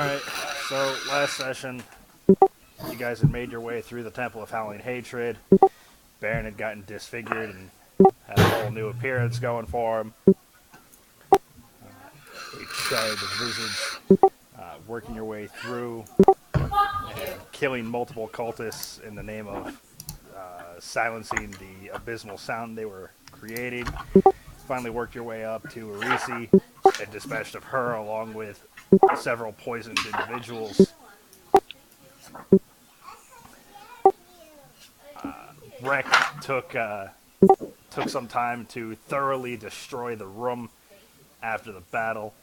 Alright, so last session, you guys had made your way through the Temple of Howling Hatred. Baern had gotten disfigured and had a whole new appearance going for him. A charred visage, working your way through and killing multiple cultists in the name of silencing the abysmal sound they were creating. Finally worked your way up to Arisi and dispatched of her along with several poisoned individuals. Rek took some time to thoroughly destroy the room after the battle,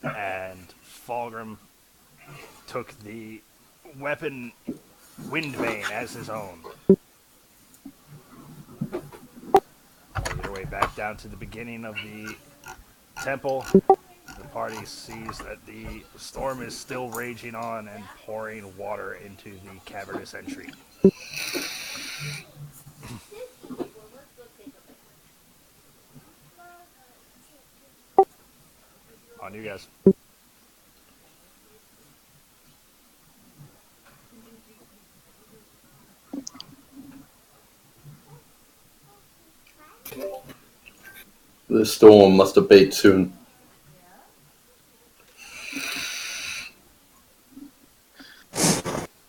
and Fulgrim took the weapon Windbane as his own. Made your way back down to the beginning of the temple. The party sees that the storm is still raging on and pouring water into the cavernous entry. On you guys. The storm must abate soon.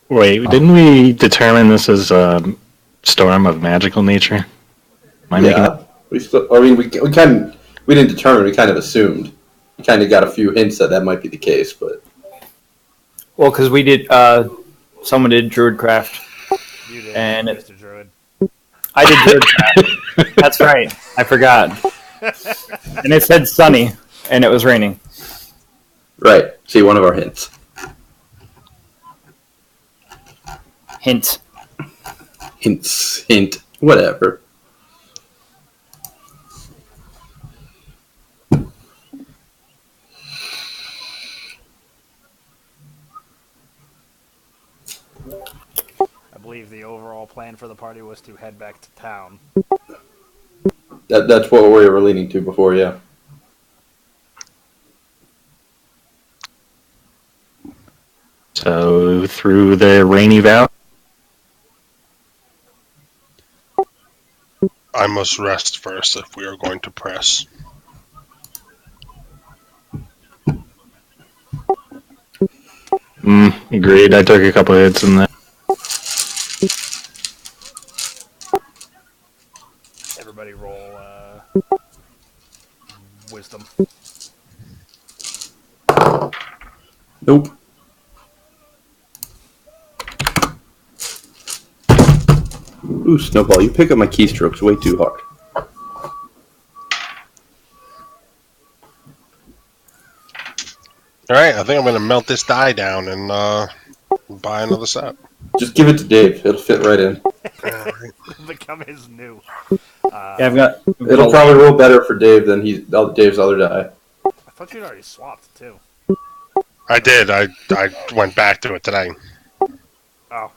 Wait, didn't we determine this as a storm of magical nature? We didn't determine. We kind of assumed. We kind of got a few hints that might be the case, but because we did. Someone did Druidcraft. You did, and Mr. Druid. I did Druidcraft. That's right. I forgot. And it said sunny, and it was raining. right. See, one of our hints. Hint. Hint. Whatever. I believe the overall plan for the party was to head back to town. That's what we were leaning to before, yeah. So, through the rainy valley? I must rest first if we are going to press. Agreed. I took a couple hits in that. Everybody roll wisdom. Nope. Ooh, Snowball, you pick up my keystrokes way too hard. Alright, I think I'm going to melt this die down and buy another set. Just give it to Dave. It'll fit right in. Become his new. I've got. It'll probably roll better for Dave than Dave's other die. I thought you'd already swapped too. I did. I went back to it today. Oh.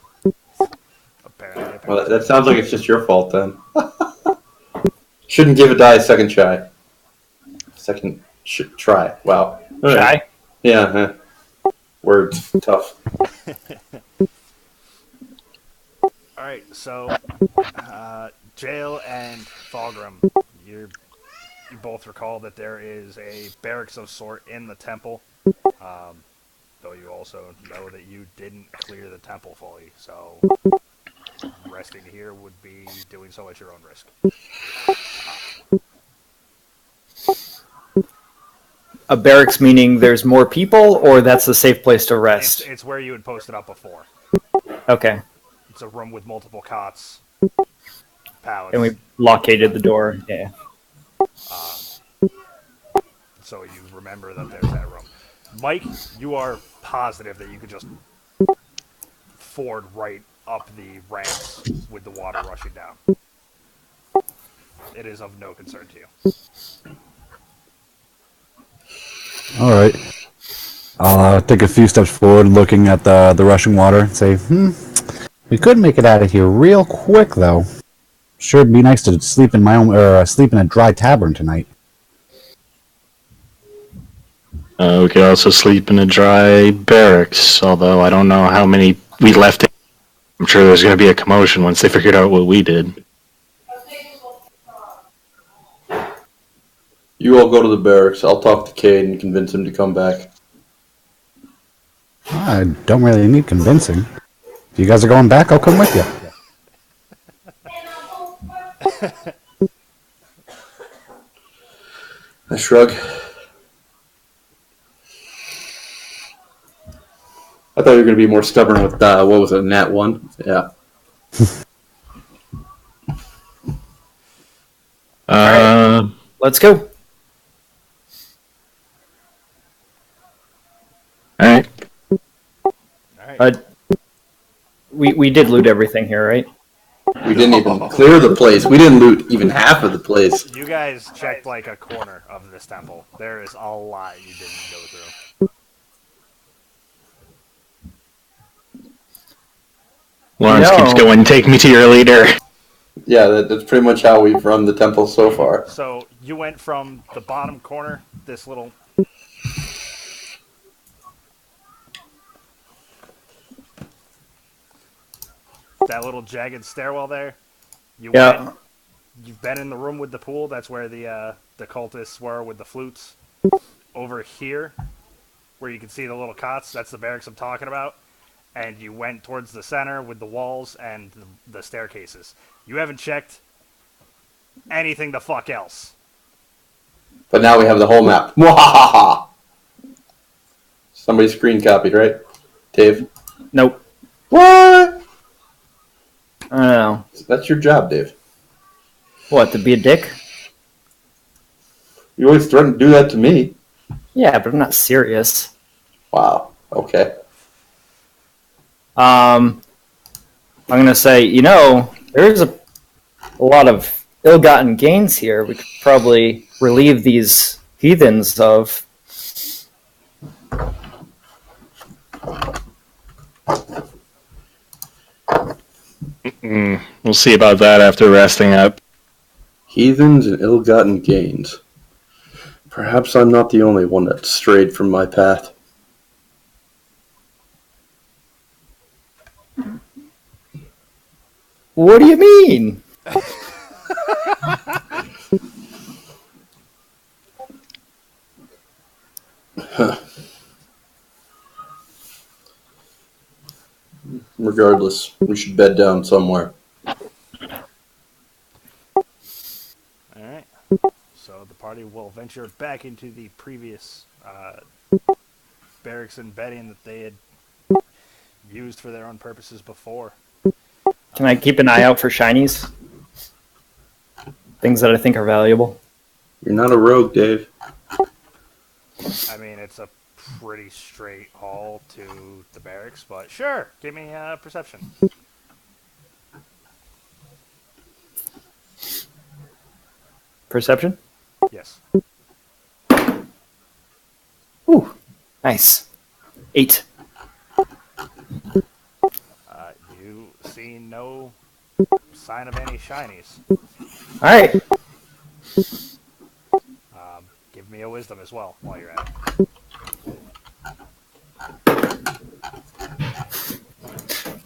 Apparently. Well, that sounds like it's just your fault then. Shouldn't give a die a second try. Second try. Wow. Shy? Yeah. Words. Tough. Alright, so Jail and Fulgrim, you both recall that there is a barracks of sort in the temple. Though you also know that you didn't clear the temple fully, so resting here would be doing so at your own risk. A barracks meaning there's more people, or that's a safe place to rest? It's where you had posted up before. Okay. It's a room with multiple cots, pallets. And we blockaded the door. Yeah. So you remember that there's that room. Mike, you are positive that you could just ford right up the ramps with the water rushing down. It is of no concern to you. All right. I'll take a few steps forward, looking at the rushing water, and say, we could make it out of here real quick, though. Sure, it'd be nice to sleep in sleep in a dry tavern tonight. We could also sleep in a dry barracks, although I don't know how many we left. I'm sure there's going to be a commotion once they figured out what we did. You all go to the barracks. I'll talk to Cade and convince him to come back. I don't really need convincing. If you guys are going back, I'll come with you. I shrug. I thought you were going to be more stubborn with, what was it, Nat 1? Yeah. Let's go. Alright. We did loot everything here, right? We didn't even clear the place. We didn't loot even half of the place. You guys checked like a corner of this temple. There is a lot you didn't go through. Lawrence keeps going, take me to your leader. Yeah, that's pretty much how we've run the temple so far. So you went from the bottom corner, this little... that little jagged stairwell there. You've been in the room with the pool. That's where the cultists were with the flutes. Over here, where you can see the little cots, that's the barracks I'm talking about. And you went towards the center with the walls and the staircases. You haven't checked anything the fuck else. But now we have the whole map. Mwahaha! Somebody screen copied, right? Dave? Nope. What? I don't know. That's your job, Dave. What, to be a dick? You always threaten to do that to me. Yeah, but I'm not serious. Wow. Okay. I'm gonna say, there's a lot of ill-gotten gains here. We could probably relieve these heathens of. We'll see about that after resting up. Heathens and ill-gotten gains. Perhaps I'm not the only one that strayed from my path. What do you mean? Regardless, we should bed down somewhere. Alright. So the party will venture back into the previous barracks and bedding that they had used for their own purposes before. Can I keep an eye out for shinies? Things that I think are valuable. You're not a rogue, Dave. I mean, it's a pretty straight haul to the barracks, but sure, give me perception. Perception? Yes. Ooh, nice. 8. You see no sign of any shinies. Alright. Give me a wisdom as well while you're at it.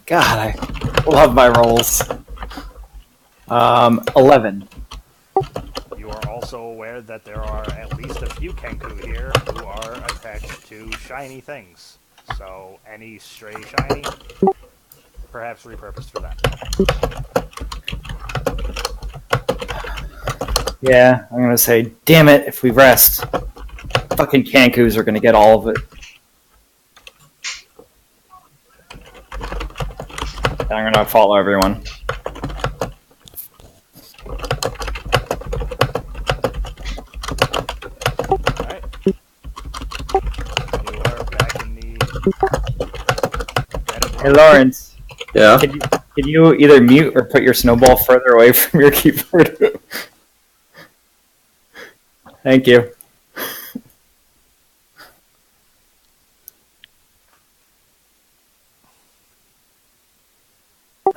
God, I love my rolls. 11. You are also aware that there are at least a few Kenku here who are attached to shiny things. So any stray shiny, perhaps repurposed for that. Yeah, I'm gonna say, damn it, if we rest, fucking Kankus are gonna get all of it. And I'm gonna follow everyone. Alright. You are back in the bed of Hey, Lawrence, Yeah? can you either mute or put your snowball further away from your keyboard? Thank you.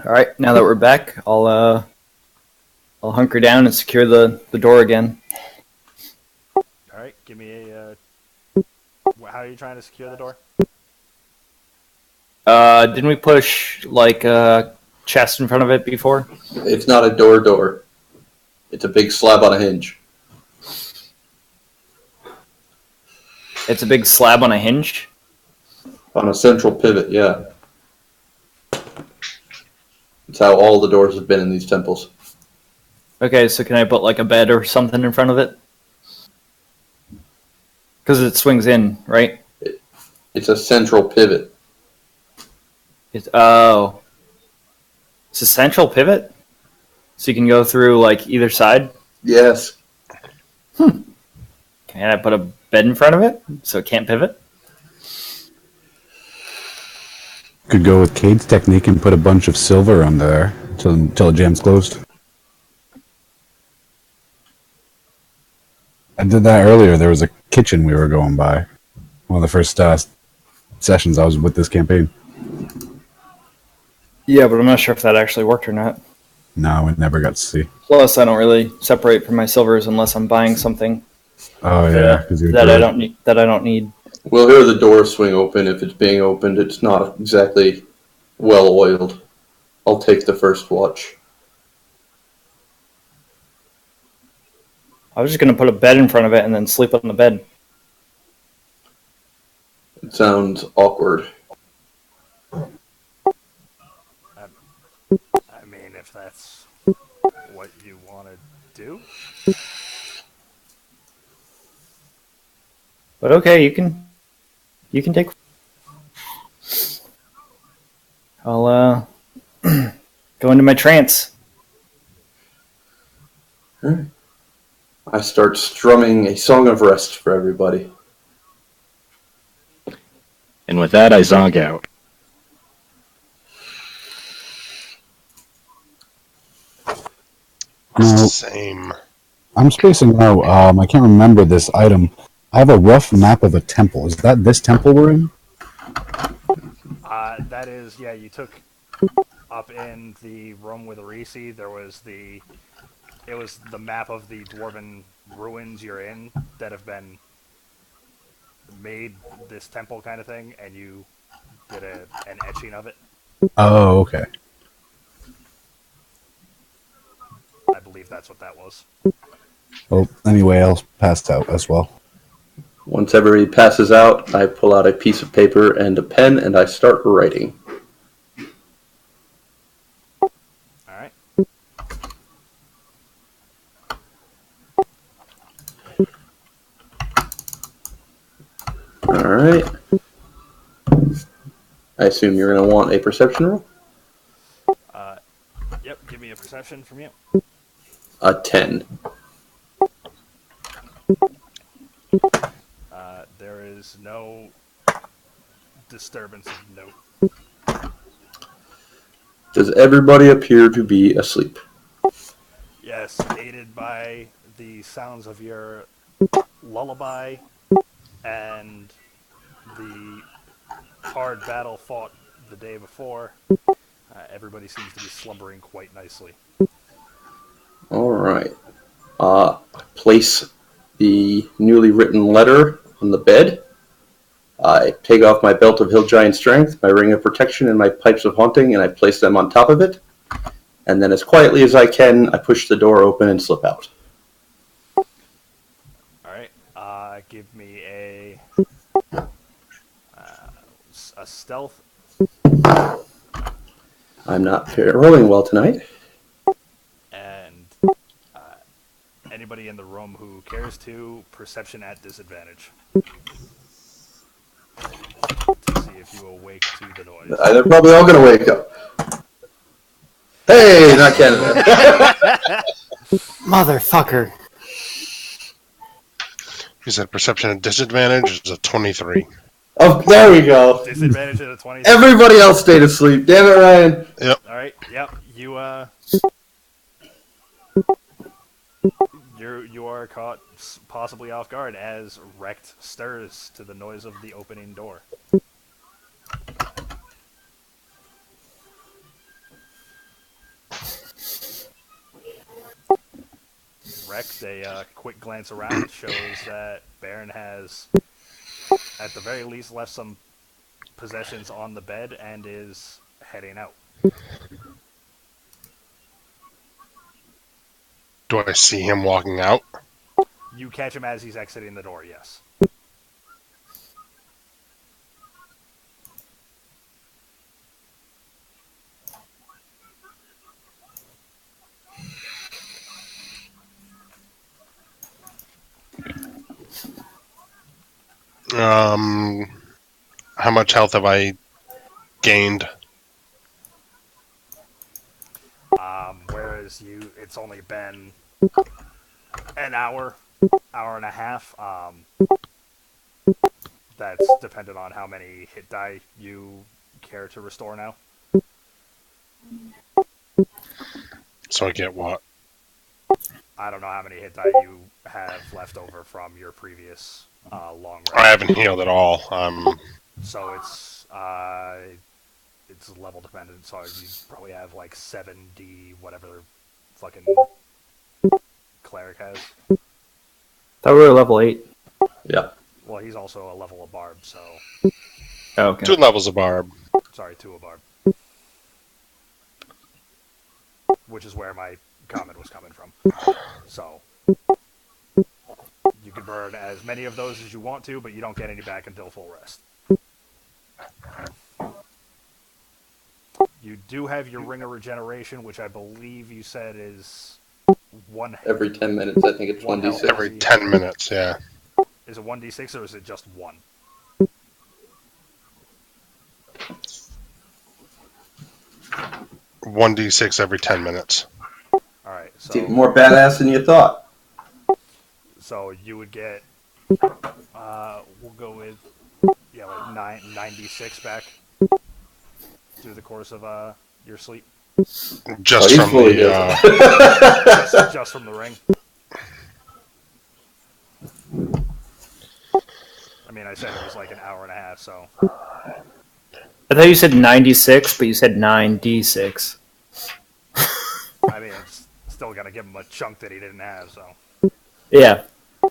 All right, now that we're back, I'll hunker down and secure the door again. Alright, give me a How are you trying to secure the door? Didn't we push like a chest in front of it before? It's not a door. It's a big slab on a hinge. It's a big slab on a hinge. On a central pivot, yeah. It's how all the doors have been in these temples. Okay, so can I put like a bed or something in front of it? Because it swings in, right? It's a central pivot. It's a central pivot, so you can go through like either side. Yes. Can I put a bed in front of it so it can't pivot? Could go with Cade's technique and put a bunch of silver under there until the jam's closed. I did that earlier. There was a kitchen we were going by. One of the first sessions I was with this campaign. Yeah, but I'm not sure if that actually worked or not. No, we never got to see. Plus, I don't really separate from my silvers unless I'm buying something Oh yeah, because that I don't need. That I don't need. We'll hear the door swing open. If it's being opened, it's not exactly well oiled. I'll take the first watch. I was just gonna put a bed in front of it and then sleep on the bed. It sounds awkward. I mean, if that's what you want to do. But okay, you can take. I'll go into my trance. I start strumming a song of rest for everybody. And with that, I zonk out. No, Same. I'm spacing out. I can't remember this item. I have a rough map of a temple. Is that this temple we're in? That is, yeah, you took up in the room with Arisi, it was the map of the dwarven ruins you're in that have been made this temple kind of thing, and you did an etching of it. Oh, okay. I believe that's what that was. Well, anyway, I'll pass out as well. Once everybody passes out, I pull out a piece of paper and a pen and I start writing. Alright. Alright. I assume you're going to want a perception roll? Yep, give me a perception from you. A 10. There is no disturbance of note. Does everybody appear to be asleep? Yes, aided by the sounds of your lullaby and the hard battle fought the day before, everybody seems to be slumbering quite nicely. Alright. Place the newly written letter on the bed. I take off my belt of hill giant strength, my ring of protection, and my pipes of haunting, and I place them on top of it. And then as quietly as I can, I push the door open and slip out. Alright, give me a stealth. I'm not rolling well tonight. And anybody in the room who cares to, perception at disadvantage. To see if you awake to the noise. They're probably all going to wake up. Hey, not Canada. Motherfucker. He said perception at disadvantage is a 23. Oh, there we go. Disadvantage at a 20. Everybody else stayed asleep. Damn it, Ryan. Yep. Alright, yep, you are caught possibly off guard as Rect stirs to the noise of the opening door. Rect, a quick glance around shows that Baern has at the very least, left some possessions on the bed and is heading out. Do I see him walking out? You catch him as he's exiting the door, yes. How much health have I gained? Whereas it's only been an hour and a half. That's dependent on how many hit die you care to restore now. So I get what? I don't know how many hit die you have left over from your previous long rest. I haven't healed at all. So it's level dependent. So you probably have like 7D whatever fucking cleric has. Thought we were level 8. Yeah. Well, he's also a level of barb, so Oh, okay. 2 levels of barb. sorry, 2 of barb. Which is where my comment was coming from. So you can burn as many of those as you want to, but you don't get any back until full rest. You do have your Ring of Regeneration, which I believe you said is one. Every 10 minutes, I think it's One health. 1d6. Every 10 minutes, yeah. Is it 1d6 or is it just 1? One d6 every 10 minutes. Alright, It's even so more badass than you thought. you would get we'll go with like 96 back through the course of your sleep. Just he's from fully the just from the ring. I mean, I said it was like an hour and a half, so I thought you said 96, but you said 9d6. I mean, it's still gonna give him a chunk that he didn't have. So Yeah. I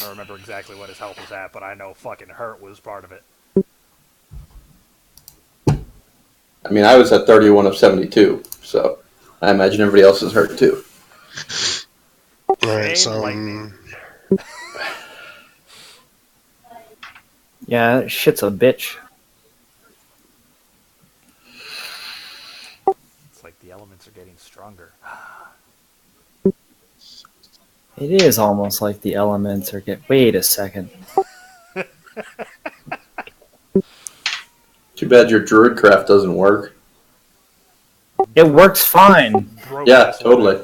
don't remember exactly what his health was at, but I know fucking hurt was part of it. I mean, I was at 31 of 72, so I imagine everybody else is hurt too. Alright, Same so lightning. Yeah, that shit's a bitch. It's like the elements are getting stronger. It is almost like the elements are Wait a second. Too bad your druidcraft doesn't work. It works fine. Broke Yeah, ass totally.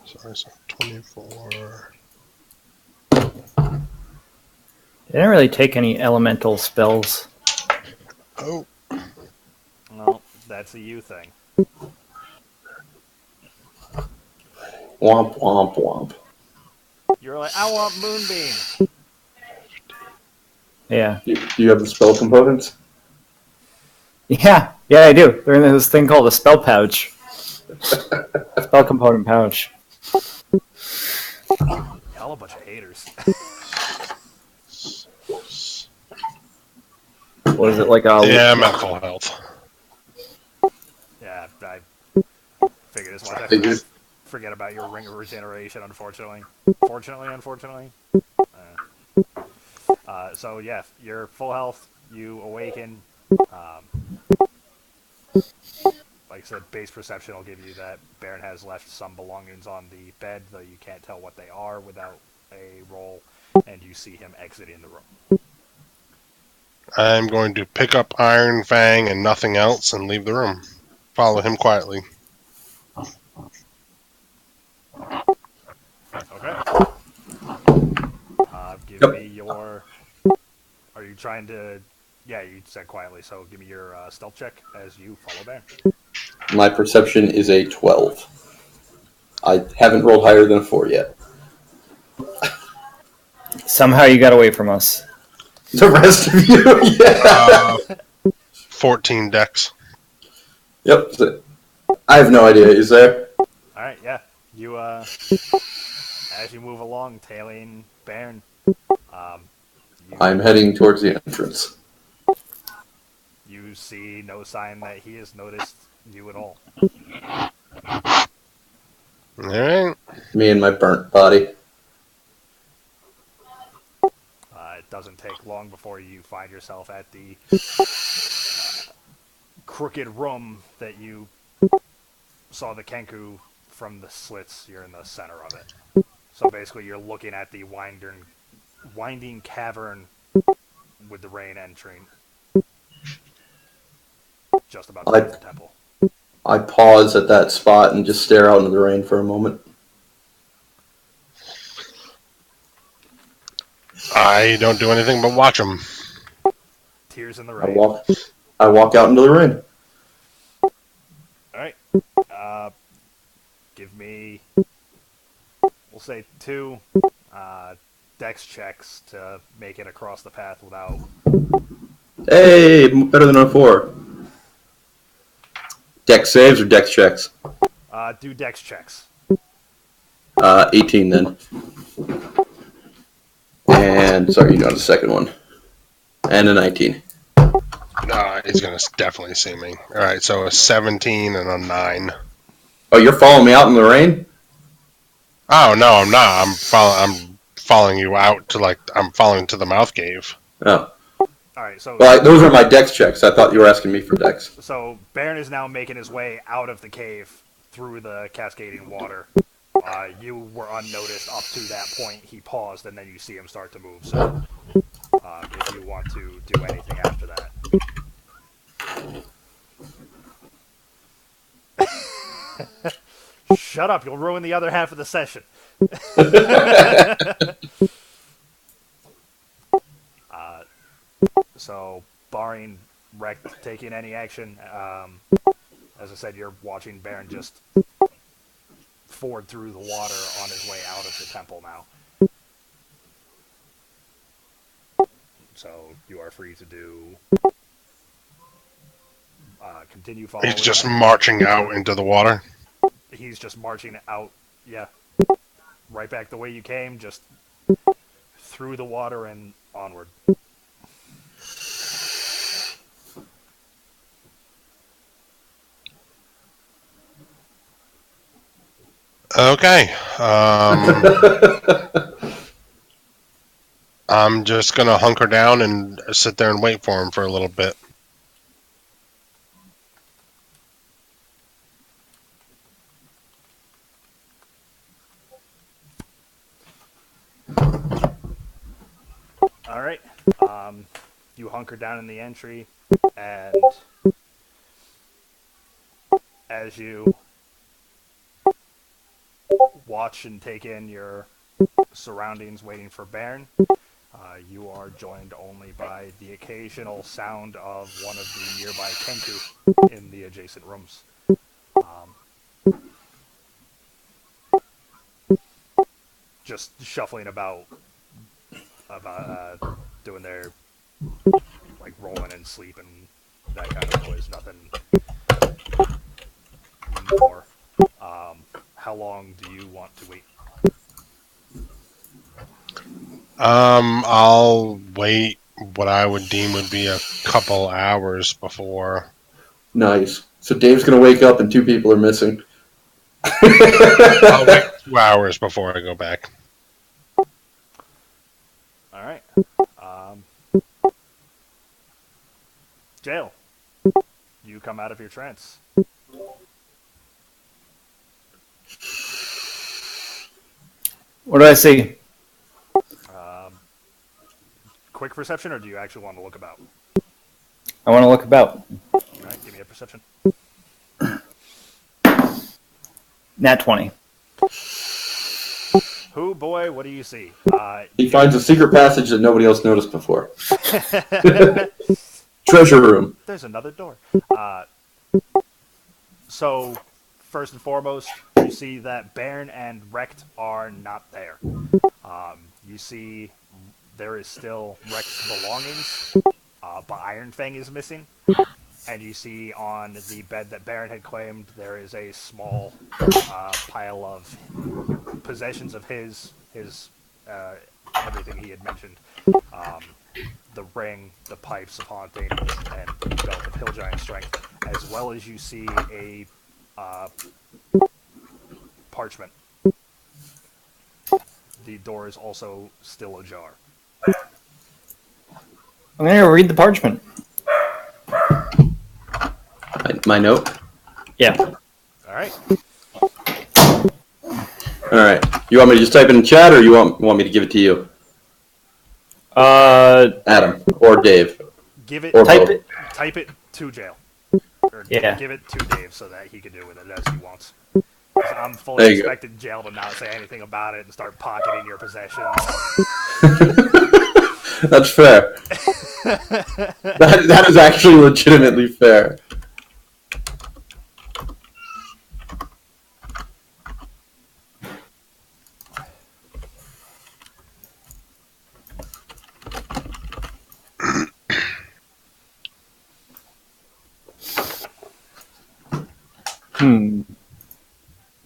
sorry, so 24. They didn't really take any elemental spells. Oh, Well, that's a you thing. Womp, womp, womp. You're like, I want Moonbeam. Yeah. Do you have the spell components? Yeah, I do. They're in this thing called a spell pouch. Spell component pouch. Y'all a bunch of haters. What is it, like a... yeah, I'm at full health. Yeah, I figured as much. I Figured. forget about your Ring of Regeneration, unfortunately. Unfortunately. So yeah, you're full health. You awaken. Like I said, base perception will give you that Baern has left some belongings on the bed, though you can't tell what they are without a roll, and you see him exiting the room. I'm going to pick up Iron Fang and nothing else and leave the room. Follow him quietly. Okay. Give Yep. me your... Are you trying to... Yeah, you said quietly, so give me your stealth check as you follow Baern. My perception is a 12. I haven't rolled higher than a 4 yet. Somehow you got away from us. The rest of you, yeah. 14 decks. Yep. So I have no idea. Is there? All right, yeah. You as you move along, tailing Baern, um, I'm heading towards the entrance. you see no sign that he has noticed you at all. Alright. Me and my burnt body. It doesn't take long before you find yourself at the crooked room that you saw the Kenku from the slits. You're in the center of it. So basically, you're looking at the winding cavern with the rain entering just about towards the temple. I pause at that spot and just stare out into the rain for a moment. I don't do anything but watch them. Tears in the I rain. walk out into the rain. All right. Give me, we'll say 2 dex checks to make it across the path without. Hey, better than a 4. Dex saves or dex checks? Do dex checks. 18 then. And sorry, you got a second one. And a 19. He's going to definitely see me. Alright, so a 17 and a 9. Oh, you're following me out in the rain? Oh, no, I'm not. I'm following you out to, I'm following to the mouth cave. Oh. All right, so Those are my dex checks. I thought you were asking me for dex. So Baern is now making his way out of the cave through the cascading water. You were unnoticed up to that point. He paused, and then you see him start to move. So if you want to do anything after that. Shut up, you'll ruin the other half of the session. So, barring Rec taking any action, as I said, you're watching Baron just ford through the water on his way out of the temple now. So, you are free to do... continue following. He's just marching out into the water. He's just marching out, yeah. Right back the way you came, just through the water and onward. Okay. I'm just going to hunker down and sit there and wait for him for a little bit. All right. You hunker down in the entry, and as you watch and take in your surroundings waiting for Baern, you are joined only by the occasional sound of one of the nearby Kenku in the adjacent rooms. Just shuffling about doing their, like, rolling and sleeping, that kind of noise, nothing more. How long do you want to wait? I'll wait what I would deem would be a couple hours before. Nice. So Dave's going to wake up and 2 people are missing. I'll wait 2 hours before I go back. All right. Jail. You come out of your trance. What do I see? Quick perception, or do you actually want to look about? I want to look about. All right, give me a perception. Nat 20. Who, boy, what do you see? He finds a secret passage that nobody else noticed before. Treasure room. There's another door. So, first and foremost, you see that Baern and Recht are not there. You see there is still Recht's belongings, but Iron Fang is missing. and you see on the bed that Baern had claimed there is a small pile of possessions of his everything he had mentioned. Um, the ring, the pipes of haunting, and the belt of hill giant strength, as well as you see a parchment. The door is also still ajar. I'm going to read the parchment. My note. Yeah. All right. All right. You want me to just type it in chat, or you want me to give it to you, Adam or Dave? Give it. Or Type both. it. Type it to Jail. Or Yeah. give it to Dave so that he can do with it as he wants. I'm There fully you go. expecting Jail to not say anything about it and start pocketing your possessions. That's fair. That is actually legitimately fair.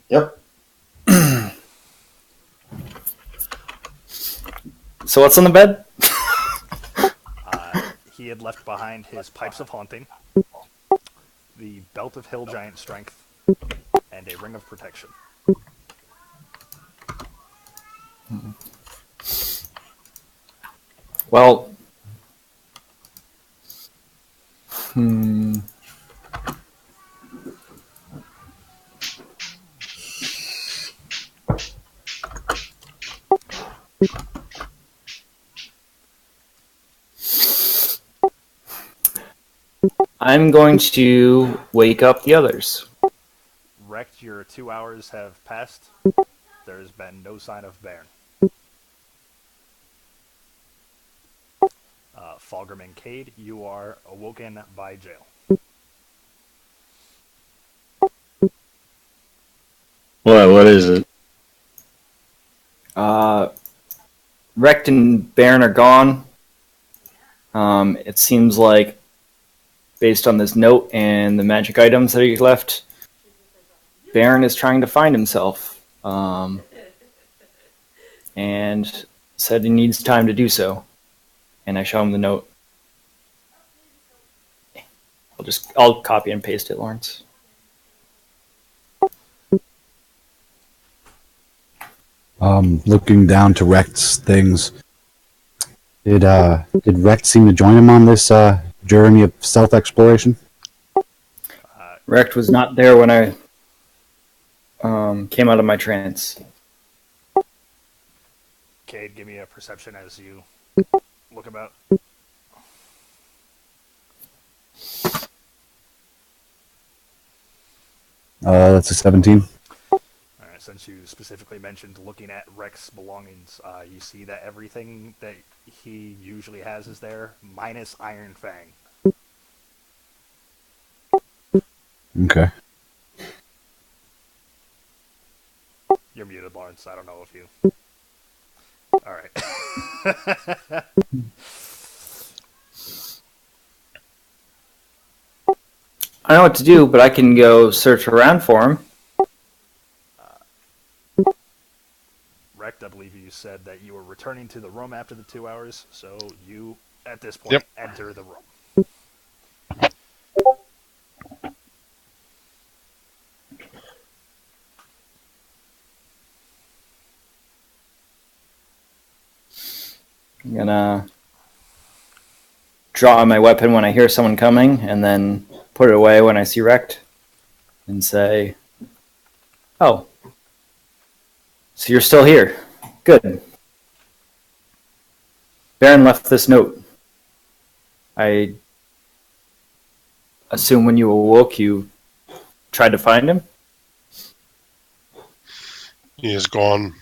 Yep. So what's on the bed? He had left behind his pipes of haunting, the belt of hill giant strength, and a ring of protection. Well, I'm going to wake up the others. Wrecked, your 2 hours have passed. There has been no sign of Baern. Fulgrim and Cade, you are awoken by Jail. What is it? Rect and Baern are gone. It seems like, based on this note and the magic items that he left, Baern is trying to find himself. And said he needs time to do so. And I show him the note. I'll copy and paste it, Lawrence. Looking down to Rect's things, did Rect seem to join him on this journey of stealth exploration? Rect was not there when I came out of my trance. Cade, give me a perception as you look about. That's a 17. Alright, since you specifically mentioned looking at Rex's belongings, you see that everything that he usually has is there, minus Iron Fang. Okay. You're muted, Lawrence. I don't know if you... Alright. I know what to do, but I can go search around for him. Rex, I believe you said that you were returning to the room after the 2 hours, so you, at this point, Yep. enter the room. I'm gonna draw my weapon when I hear someone coming, and then put it away when I see Rect, and say, "Oh, so you're still here? Good. Baern left this note. I assume when you awoke, you tried to find him." He is gone.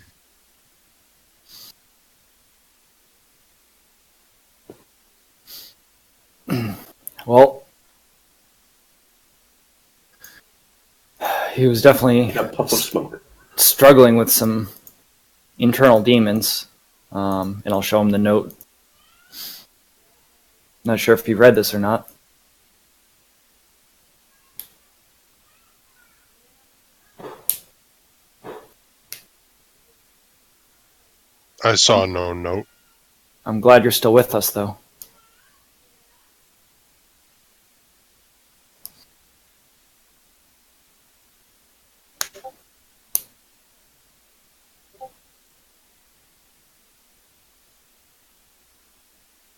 Well, he was definitely A puff of smoke. struggling with some internal demons, and I'll show him the note. Not sure if he read this or not. I saw no note. I'm glad you're still with us, though.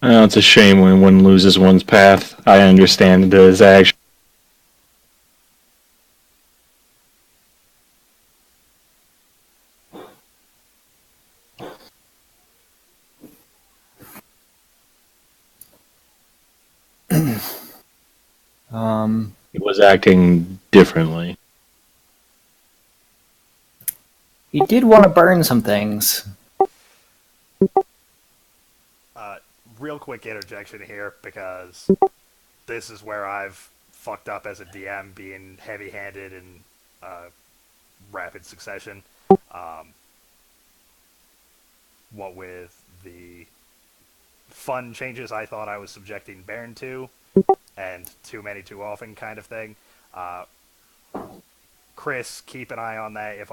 It's a shame when one loses one's path. I understand it is action. He was acting differently. He did want to burn some things. Real quick interjection here, because this is where I've fucked up as a DM, being heavy-handed in rapid succession. What with the fun changes I thought I was subjecting Baern to, and too many too often kind of thing. Chris, keep an eye on that. If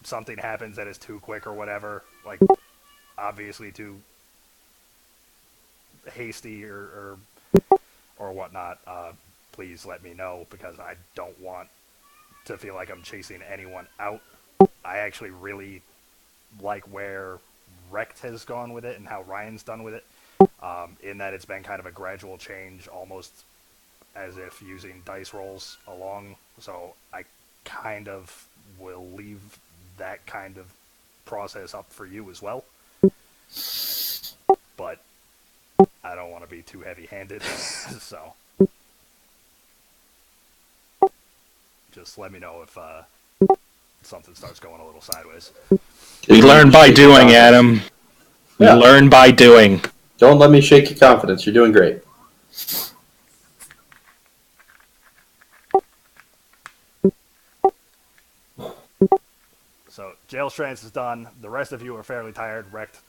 something happens that is too quick or whatever, like obviously too hasty or whatnot, please let me know, because I don't want to feel like I'm chasing anyone out. I actually really like where Rect has gone with it and how Ryan's done with it, in that it's been kind of a gradual change, almost as if using dice rolls along. So I kind of will leave that kind of process up for you as well. But I don't want to be too heavy-handed, so just let me know if something starts going a little sideways. We learn by doing, Adam. We Yeah. learn by doing. Don't let me shake your confidence. You're doing great. So, Jail Strands is done. The rest of you are fairly tired. Wrecked,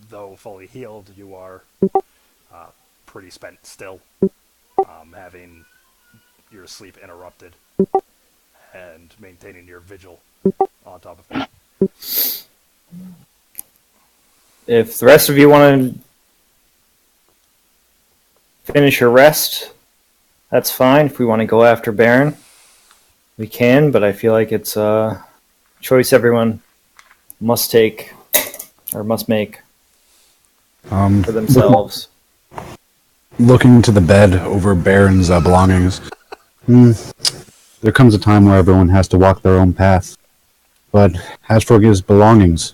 though fully healed, you are pretty spent still, having your sleep interrupted and maintaining your vigil on top of that. If the rest of you want to finish your rest, that's fine. If we want to go after Baron, we can, but I feel like it's a choice everyone must take, or must make for themselves. Looking to the bed over Baron's belongings. There comes a time where everyone has to walk their own path. But as for his belongings,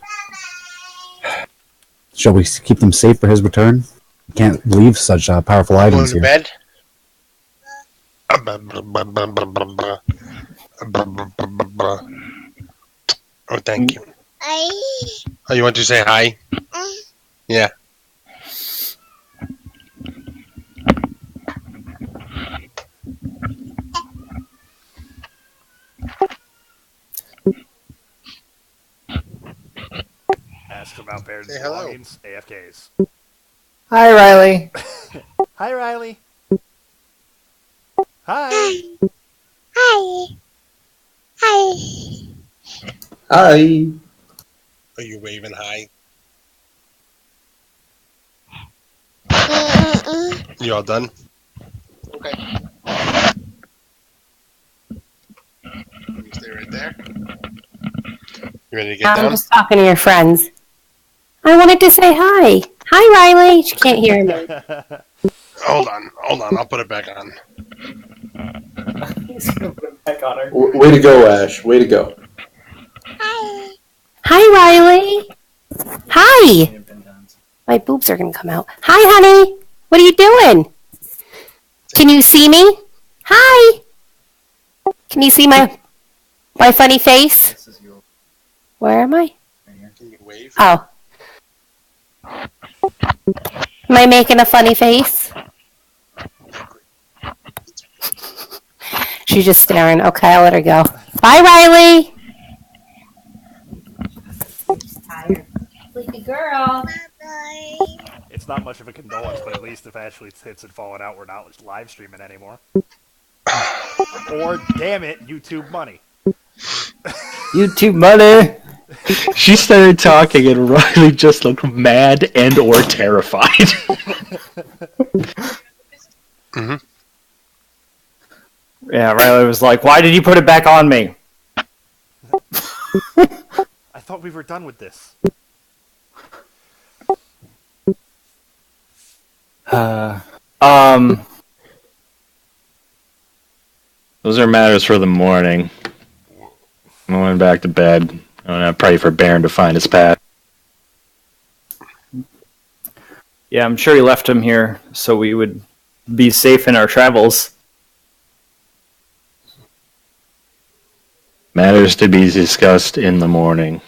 shall we keep them safe for his return? We can't leave such powerful Going items to here. bed? Oh, thank you. Oh, you want to say hi? Yeah. Ask about Baron's Say hello. belongings, AFKs. Hi, Riley. Hi, Riley. Hi. Hi. Are you waving hi? You all done? Okay. You stay right there. You ready to get I'm down? just talking to your friends. I wanted to say hi. Hi, Riley. She can't hear me. Hold on. I'll put it back on. He's gonna put it back on her. Way to go, Ash. Way to go. Hi, Riley. Hi. My boobs are going to come out. Hi, honey. What are you doing? Can you see me? Hi. Can you see my funny face? This is your Where am I? Can you wave? Oh. Am I making a funny face? She's just staring. Okay, I'll let her go. Bye, Riley. Tired. Sleepy girl. It's not much of a condolence, but at least if Ashley's tits had fallen out, we're not live streaming anymore. Or, damn it, YouTube money. YouTube money. She started talking and Riley just looked mad and or terrified. Hmm. Yeah, Riley was like, "Why did you put it back on me?" I thought we were done with this. Um, Those are matters for the morning. I'm going back to bed. I'm going to pray for Baern to find his path. yeah, I'm sure he left him here so we would be safe in our travels. Matters to be discussed in the morning.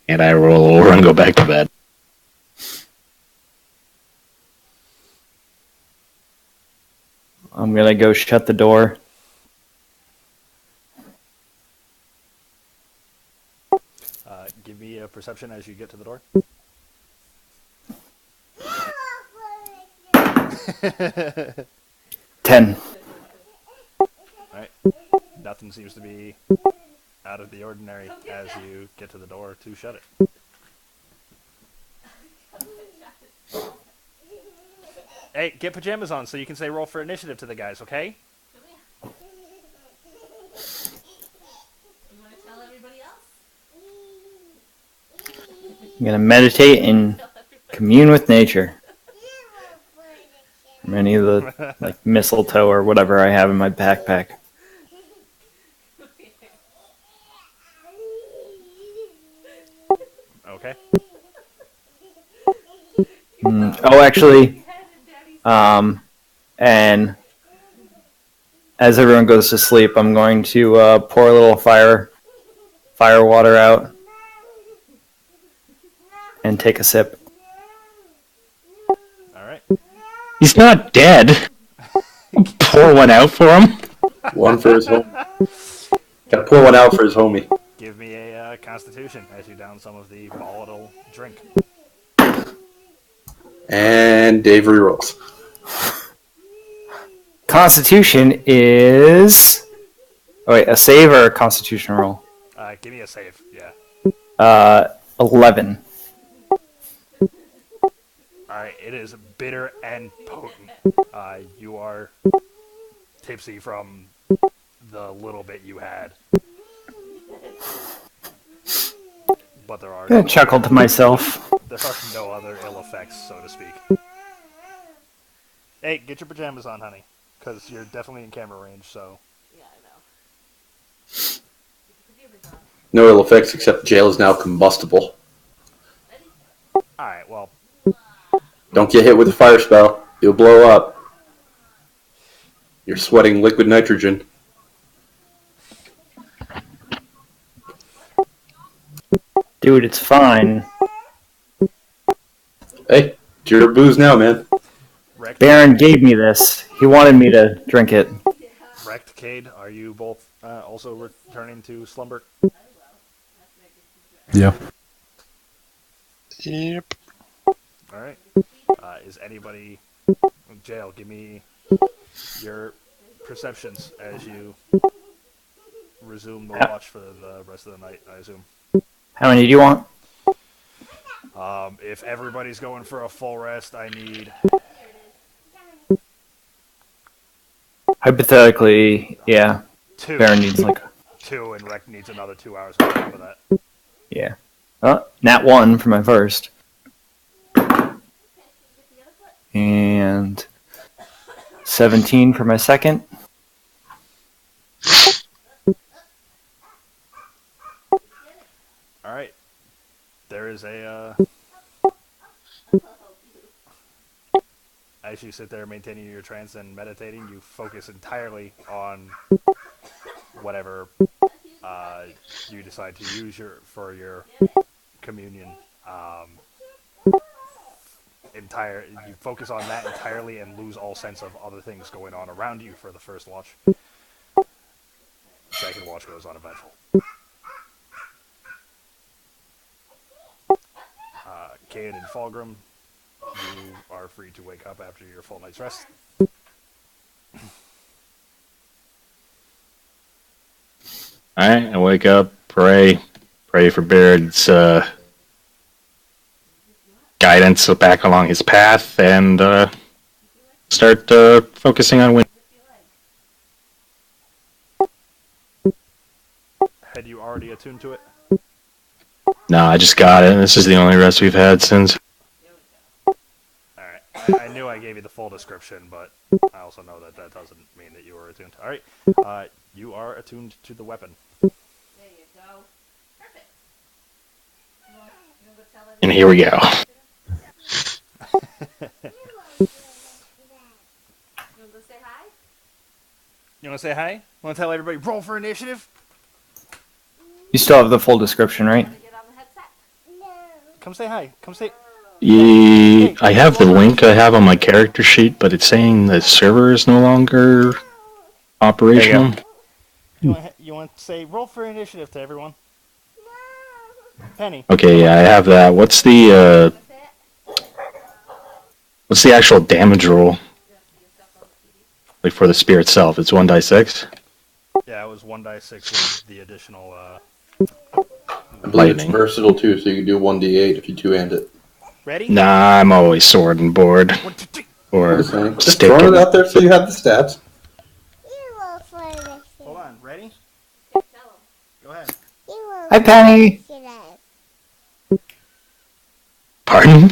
And I roll over and go back to bed. I'm gonna go shut the door. Give me a perception as you get to the door. 10. Alright. Nothing seems to be out of the ordinary as you get to the door to shut it. Hey, get pajamas on so you can say roll for initiative to the guys, okay? I'm gonna meditate and commune with nature. From any of the like mistletoe or whatever I have in my backpack. Okay. Oh, actually, and as everyone goes to sleep, I'm going to pour a little fire water out and take a sip. Alright. He's not dead. Pour one out for him. One for his home. Gotta pour one out for his homie. Give me a constitution as you down some of the volatile drink. And Dave rerolls. Constitution is... Oh, wait, a save or a constitution roll? Give me a save, yeah. 11. Alright, it is bitter and potent. You are tipsy from the little bit you had. But there are I chuckled to myself. there are no other ill effects, so to speak. Hey, get your pajamas on, honey. Because you're definitely in camera range, so... No ill effects except jail is now combustible. Alright, well... Don't get hit with a fire spell. You'll blow up. You're sweating liquid nitrogen. Dude, it's fine. Hey, it's your booze now, man. Baron gave me this. He wanted me to drink it. Wrecked, Cade, are you both also returning to slumber? Yeah. Yep. Alright. Is anybody... Jail, give me your perceptions as you resume the watch for the rest of the night, I assume. How many do you want? If everybody's going for a full rest, I need... Hypothetically, yeah. 2. Baron needs like... 2, and Rec needs another 2 hours on top of that. Yeah. Nat 1 for my first. And 17 for my second. Alright. There is a, as you sit there maintaining your trance and meditating, you focus entirely on whatever you decide to use for your communion. You focus on that entirely and lose all sense of other things going on around you for the first watch. Second watch goes uneventful. Cade and Fulgrim, you are free to wake up after your full night's rest. Alright, I wake up, pray for Baird's guidance back along his path, and start focusing on winning. Had you already attuned to it? No, I just got it. This is the only rest we've had since. Alright. I knew I gave you the full description, but I also know that that doesn't mean that you were attuned. Alright. You are attuned to the weapon. There you go. Perfect. And here we go. You want to say hi? Want to tell everybody roll for initiative? You still have the full description, right? Come say hi. Come say. I have the link I have on my character sheet, but it's saying the server is no longer operational. You want to say roll for initiative to everyone? Penny. Okay, yeah, I have that. What's the actual damage roll? Like for the spear itself, it's 1d6. Yeah, it was 1d6 with the additional. I believe it's versatile too, so you can do 1d8 if you two-hand it. Ready? Nah, I'm always sword and board. 1, 2, 3. Or Just stick throwing it and- out there so you have the stats. Hold on. Ready? Go ahead. Hi, Penny. Pardon?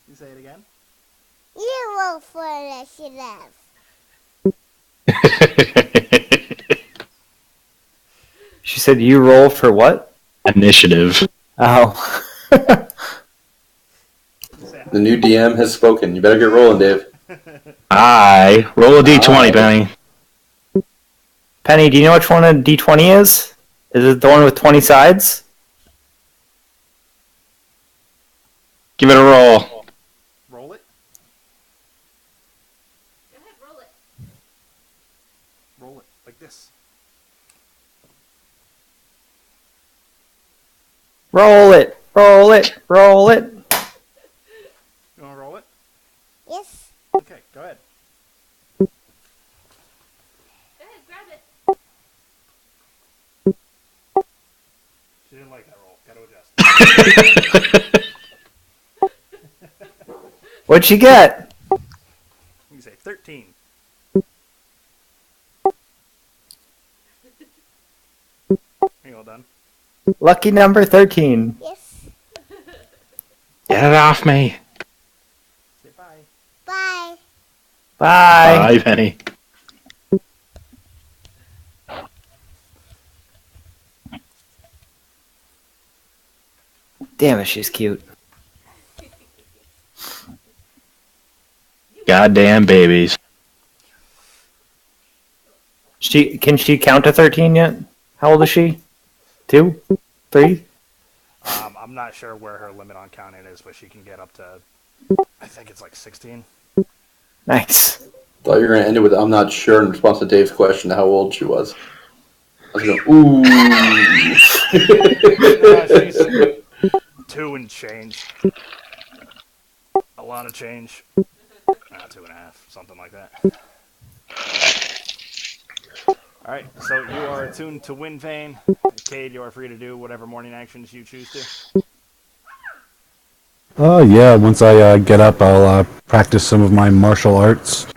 You say it again. You roll for initiative. She said you roll for what? Initiative. Oh. The new DM has spoken. You better get rolling, Dave. I roll a d20, Penny. Penny, do you know which one a D20 is? Is it the one with 20 sides? Give it a roll. Roll it. Go ahead, roll it. Roll it like this. Roll it, roll it, roll it. You want to roll it? Yes. Okay. Go ahead. Go ahead, grab it. She didn't like that roll. Got to adjust. What'd she get? You can say 13. Are you all done? Lucky number 13. Yes. Get it off me. Say bye. Bye. Bye. Bye, Penny. Damn it, she's cute. Goddamn babies. Can she count to 13 yet? How old is she? 2? 3? I'm not sure where her limit on counting is, but she can get up to. I think it's like 16. Nice. Thought you were going to end it with "I'm not sure" in response to Dave's question to how old she was. I was going, ooh. She's 2 and change. A lot of change. 2.5, something like that. Alright, so you are attuned to Wind Vein. Cade, you are free to do whatever morning actions you choose to. Yeah, once I get up, I'll practice some of my martial arts,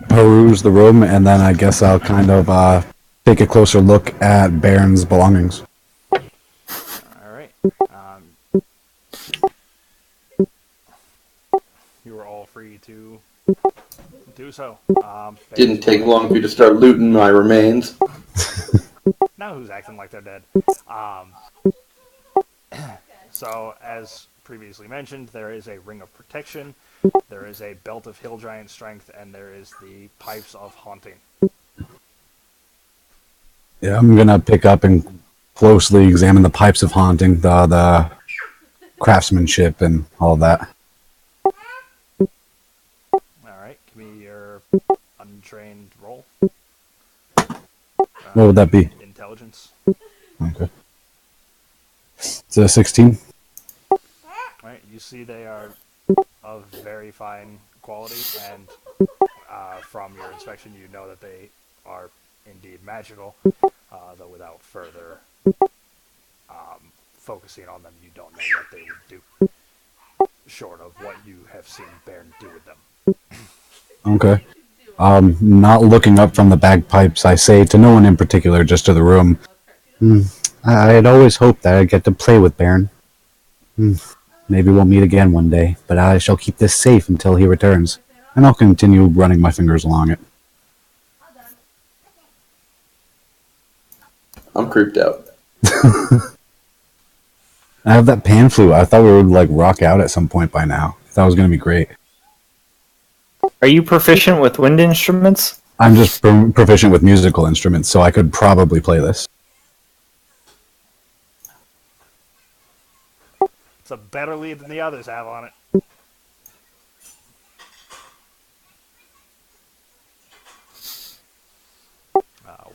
peruse the room, and then I guess I'll kind of take a closer look at Baern's belongings. Alright. You are all free to do so. Didn't take long for you to start looting my remains. Now who's acting like they're dead? So, as previously mentioned, there is a Ring of Protection, there is a Belt of Hill Giant Strength, and there is the Pipes of Haunting. Yeah, I'm gonna pick up and closely examine the pipes of haunting, the craftsmanship, and all that. Alright, give me your untrained roll. What would that be? Intelligence. Okay. It's a 16. Right, you see they are of very fine quality, and from your inspection, you know that they are indeed magical, though without further focusing on them, you don't know what they would do, short of what you have seen Baern do with them. Okay. Not looking up from the bagpipes, I say to no one in particular, just to the room. I had always hoped that I'd get to play with Baron. Maybe we'll meet again one day, but I shall keep this safe until he returns, and I'll continue running my fingers along it. I'm creeped out. I have that pan flute. I thought we would like rock out at some point by now. That was going to be great. Are you proficient with wind instruments? I'm just proficient with musical instruments, so I could probably play this. It's a better lead than the others have on it.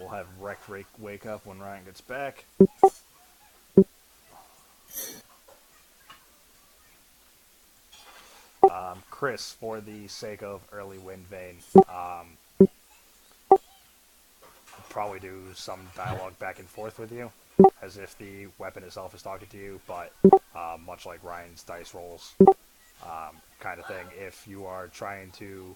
We'll have Rec wake up when Ryan gets back. Chris, for the sake of early wind vein, probably do some dialogue back and forth with you, as if the weapon itself is talking to you, but much like Ryan's dice rolls kind of thing. If you are trying to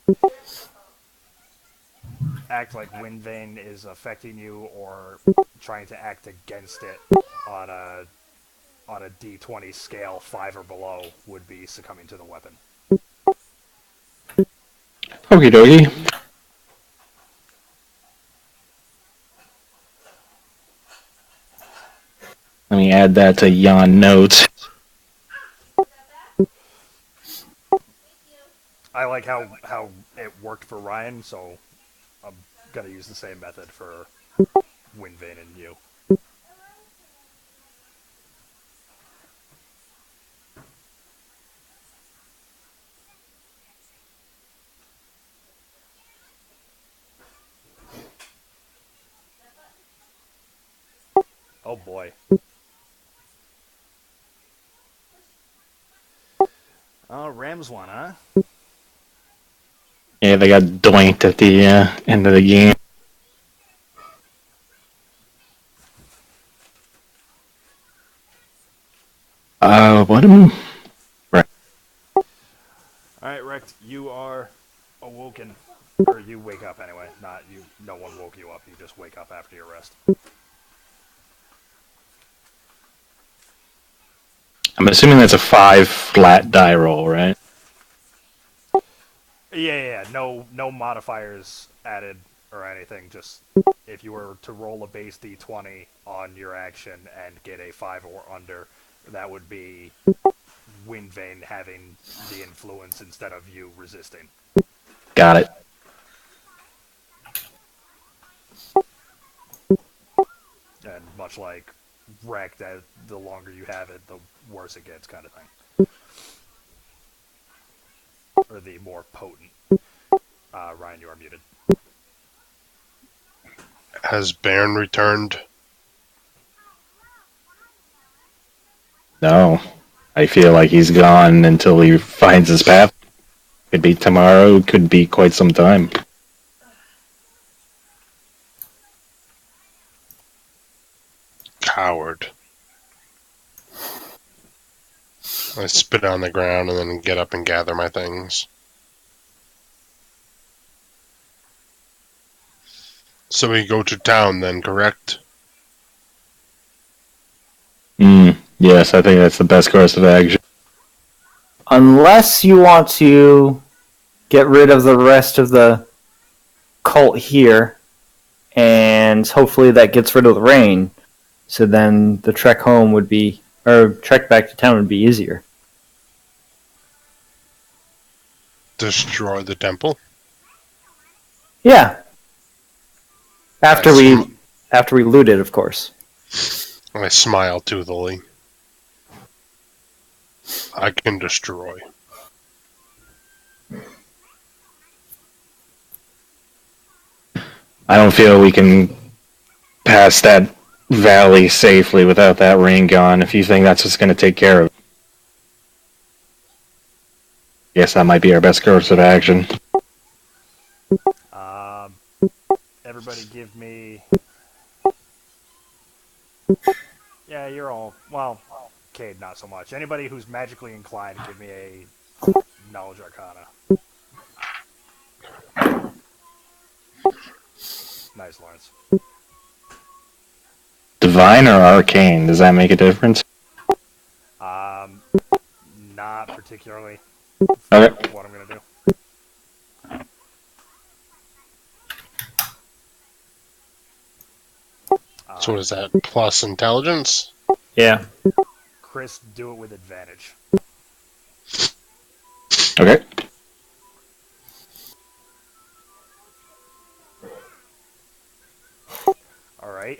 act like wind vein is affecting you, or trying to act against it on a D20 scale, 5 or below would be succumbing to the weapon. Okie dokie. Let me add that to Jan notes. I like how it worked for Ryan, so I'm gonna use the same method for wind vein and you. Oh boy. Rams won, huh? Yeah, they got doinked at the end of the game. What am I? Alright, Rex, you are awoken. Or you wake up anyway. Not you. No one woke you up. You just wake up after your rest. I'm assuming that's a 5 flat die roll, right? Yeah. No modifiers added or anything. Just if you were to roll a base D20 on your action and get a 5 or under, that would be wind vein having the influence instead of you resisting. Got it. And much like Wreck, that the longer you have it, the worse it gets, kind of thing. Or the more potent. Ryan, you are muted. Has Baern returned? No. I feel like he's gone until he finds his path. Could be tomorrow, could be quite some time. Coward. I spit on the ground and then get up and gather my things. So we go to town then, correct? Yes, I think that's the best course of action. Unless you want to get rid of the rest of the cult here, and hopefully that gets rid of the rain. So then the trek home would be, or trek back to town would be easier. Destroy the temple? Yeah. After we loot it, of course. I smile toothily. I can destroy. I don't feel we can pass that valley safely without that rain gone. If you think that's what's going to take care of it. Yes, that might be our best course of action. everybody give me... Yeah, you're all... Well, Cade, not so much. Anybody who's magically inclined, give me a Knowledge Arcana. Nice, Lawrence. Divine or arcane? Does that make a difference? Not particularly. Okay. What I'm gonna do. So what is that? Plus intelligence? Yeah. Chris, do it with advantage. Okay. All right.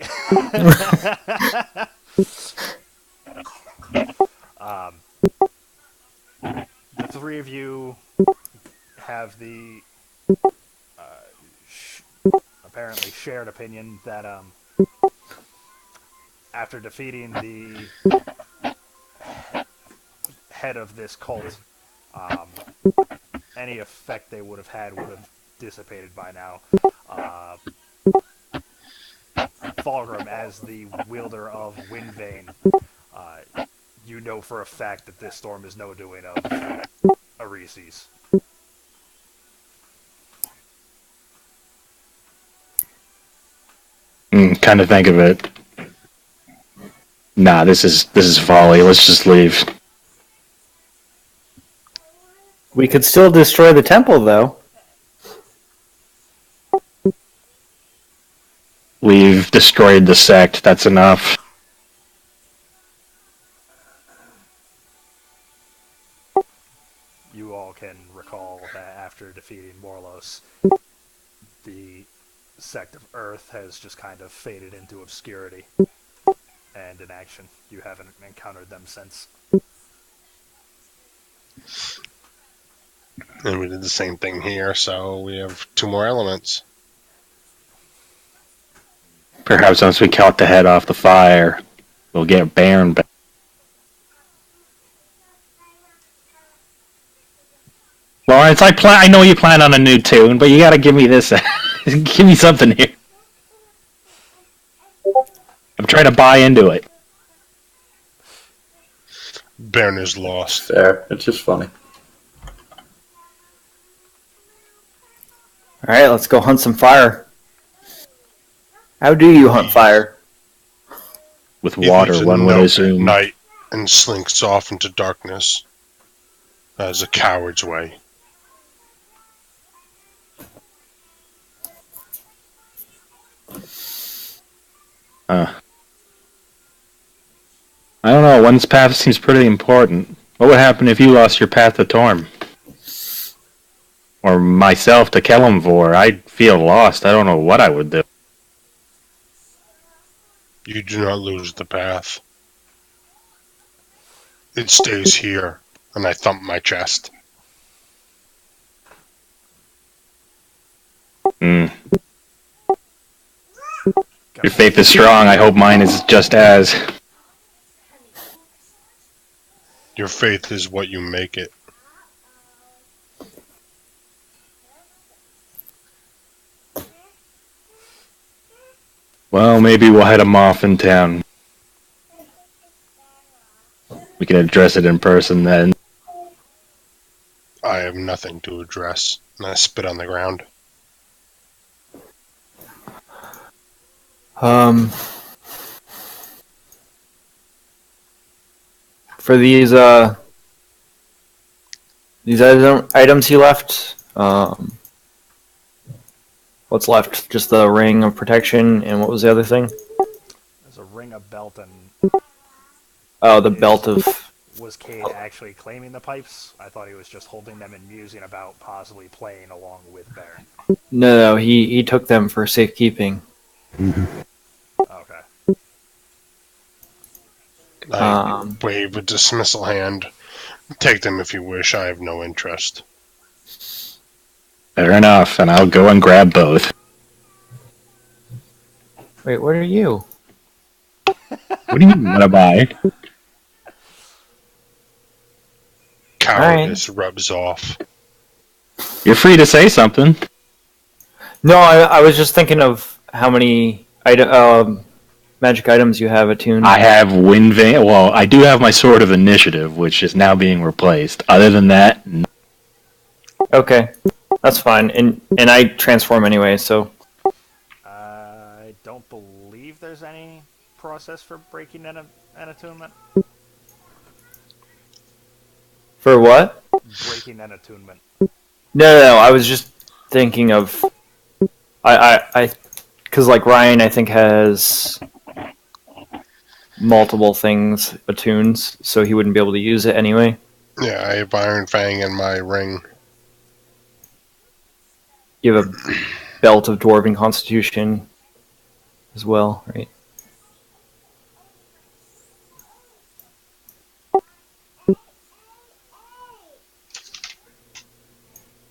The three of you have the apparently shared opinion that after defeating the head of this cult, any effect they would have had would have dissipated by now. Fulgrim, as the wielder of Windvane, you know for a fact that this storm is no doing of Arises. Kind of think of it. Nah, this is folly. Let's just leave. We could still destroy the temple, though. We've destroyed the sect. That's enough. You all can recall that after defeating Morlos, the sect of Earth has just kind of faded into obscurity and inaction. You haven't encountered them since. And we did the same thing here, so we have 2 more elements. Perhaps once we cut the head off the fire, we'll get Baern back. Lawrence, I know you plan on a new tune, but you gotta give me this. Give me something here. I'm trying to buy into it. Baern is lost. There. It's just funny. Alright, let's go hunt some fire. How do you hunt fire? With He water, leaves a one would note assume. at night and slinks off into darkness. As a coward's way. I don't know, one's path seems pretty important. What would happen if you lost your path to Torm? Or myself to Kelemvor? I'd feel lost. I don't know what I would do. You do not lose the path. It stays here, and I thump my chest. Your faith is strong. I hope mine is just as. Your faith is what you make it. Well, maybe we'll head him off in town. We can address it in person then. I have nothing to address, and I spit on the ground. For these items he left, what's left? Just the ring of protection, and what was the other thing? There's a ring, a belt, and... Oh, the belt of... Was Cade actually claiming the pipes? I thought he was just holding them and musing about possibly playing along with Baern. No, he took them for safekeeping. Okay. I wave a dismissal hand. Take them if you wish. I have no interest. Fair enough, and I'll go and grab both. Wait, what are you? What do you mean, what to buy? Cowardice rubs off. You're free to say something. No, I was just thinking of how many magic items you have attuned. I have Wind Vein. Well, I do have my Sword of Initiative, which is now being replaced. Other than that, Okay, that's fine. And I transform anyway, so I don't believe there's any process for breaking an attunement. for what? Breaking an attunement. No. I was just thinking of because like Ryan, I think has multiple things attuned, so he wouldn't be able to use it anyway. Yeah, I have Iron Fang in my ring. You have a belt of dwarven constitution as well, right?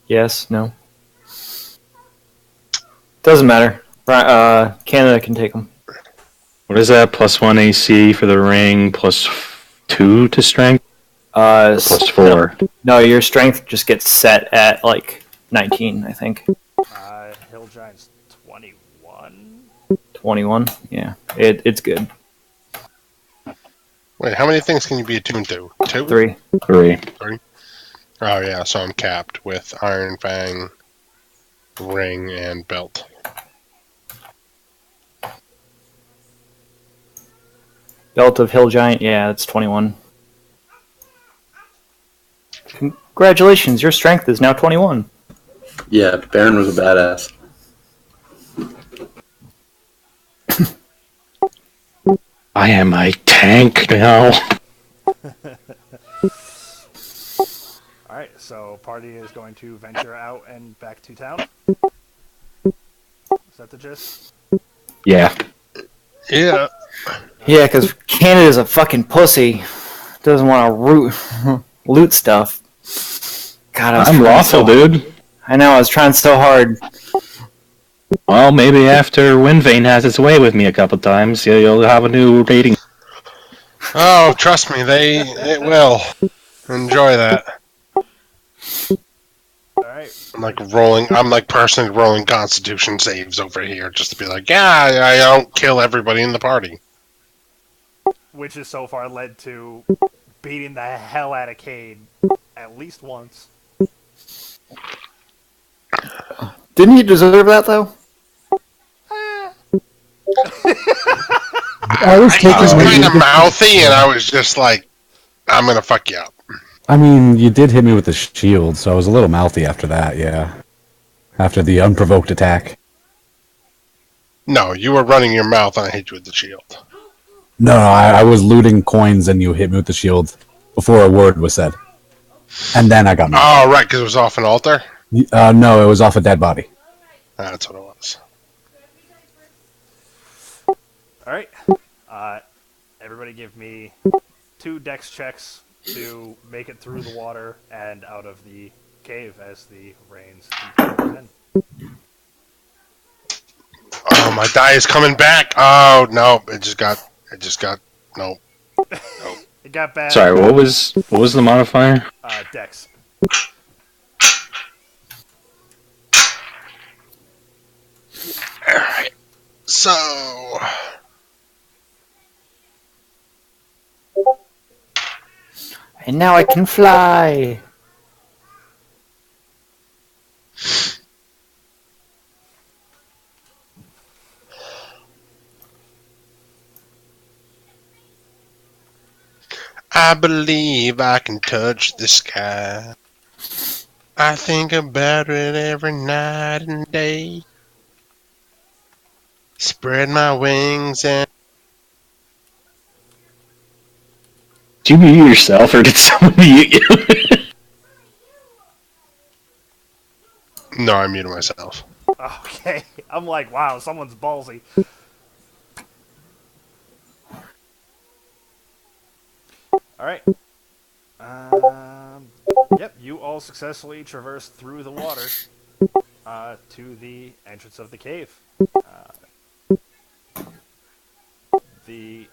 Yes, no. Doesn't matter. Canada can take them. what is that? +1 AC for the ring, +2 to strength, +4. No, your strength just gets set at like 19, I think. Hill Giant's 21. 21. Yeah, it's good. Wait, how many things can you be attuned to? 2? 3. 3. Oh yeah, so I'm capped with Iron Fang, ring, and belt. Belt of Hill Giant. Yeah, it's 21. Congratulations, your strength is now 21. Yeah, Baron was a badass. I am a tank now. Alright, so party is going to venture out and back to town. Is that the gist? Yeah. Yeah. Yeah, because Canada's a fucking pussy. Doesn't want to loot stuff. God, I was I'm trying lawful, dude. I know, I was trying so hard. Well, maybe after Wind Vein has its way with me a couple times, you'll have a new rating. Oh, trust me, it will. Enjoy that. Alright. I'm like personally rolling Constitution saves over here just to be like, yeah, I don't kill everybody in the party. Which has so far led to beating the hell out of Cade at least once. Didn't you deserve that, though? I was He was taking kind of mouthy, and I was just like, I'm gonna fuck you up. I mean, you did hit me with the shield, so I was a little mouthy after that, yeah. After the unprovoked attack. No, you were running your mouth, and I hit you with the shield. No, I was looting coins and you hit me with the shield before a word was said. And then I got mad. Oh, right, because it was off an altar? No, it was off a dead body. That's what it was. Alright. Everybody give me 2 dex checks to make it through the water and out of the cave as the rains continue in. Oh, my die is coming back. Oh, no, it just got, no. It got bad. Sorry, what was the modifier? Dex. Alright, so... And now I can fly. I believe I can touch the sky. I think about it every night and day. Spread my wings and... Did you mute yourself, or did someone mute you? No, I muted myself. Okay. I'm like, wow, someone's ballsy. Alright. Yep, you all successfully traversed through the water to the entrance of the cave. The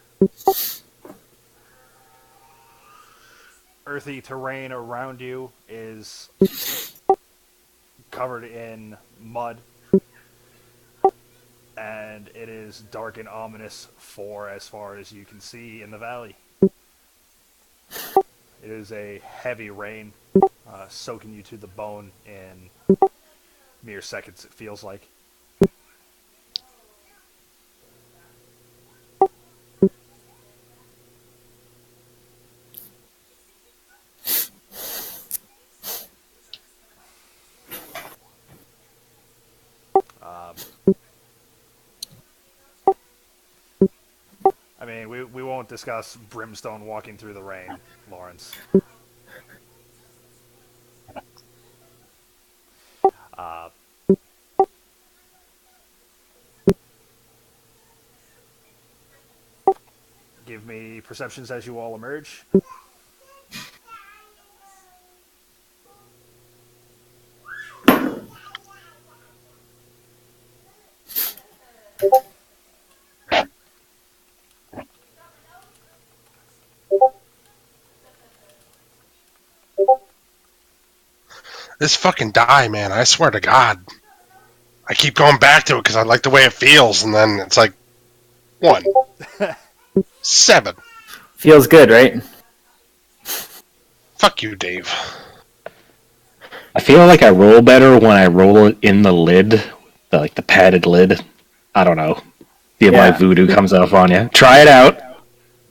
earthy terrain around you is covered in mud and it is dark and ominous for as far as you can see in the valley. It is a heavy rain, soaking you to the bone in mere seconds, it feels like. I mean, we won't discuss brimstone walking through the rain, Lawrence. Uh, give me perceptions as you all emerge. This fucking die, man. I swear to God. I keep going back to it because I like the way it feels, and then it's like 1, 7. Feels good, right? Fuck you, Dave. I feel like I roll better when I roll it in the lid, the padded lid. I don't know. See if my voodoo comes off on you. Try it out.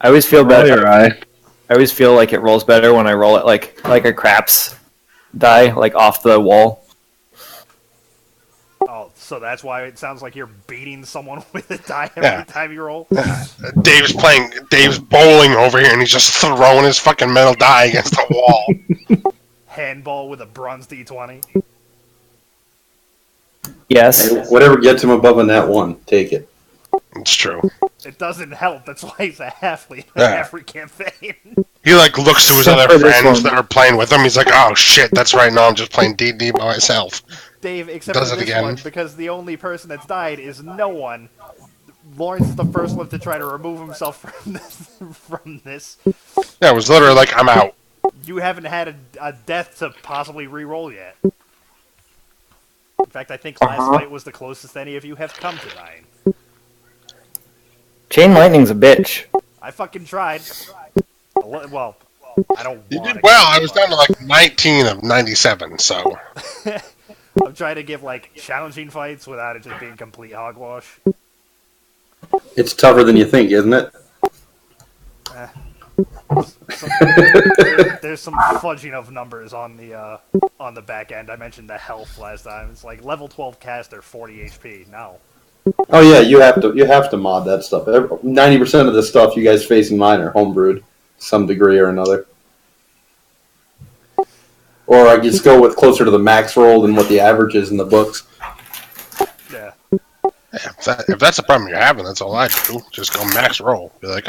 I always feel Roll better. your eye. I always feel like it rolls better when I roll it like a craps die, like off the wall. Oh, so that's why it sounds like you're beating someone with a die every time you roll? Dave's bowling over here, and he's just throwing his fucking metal die against the wall. Handball with a bronze D20. Yes. Hey, whatever gets him above a nat 1, take it. It's true. It doesn't help. That's why he's a halfling in Yeah. every campaign. He like looks to his Except other for this friends one. that are playing with him. He's like, "Oh shit, that's right. Now I'm just playing D&D by myself." Dave, except Does for it this again. one, because the only person that's died is no one. Lawrence is the first one to try to remove himself from this. Yeah, it was literally like, "I'm out." You haven't had a death to possibly re-roll yet. In fact, I think last fight was the closest any of you have come to dying. Chain lightning's a bitch. I fucking tried. Well, I don't You want did to. well. I was down to like 19 of 97, so I'm trying to give like challenging fights without it just being complete hogwash. It's tougher than you think, isn't it? There's some fudging of numbers on the back end. I mentioned the health last time. It's like level 12 caster, 40 HP. No. Oh yeah, you have to mod that stuff. 90% of the stuff you guys face in mine are homebrewed, to some degree or another. Or I just go with closer to the max roll than what the average is in the books. Yeah. if that's the problem you're having, that's all I do. Just go max roll. Be like,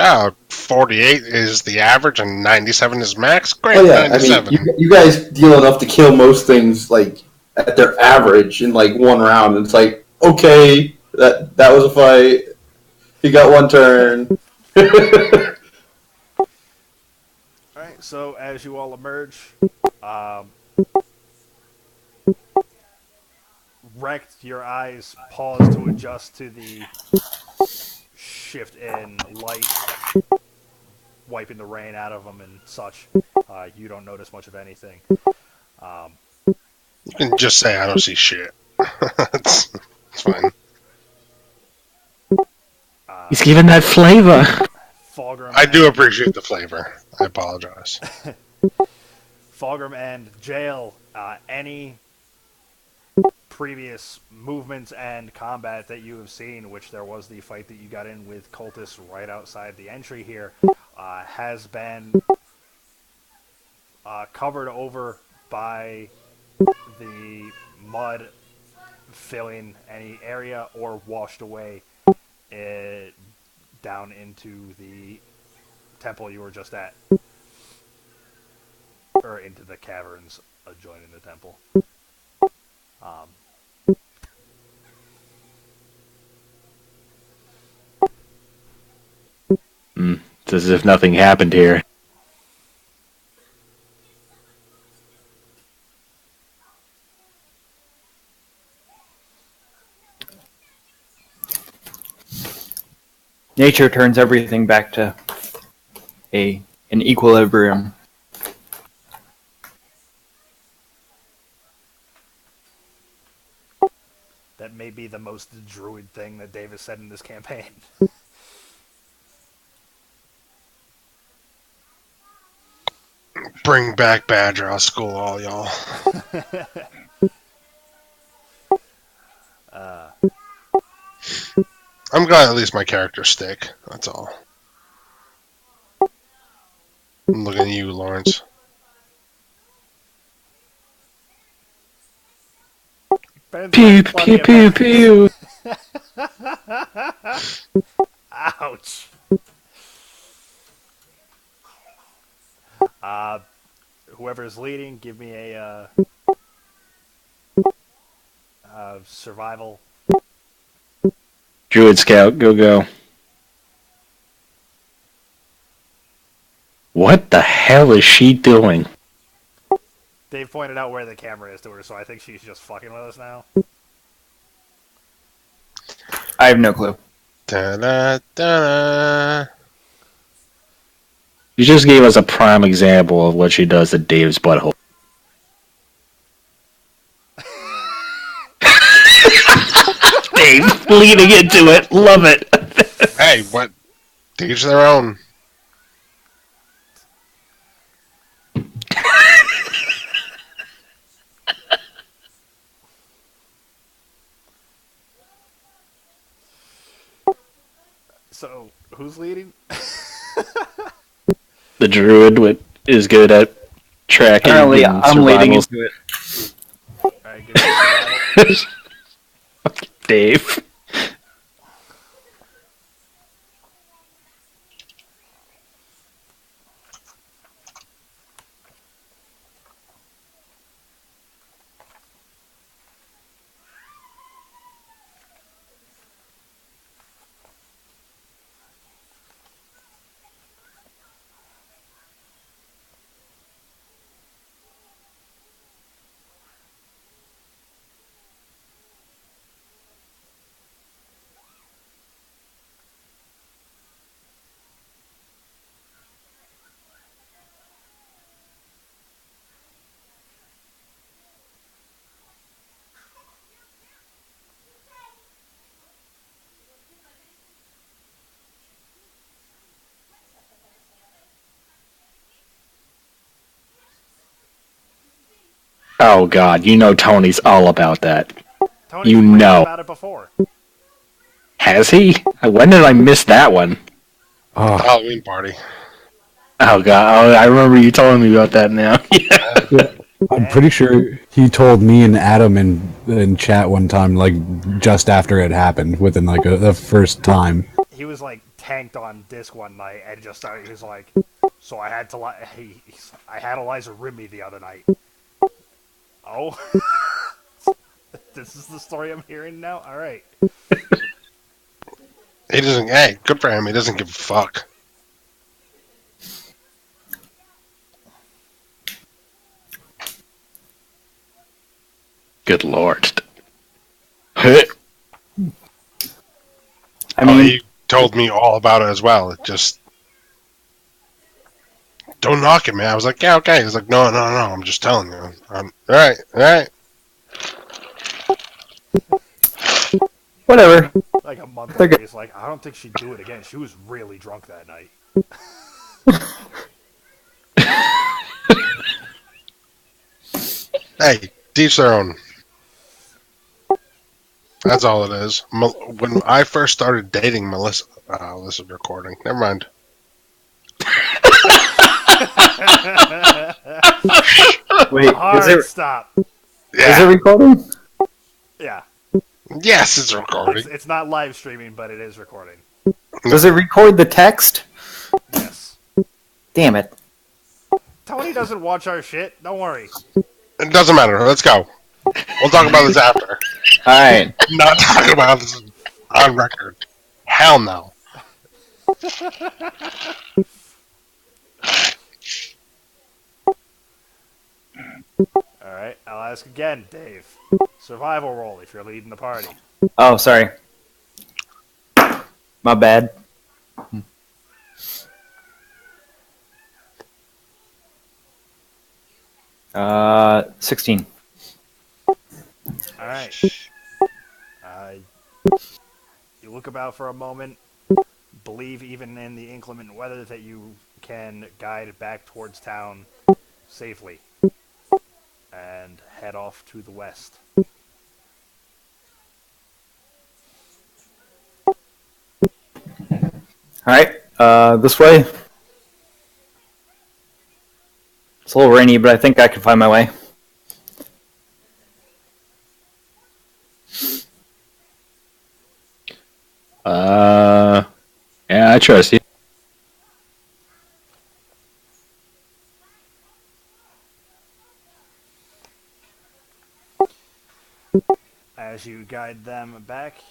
48 is the average and 97 is max. Great, Oh yeah, 97. I mean, you guys deal enough to kill most things like at their average in like one round. And it's like, okay, that was a fight. He got one turn. Alright, so as you all emerge, Wrecked, your eyes pause to adjust to the shift in light, wiping the rain out of them and such. You don't notice much of anything. You can just say I don't see shit. it's fine. He's giving that flavor. Fulgrim I do appreciate the flavor. I apologize. Fulgrim and Jail, any previous movements and combat that you have seen, which there was the fight that you got in with cultists right outside the entry here, has been covered over by the mud filling any area or washed away down into the temple you were just at. Or into the caverns adjoining the temple. It's as if nothing happened here. Nature turns everything back to an equilibrium. That may be the most druid thing that Dave has said in this campaign. Bring back Badger. I'll school all y'all. I'm glad at least my characters stick. That's all. I'm looking at you, Lawrence. Pew pew pew pew. Ouch. Whoever's leading, give me a survival. Druid Scout, go. What the hell is she doing? Dave pointed out where the camera is to her, so I think she's just fucking with us now. I have no clue. Da-da-da-da. You just gave us a prime example of what she does to Dave's butthole. Dave leading into it. Love it. Hey, what? To each their own. So, who's leading? The druid is good at tracking. Apparently, and I'm leading survival. into it. Alright, give me survival. Dave. Oh God, you know Tony's all about that. Tony's You written know. about it before. Has he? When did I miss that one? Oh, Halloween party. Oh God, I remember you telling me about that now. Yeah. I'm pretty sure he told me and Adam in chat one time, like just after it happened, within like the first time. He was like tanked on disc one night and just started. He was like, "So I had to I had Eliza rim me the other night." Oh, this is the story I'm hearing now. All right. He doesn't. Hey, good for him. He doesn't give a fuck. Good Lord. I Oh, mean, he told me all about it as well. It just don't knock it, man. I was like, yeah, okay. He's like, no. I'm just telling you. All right. whatever. Like a month They're later, good. he's like, "I don't think she'd do it again. She was really drunk that night." Hey, teach their own. That's all it is. When I first started dating Melissa, this is recording. Never mind. Wait, Hard stop. is Yeah. it recording? Yeah, Yes, it's recording. it's not live streaming, but it is recording. Does it record the text? Yes. Damn it. Tony doesn't watch our shit. Don't worry. It doesn't matter. Let's go. We'll talk about this after. Alright. Not talking about this on record. Hell no. All right, I'll ask again, Dave. Survival roll if you're leading the party. Oh, sorry. My bad. 16. All right. You look about for a moment, believe even in the inclement weather that you can guide back towards town safely, and head off to the west. Alright, this way. It's a little rainy, but I think I can find my way. Yeah, I trust you. As you guide them back,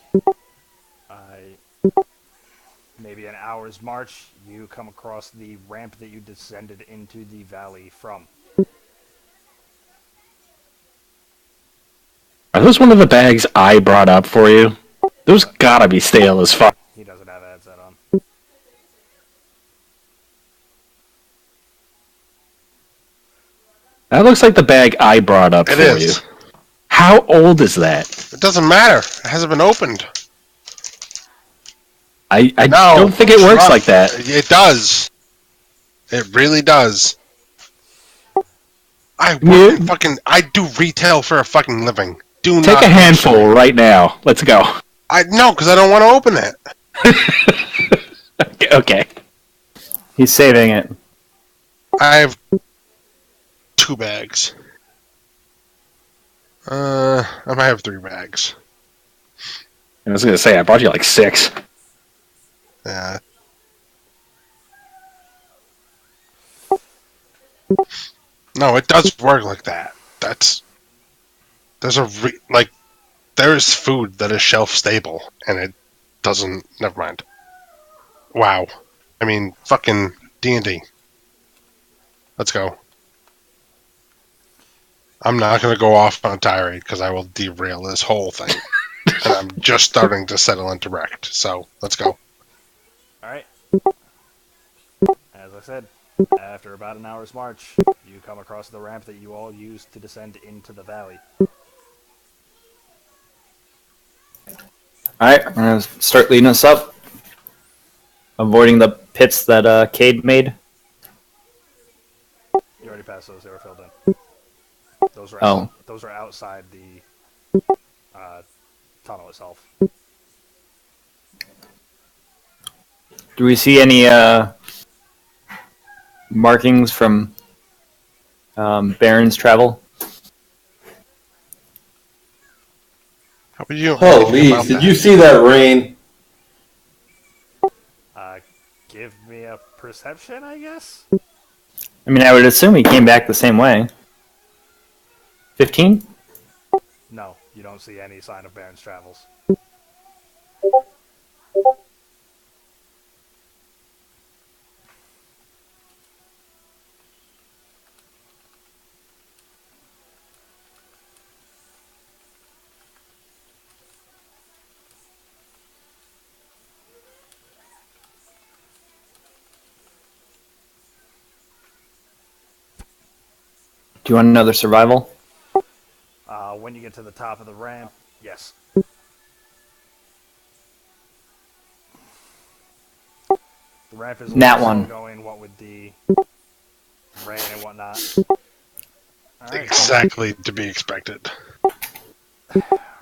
maybe an hour's march, you come across the ramp that you descended into the valley from. Are those one of the bags I brought up for you? Those gotta be stale as fuck. He doesn't have a headset on. That looks like the bag I brought up It for is. you. How old is that? It doesn't matter. It hasn't been opened. I No, don't think it works trust- like that. It does. It really does. I do retail for a fucking living. Do Take not a handful right now. Let's go. No, because I don't want to open it. Okay. He's saving it. I have 2 bags. I might have 3 bags. I was gonna say I brought you like 6. Yeah. No, it does work like that. There's food that is shelf stable, and it doesn't. Never mind. Wow. I mean, fucking D&D. Let's go. I'm not going to go off on a tirade because I will derail this whole thing. And I'm just starting to settle into wrecked. So, let's go. Alright. As I said, after about an hour's march, you come across the ramp that you all used to descend into the valley. Alright, I'm gonna start leading us up. Avoiding the pits that Cade made. You already passed those, they were filled in. Those are outside the tunnel itself. Do we see any markings from Baron's travel? How about you? Holy, did you see that rain? Give me a perception, I guess? I mean, I would assume he came back the same way. 15? No, you don't see any sign of Baron's travels. Do you want another survival? When you get to the top of the ramp, yes. The ramp is Nat slow one. going, what with the rain and whatnot. Alright. Exactly to be expected.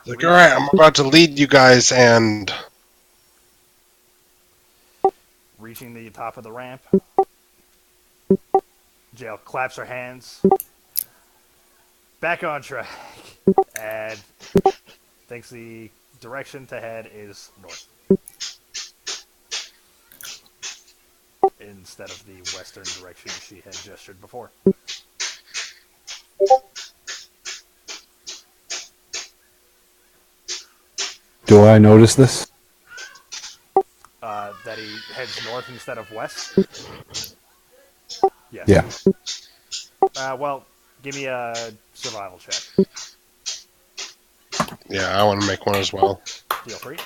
Like, alright, I'm about to lead you guys, and Reaching the top of the ramp, Jail claps her hands. Back on track. And thinks the direction to head is north. Instead of the western direction she had gestured before. Do I notice this? That he heads north instead of west? Yes. Yeah. Well, give me a survival check. yeah, I want to make one as well. Feel free.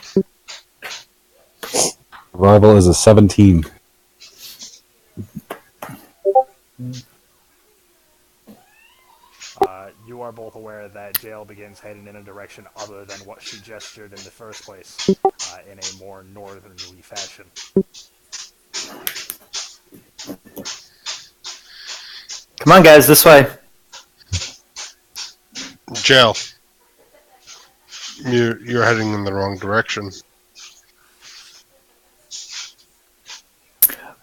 Survival is a 17. you are both aware that Jail begins heading in a direction other than what she gestured in the first place, in a more northerly fashion. Come on, guys, this way. Jail. You're heading in the wrong direction.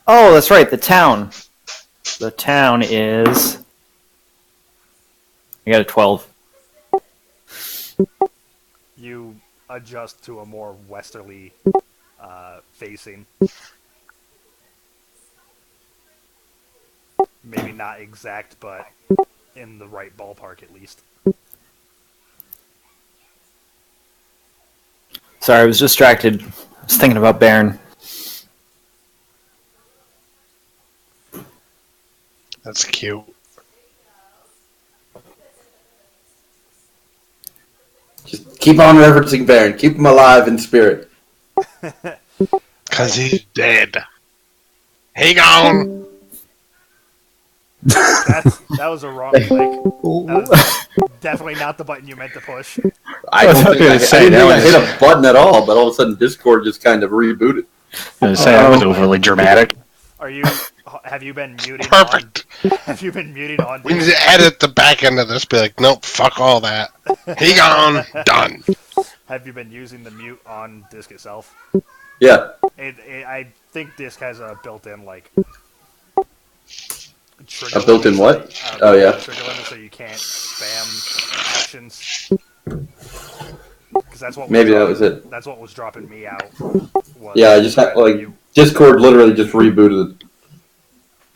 Oh, that's right, the town. The town is... I got a 12. You adjust to a more westerly facing. Maybe not exact, but in the right ballpark at least. Sorry, I was distracted. I was thinking about Baern. That's cute. Just keep on referencing Baron. Keep him alive in spirit. Because he's dead. He gone! That was a wrong click. That was definitely not the button you meant to push. I don't think I say, didn't that think I was- hit a button at all, but all of a sudden Discord just kind of rebooted. I was gonna say that was overly dramatic. Are you? Have you been muting? Perfect. Have you been muting on? We need to edit the back end of this. Be like, nope, fuck all that. He gone. Done. Have you been using the mute on Disc itself? Yeah. I think Disc has a built-in like. A built-in what? Oh yeah. Trigger limit, so you can't spam actions. Because that's what. Maybe that was it. That's what was dropping me out. Yeah, I just had like Discord literally just rebooted.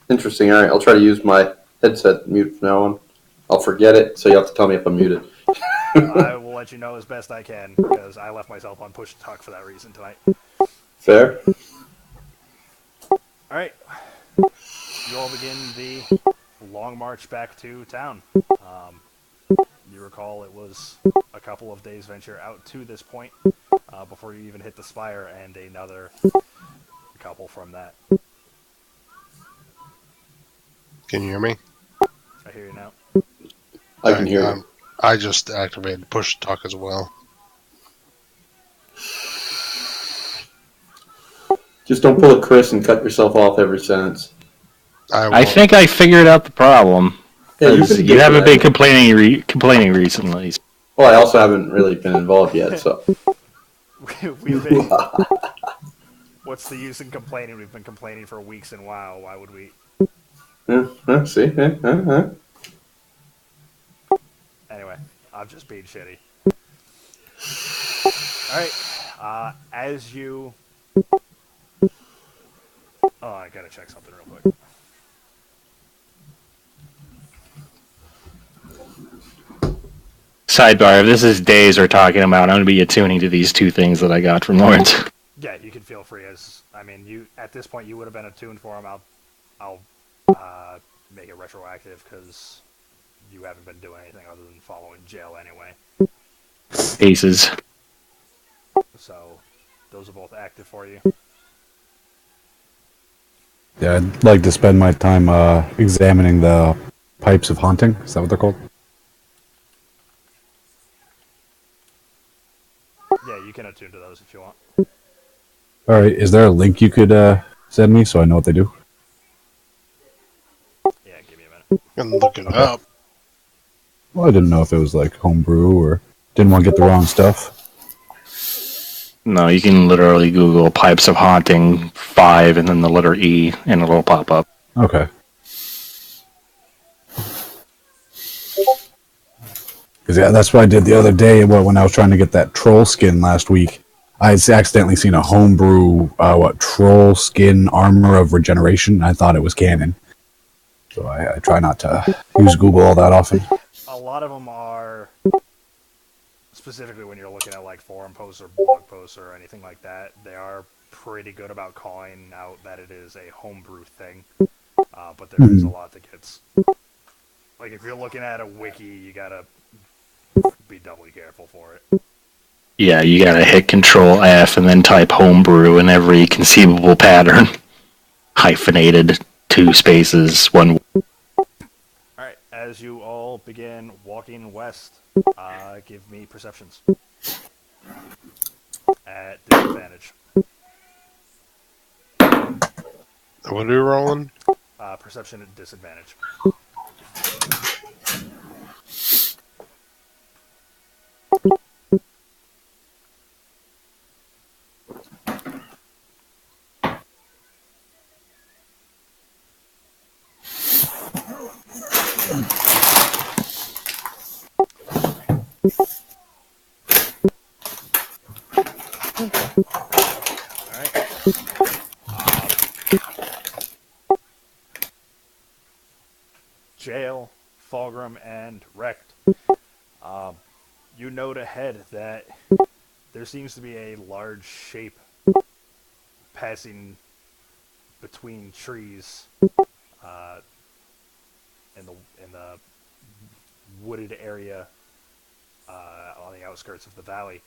Interesting. All right, I'll try to use my headset mute from now on. I'll forget it, so you have to tell me if I'm muted. I will let you know as best I can because I left myself on push to talk for that reason tonight. Fair. All right, you all begin the long march back to town. You recall it was a couple of days' venture out to this point before you even hit the spire, and another couple from that. Can you hear me? I hear you now. I can hear you. I just activated push to talk as well. Just don't pull a Chris and cut yourself off every sentence. I think I figured out the problem. Yeah, you've 'Cause been you good haven't for been that. complaining recently. Well, I also haven't really been involved yet, so. We've been. What's the use in complaining? We've been complaining for weeks and WoW. Why would we? See? Anyway, I'm just being shitty. Alright, as you... Oh, I gotta check something real quick. Sidebar, if this is days we're talking about, I'm going to be attuning to these two things that I got from Lawrence. Yeah, you can feel free as... I mean, you at this point, you would have been attuned for them. I'll make it retroactive, because you haven't been doing anything other than following Jail anyway. Aces. So, those are both active for you. Yeah, I'd like to spend my time examining the pipes of haunting. Is that what they're called? Yeah, you can attune to those if you want. All right, is there a link you could send me so I know what they do? Yeah, give me a minute. And look it up. Well, I didn't know if it was like homebrew or didn't want to get the wrong stuff. No, you can literally Google Pipes of Haunting 5 and then the letter E and it'll pop up. Okay. Because yeah, that's what I did the other day when I was trying to get that troll skin last week. I had accidentally seen a homebrew, troll skin armor of regeneration. I thought it was canon. So I try not to use Google all that often. A lot of them are, specifically when you're looking at like forum posts or blog posts or anything like that, they are pretty good about calling out that it is a homebrew thing. But there is a lot that gets, like if you're looking at a wiki, you gotta be doubly careful for it. Yeah, you gotta hit Control F and then type homebrew in every conceivable pattern. Hyphenated, 2 spaces, 1. Alright, as you all begin walking west, give me perceptions at disadvantage. What are we rolling? Perception at disadvantage. Jail, Fulgrim, and Wrecked. You note ahead that there seems to be a large shape passing between trees in the wooded area on the outskirts of the valley.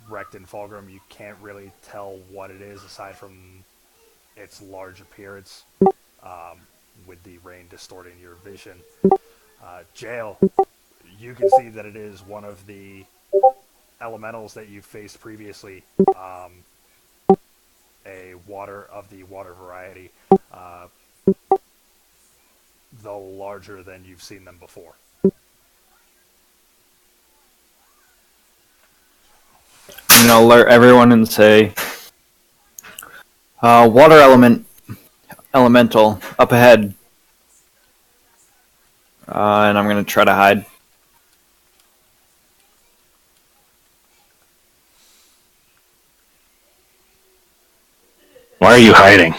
Wrecked and Fulgrim, you can't really tell what it is aside from its large appearance, with the rain distorting your vision. Jail, you can see that it is one of the elementals that you faced previously, a water of the water variety, though larger than you've seen them before. I'm gonna alert everyone and say, water elemental up ahead, and I'm gonna try to hide. Why are you hiding?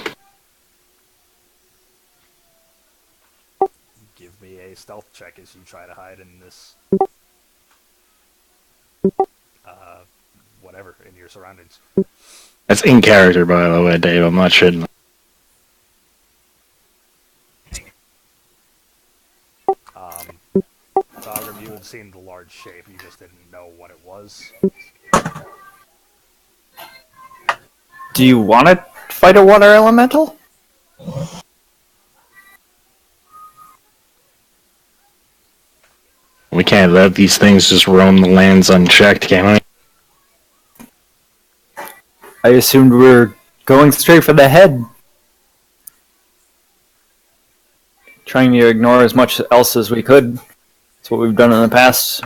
Give me a stealth check as you try to hide in this, whatever, in your surroundings. That's in character, by the way, Dave. I'm not shitting. Fulgrim, you had seen the large shape, you just didn't know what it was. Do you want to fight a water elemental? We can't let these things just roam the lands unchecked, can we? I assumed we were going straight for the head. Trying to ignore as much else as we could. That's what we've done in the past.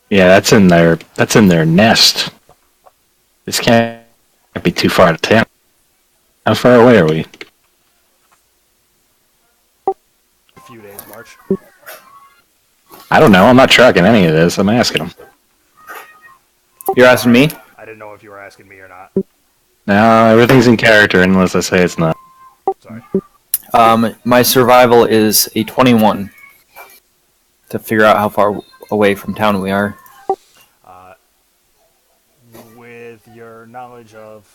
Yeah, that's in their nest. This can't be too far to town. How far away are we? A few days march. I don't know. I'm not tracking any of this. I'm asking them. You're asking me? I didn't know if you were asking me or not. No, everything's in character unless I say it's not. Sorry. My survival is a 21 to figure out how far away from town we are. With your knowledge of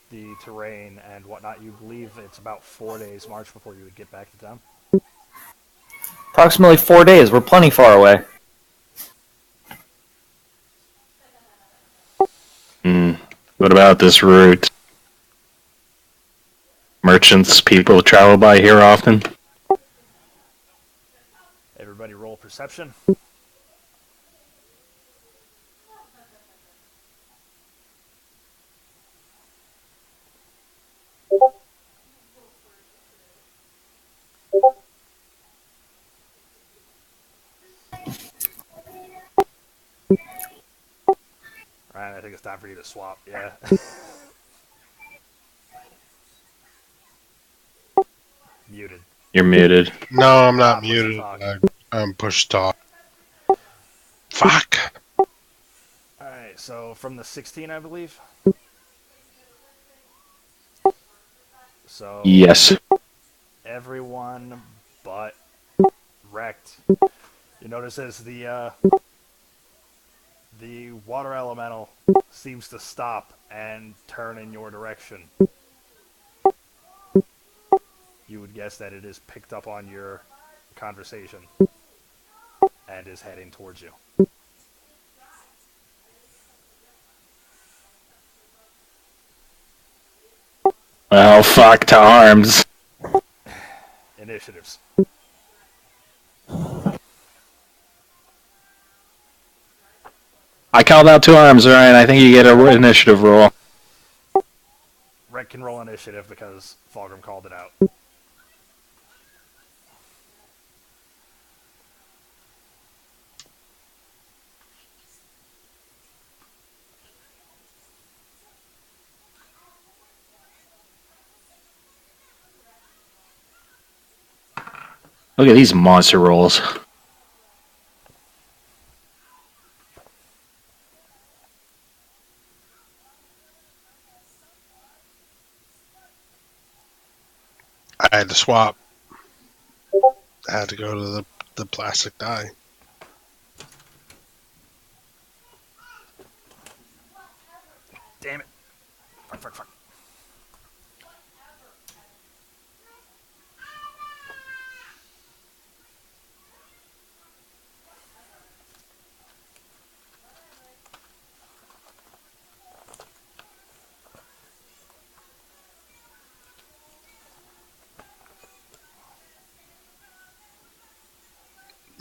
the terrain and whatnot, you believe it's about 4 days march before you would get back to town? Approximately 4 days. We're plenty far away. What about this route? Merchants, people travel by here often? Everybody roll perception. Ryan, I think it's time for you to swap, yeah. Muted. You're muted. No, I'm not Push muted. talk. I'm push talk. Fuck. Alright, so from the 16, I believe. So Yes. everyone but Wrecked. You notice as the water elemental seems to stop and turn in your direction. You would guess that it is picked up on your conversation and is heading towards you. Well, fuck to arms. initiatives. I called out 2 arms, Ryan. I think you get a initiative roll. Red can roll initiative because Fulgrim called it out. Look at these monster rolls. I had to swap. I had to go to the plastic die. Damn it. Fuck.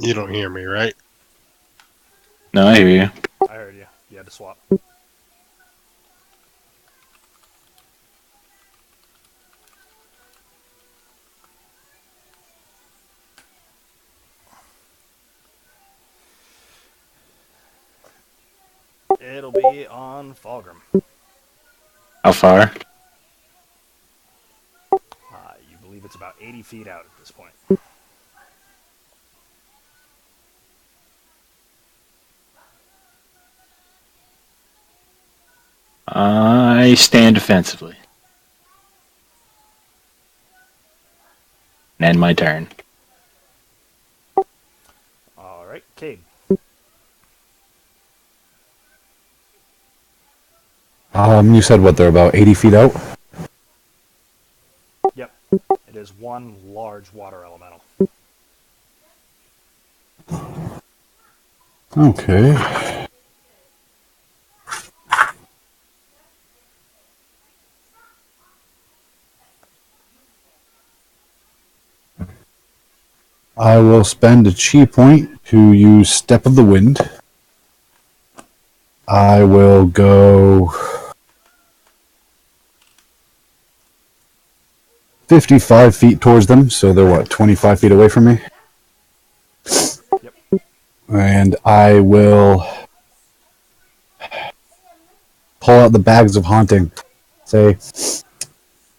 You don't hear me, right? No, I hear you. I heard you. You had to swap. It'll be on Fulgrim. How far? You believe it's about 80 feet out at this point. I stand defensively. And end my turn. Alright, Cade. You said what? They're about 80 feet out. Yep. It is one large water elemental. Okay. I will spend a chi point to use Step of the Wind. I will go 55 feet towards them, so they're what, 25 feet away from me? Yep. And I will pull out the bags of haunting. Say,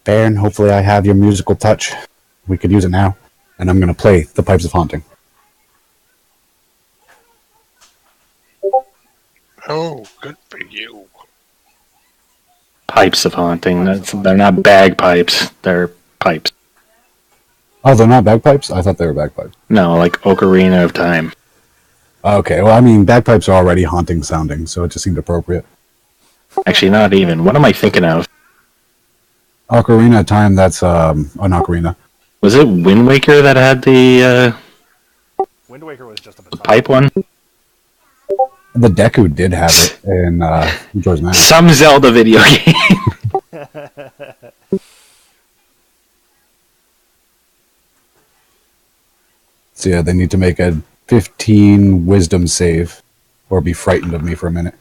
Baern, hopefully I have your musical touch. We could use it now. And I'm going to play the Pipes of Haunting. Oh, good for you. Pipes of haunting. They're not bagpipes. They're pipes. Oh, they're not bagpipes? I thought they were bagpipes. No, like Ocarina of Time. Okay, well, I mean, bagpipes are already haunting sounding, so it just seemed appropriate. Actually, not even. What am I thinking of? Ocarina of Time, that's an ocarina. Was it Wind Waker that had the Wind Waker was just a the pipe baton. one? The Deku did have it in Majora's Mask. Some Zelda video game. So yeah, they need to make a 15 wisdom save, or be frightened of me for a minute.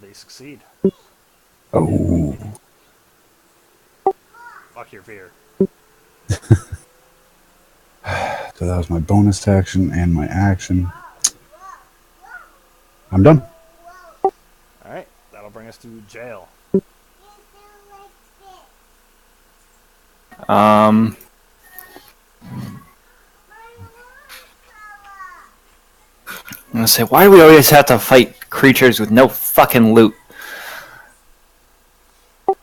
They succeed. Oh. Fuck your fear. So that was my bonus action and my action. I'm done. Alright, that'll bring us to jail. I'm gonna say, why do we always have to fight creatures with no fucking loot?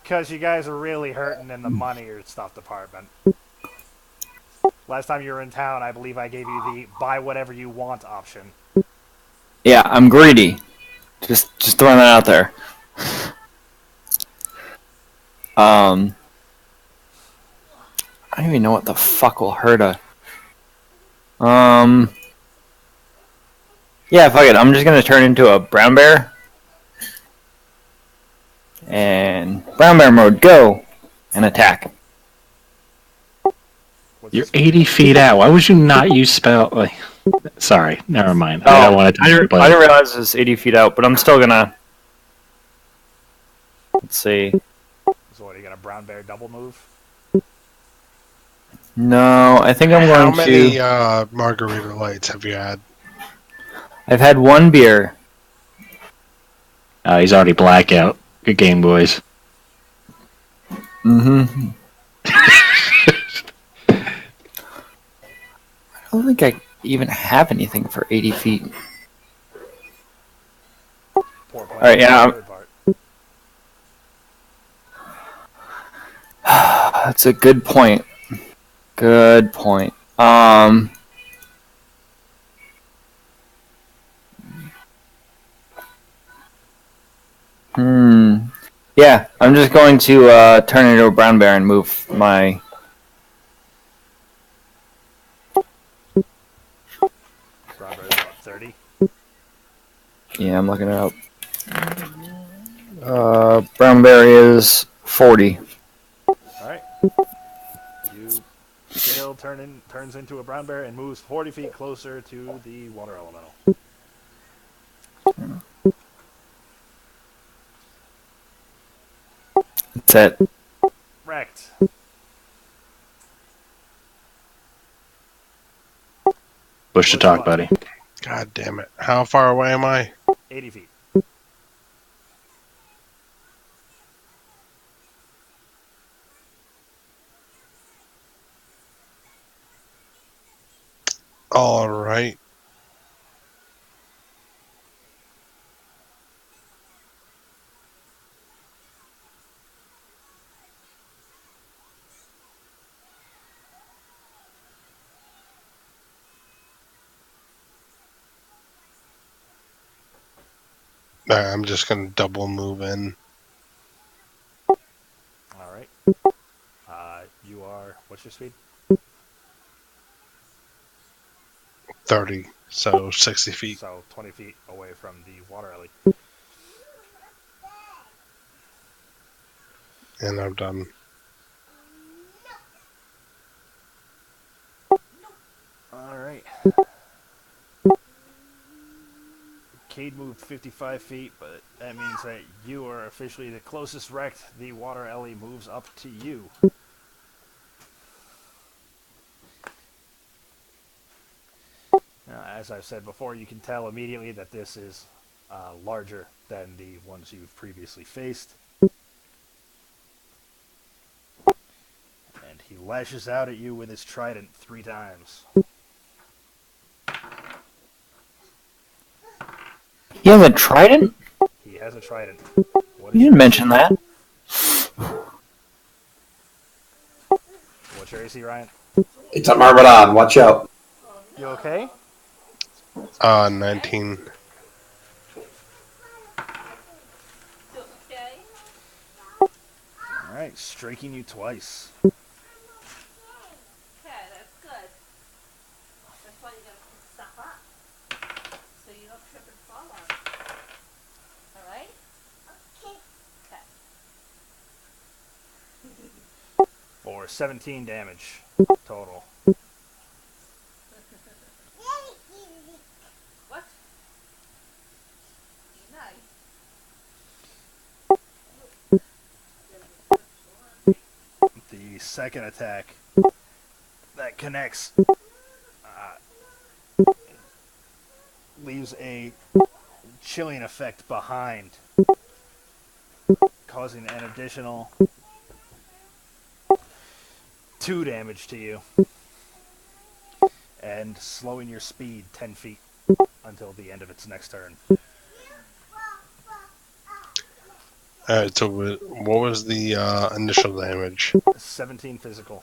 Because you guys are really hurting in the money or stuff department. Last time you were in town, I believe I gave you the buy whatever you want option. Yeah, I'm greedy. Just throwing that out there. I don't even know what the fuck will hurt a. Yeah, fuck it. I'm just gonna turn into a brown bear. And brown bear mode, go! And attack. What's You're the speed? 80 feet out. Why would you not use spell? Like, sorry, never mind. Oh, I don't want to. I didn't realize it was 80 feet out, but I'm still gonna. Let's see. So what, are you gonna brown bear double move? No, I think I'm How going many to. margarita lights have you had? I've had one beer. He's already blackout. Good game, boys. Mm-hmm. I don't think I even have anything for 80 feet. Poor plan. All right, yeah, The third part. that's a good point. Good point. Yeah, I'm just going to turn into a brown bear and move my. Brown bear is what, 30? Yeah, I'm looking it up. Brown bear is 40. Alright. Jail turns into a brown bear and moves 40 feet closer to the water elemental. That's it. Wrecked. Push to talk, buddy. God damn it. How far away am I? 80 feet. Alright. I'm just gonna double move in. Alright. You are, what's your speed? 30, so 60 feet. So 20 feet away from the water alley. And I'm done. Alright. Cade moved 55 feet, but that means that you are officially the closest wrecked. The water alley moves up to you. Now, as I've said before, you can tell immediately that this is larger than the ones you've previously faced. And he lashes out at you with his trident 3 times. He has a trident? He has a trident. What You is didn't your mention that. What's your AC, Ryan? It's a Marmadon. Watch out. You okay? 19. Alright, striking you twice. Okay, that's good. That's why you gotta pick stuff up. So you don't trip and fall on it. Alright? Okay. For 17 damage total. What? Nice. The second attack that connects leaves a chilling effect behind, causing an additional 2 damage to you and slowing your speed 10 feet until the end of its next turn. Alright, so what was the initial damage? 17 physical.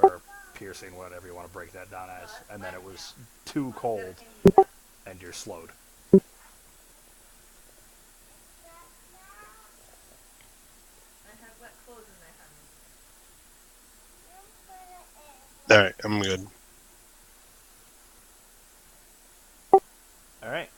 Or piercing, whatever you want to break that down as. And then it was 2 cold, and you're slowed. I have wet clothes in my hand. Alright, I'm good. Alright.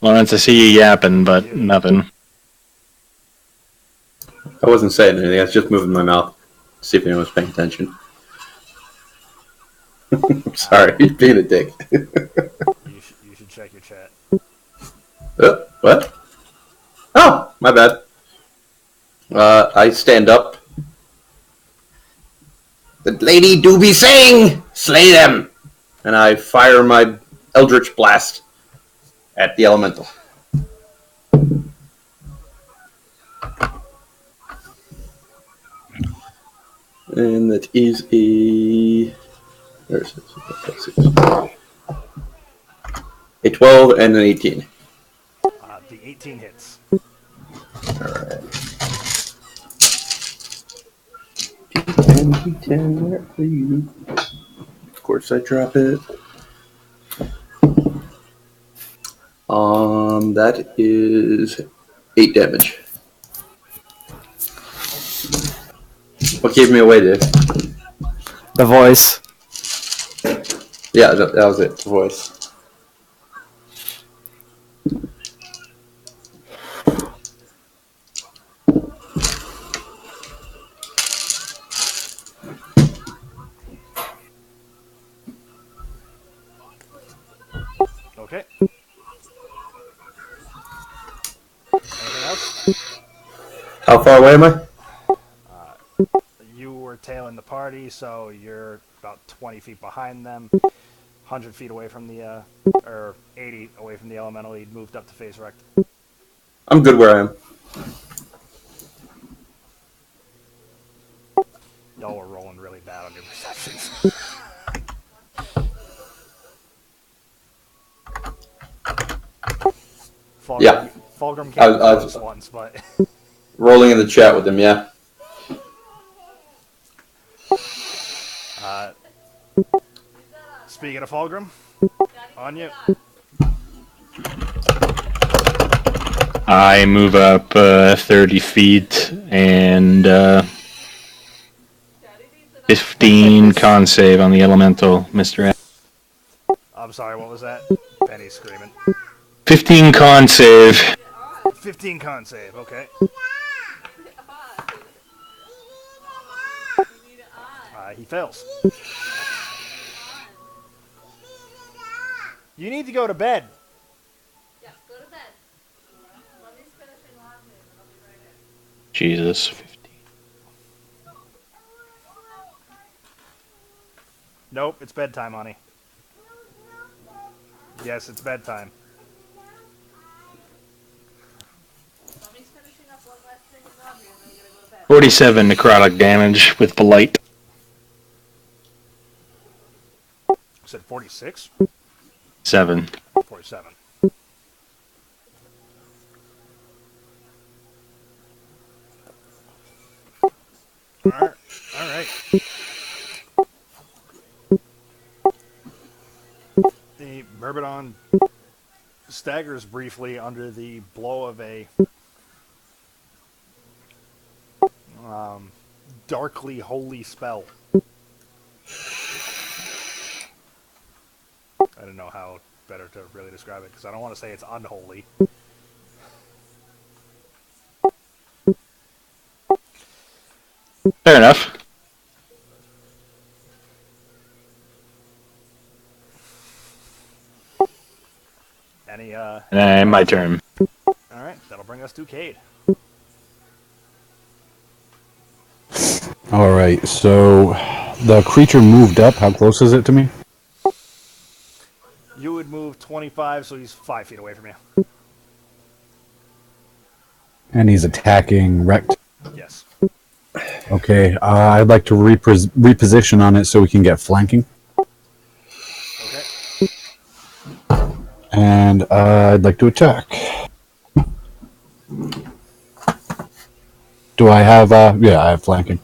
Wanted to see you yapping, but nothing. I wasn't saying anything. I was just moving my mouth to see if anyone was paying attention. Sorry, he's being a dick. You should check your chat. What? Oh, my bad. I stand up. The lady do be saying, slay them! And I fire my Eldritch Blast at the elemental. And that is a... Where's this? A 12 and an 18. The 18 hits. Alright. D10, where are you? Of course I drop it. That is 8 damage. What gave me away, Dave? The voice. Yeah, that was it. The voice. Okay. Anything else? How far away am I? You were tailing the party, so you're about 20 feet behind them. 100 feet away from the, or 80 away from the elemental. He'd moved up to face Rect. I'm good where I am. Y'all were rolling really bad on your perceptions. Fulgrim came close once, but... Rolling in the chat with him, yeah. Speaking of Fulgrim, on you. I move up 30 feet and 15 con save on the elemental, Mr. A. I'm sorry, what was that? Penny's screaming. 15 con save. 15 con save, okay. He fails. You need to go to bed. Yeah, go to bed. Mommy's finishing laundry and I'll be right in. Jesus, 15. Nope, it's bedtime, honey. Yes, it's bedtime. Mommy's finishing up one last thing in laundry and then we're gonna go to bed. 47 necrotic damage with the light. You said 46? 7. 47. Alright. The Myrmidon staggers briefly under the blow of a darkly holy spell. I don't know how better to really describe it, because I don't want to say it's unholy. Fair enough. And my turn. Alright, that'll bring us to Cade. Alright, so the creature moved up. How close is it to me? You would move 25, so he's 5 feet away from you. And he's attacking Rect. Yes. Okay, I'd like to reposition on it so we can get flanking. Okay. And I'd like to attack. Do I have, yeah, I have flanking.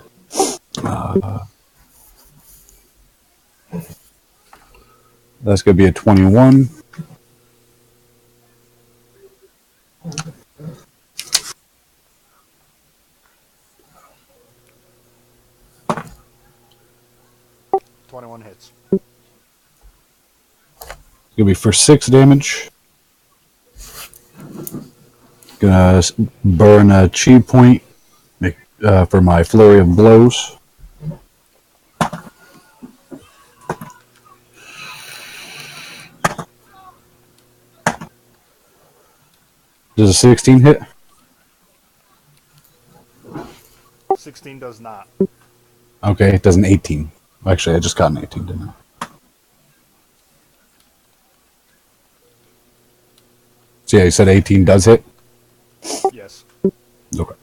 That's going to be a 21. Hits. It's going to be for 6 damage. Gonna burn a chi point for my flurry of blows. Does a 16 hit? 16 does not. Okay, it does an 18. Actually, I just got an 18, didn't I? So yeah, you said 18 does hit? Yes. Okay.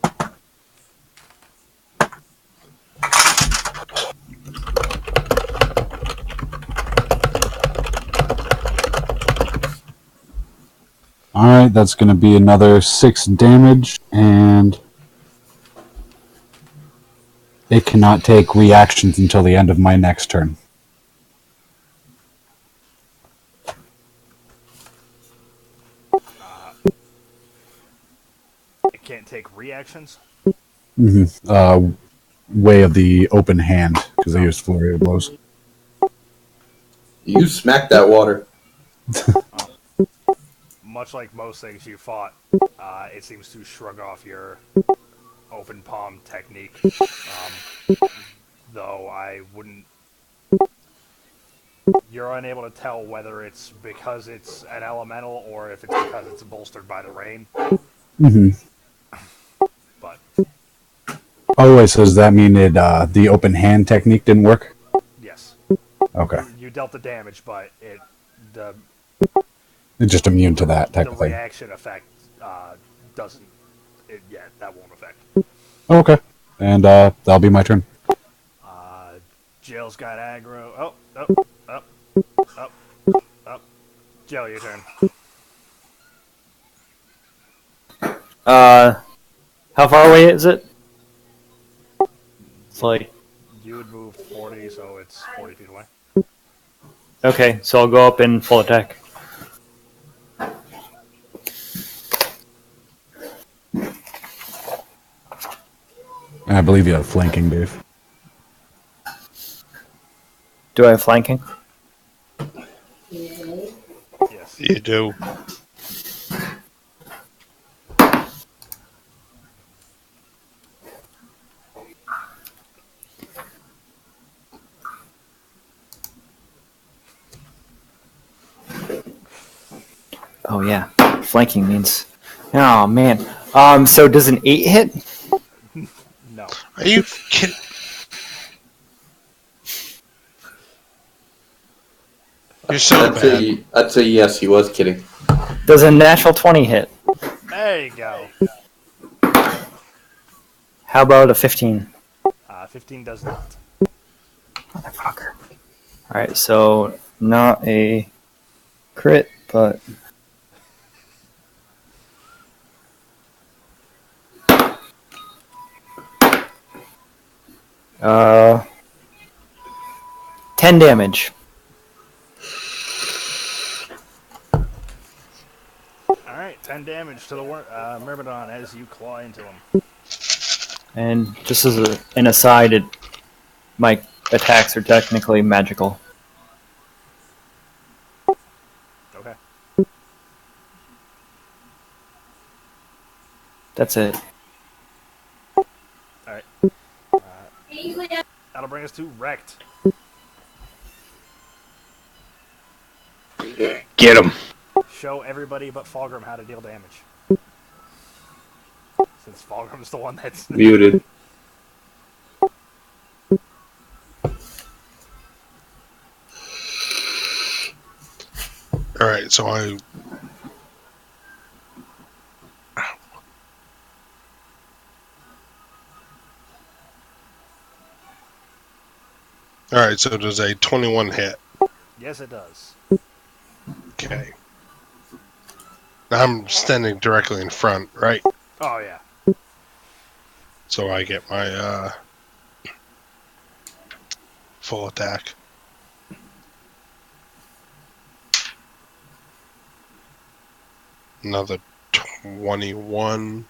Alright, that's going to be another 6 damage, and it cannot take reactions until the end of my next turn. It can't take reactions. Way of the open hand, because I used flurry of blows. You smacked that water. Much like most things you fought, it seems to shrug off your open palm technique. Though I wouldn't. You're unable to tell whether it's because it's an elemental or if it's because it's bolstered by the rain. But Oh, wait, so does that mean the open hand technique didn't work? yes, Okay. you dealt the damage, but the It's just immune to that type the of thing. reaction effect doesn't. That won't affect. Okay. And that'll be my turn. Jail's got aggro. Oh, up. Jail, your turn. How far away is it? It's like, You would move 40, so it's 40 feet away. okay, so I'll go up in full attack. And I believe you have flanking, Dave. Do I have flanking? Yes. You do. Oh yeah, flanking means. Oh man. So does an 8 hit? No. Are you kidding? You're so bad. I'd say yes, he was kidding. Does a natural 20 hit? There you go. How about a 15? 15 does not. Motherfucker. Alright, so not a crit, but. Uh, 10 damage. Alright, 10 damage to the Myrmidon as you claw into him. And just as an aside, my attacks are technically magical. Okay. That's it. Alright. That'll bring us to Wrecked. Get him. Show everybody but Fulgrim how to deal damage. Since Fulgrim's the one that's Muted. Alright, so I. Alright, so does a 21 hit? Yes, it does. Okay. I'm standing directly in front, right? Oh, yeah. So I get my full attack. Another 21.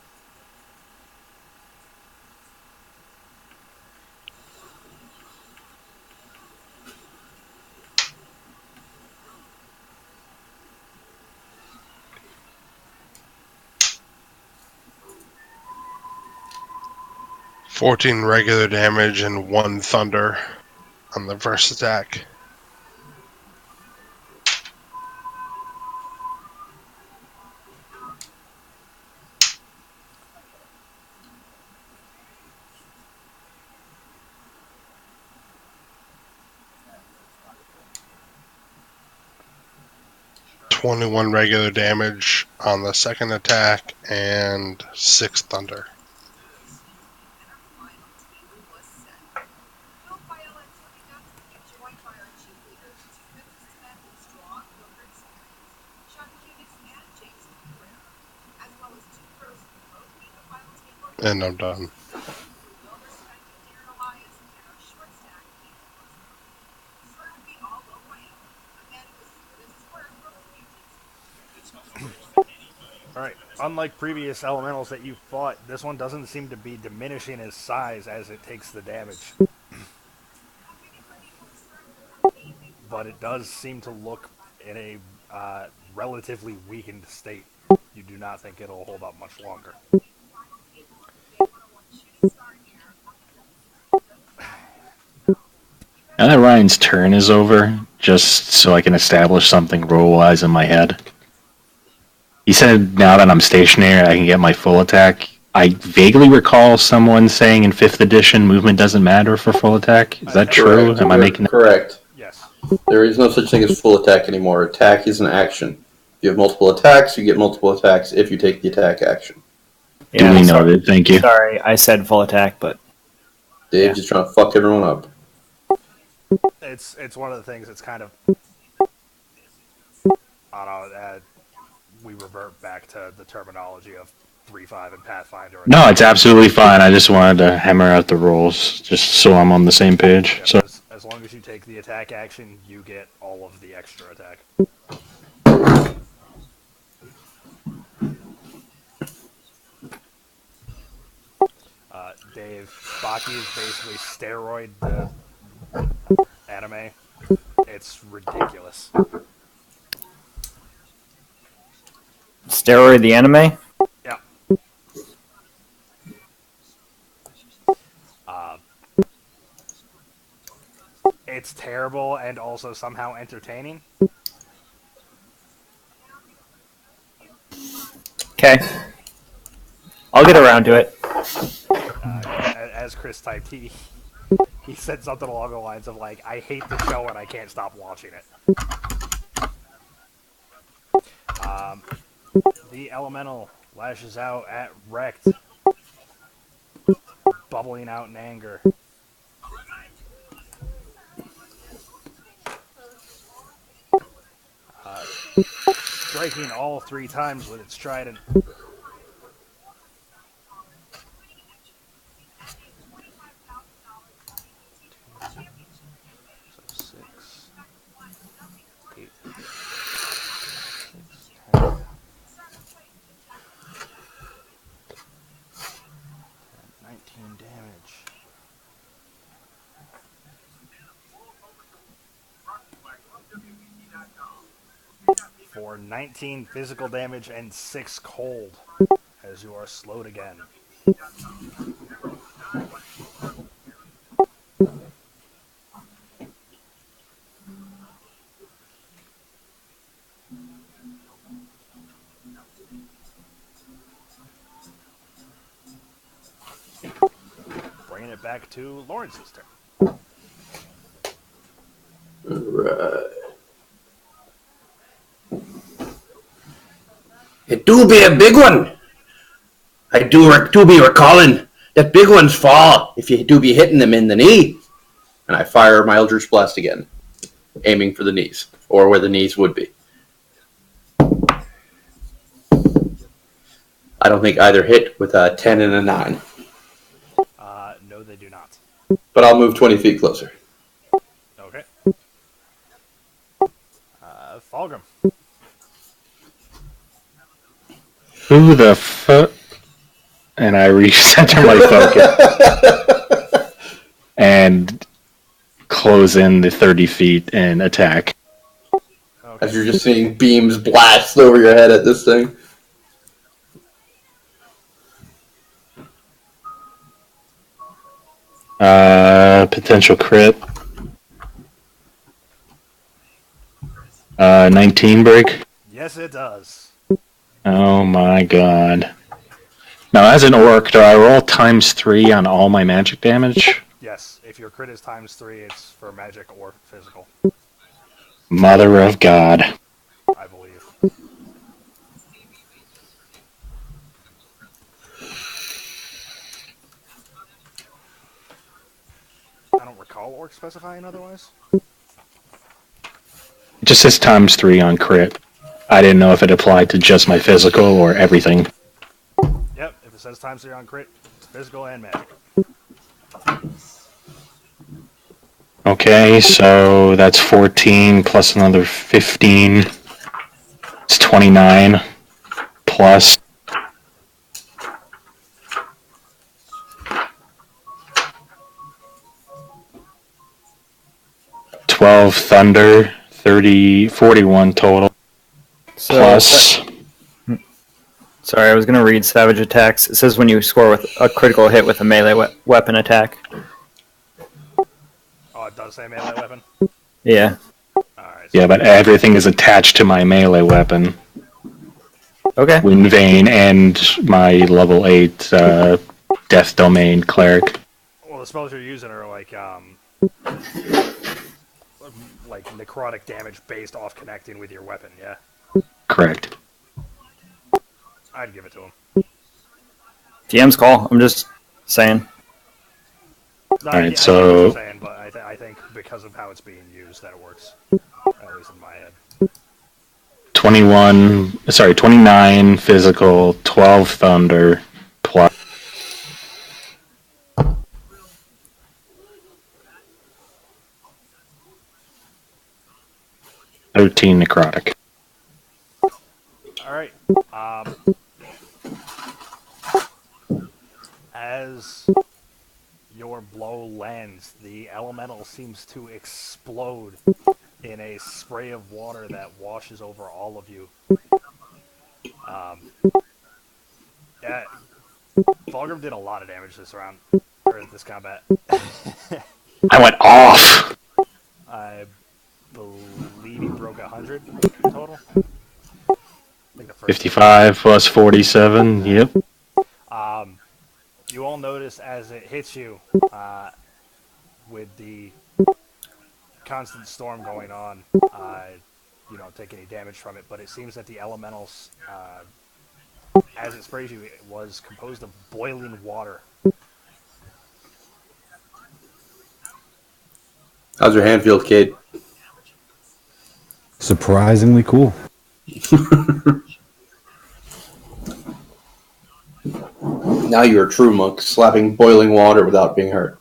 14 regular damage and 1 thunder on the first attack. .21 regular damage on the second attack and 6 thunder. And I'm done. Alright, unlike previous elementals that you fought, this one doesn't seem to be diminishing in size as it takes the damage. But it does seem to look in a relatively weakened state. You do not think it'll hold up much longer. Now that Ryan's turn is over, just so I can establish something roll-wise in my head. He said now that I'm stationary, I can get my full attack. I vaguely recall someone saying in 5th edition movement doesn't matter for full attack. Is that true? Correct. Am I making that? Correct. Yes. There is no such thing as full attack anymore. Attack is an action. If you have multiple attacks, you get multiple attacks if you take the attack action. Duly Yeah, noted. Thank you. sorry, I said full attack, but Dave's just trying to fuck everyone up. It's one of the things that's kind of... I don't know, we revert back to the terminology of 3.5 and Pathfinder. No, it's absolutely fine. I just wanted to hammer out the rolls, just so I'm on the same page. Yeah, So as long as you take the attack action, you get all of the extra attack. Dave, Baki is basically steroid the anime. It's ridiculous. steroid the anime? Yeah. It's terrible and also somehow entertaining. Okay. I'll get around to it. As Chris typed, he said something along the lines of like, "I hate the show and I can't stop watching it." The elemental lashes out at Wrecked, bubbling out in anger. Striking all 3 times with its trident. So 6, 8, 6, 10, 19 damage. For 19 physical damage and 6 cold, as you are slowed again. Bringing it back to Lawrence's turn. Right. It do be a big one. I do be recalling that big ones fall if you do be hitting them in the knee. And I fire my Eldritch Blast again, aiming for the knees, or where the knees would be. I don't think either hit with a 10 and a 9. No, they do not. But I'll move 20 feet closer. Okay. Fulgrim. who the fuck? And I recenter my focus and close in the 30 feet and attack. Okay. As you're just seeing beams blast over your head at this thing. Potential crit. 19 break. Yes, it does. Oh my god. Now, as an orc, do I roll ×3 on all my magic damage? Yes, if your crit is ×3, it's for magic or physical, Mother of God. I believe. I don't recall orc specifying otherwise. It just says ×3 on crit. I didn't know if it applied to just my physical or everything. Yep, if it says ×3 on crit, it's physical and magic. Okay, so that's 14 plus another 15. It's 29 plus 12 thunder, 30, 41 total. So, Plus, sorry, I was going to read savage attacks. It says when you score with a critical hit with a melee weapon attack. Oh, it does say melee weapon? Yeah. Alright. yeah, but everything is attached to my melee weapon. Okay. Wind Vein and my level 8 Death Domain Cleric. Well, the spells you're using are like necrotic damage based off connecting with your weapon, yeah? Correct. I'd give it to him. DM's call. I'm just saying. No, Alright, I get so- what you're saying, but I think because of how it's being used, that it works. At least in my head. 29 physical, 12 thunder, plus 13 necrotic. Alright. As your blow lands, the elemental seems to explode in a spray of water that washes over all of you. Yeah, Fulgrim did a lot of damage this round, or this combat. I went off! I believe he broke 100 total. I think the first 55 plus 47, yep. You all notice as it hits you, with the constant storm going on, you don't take any damage from it, but it seems that the elementals, as it sprays you, it was composed of boiling water. How's your hand feel, Cade? Surprisingly cool. Now you're a true monk, slapping boiling water without being hurt.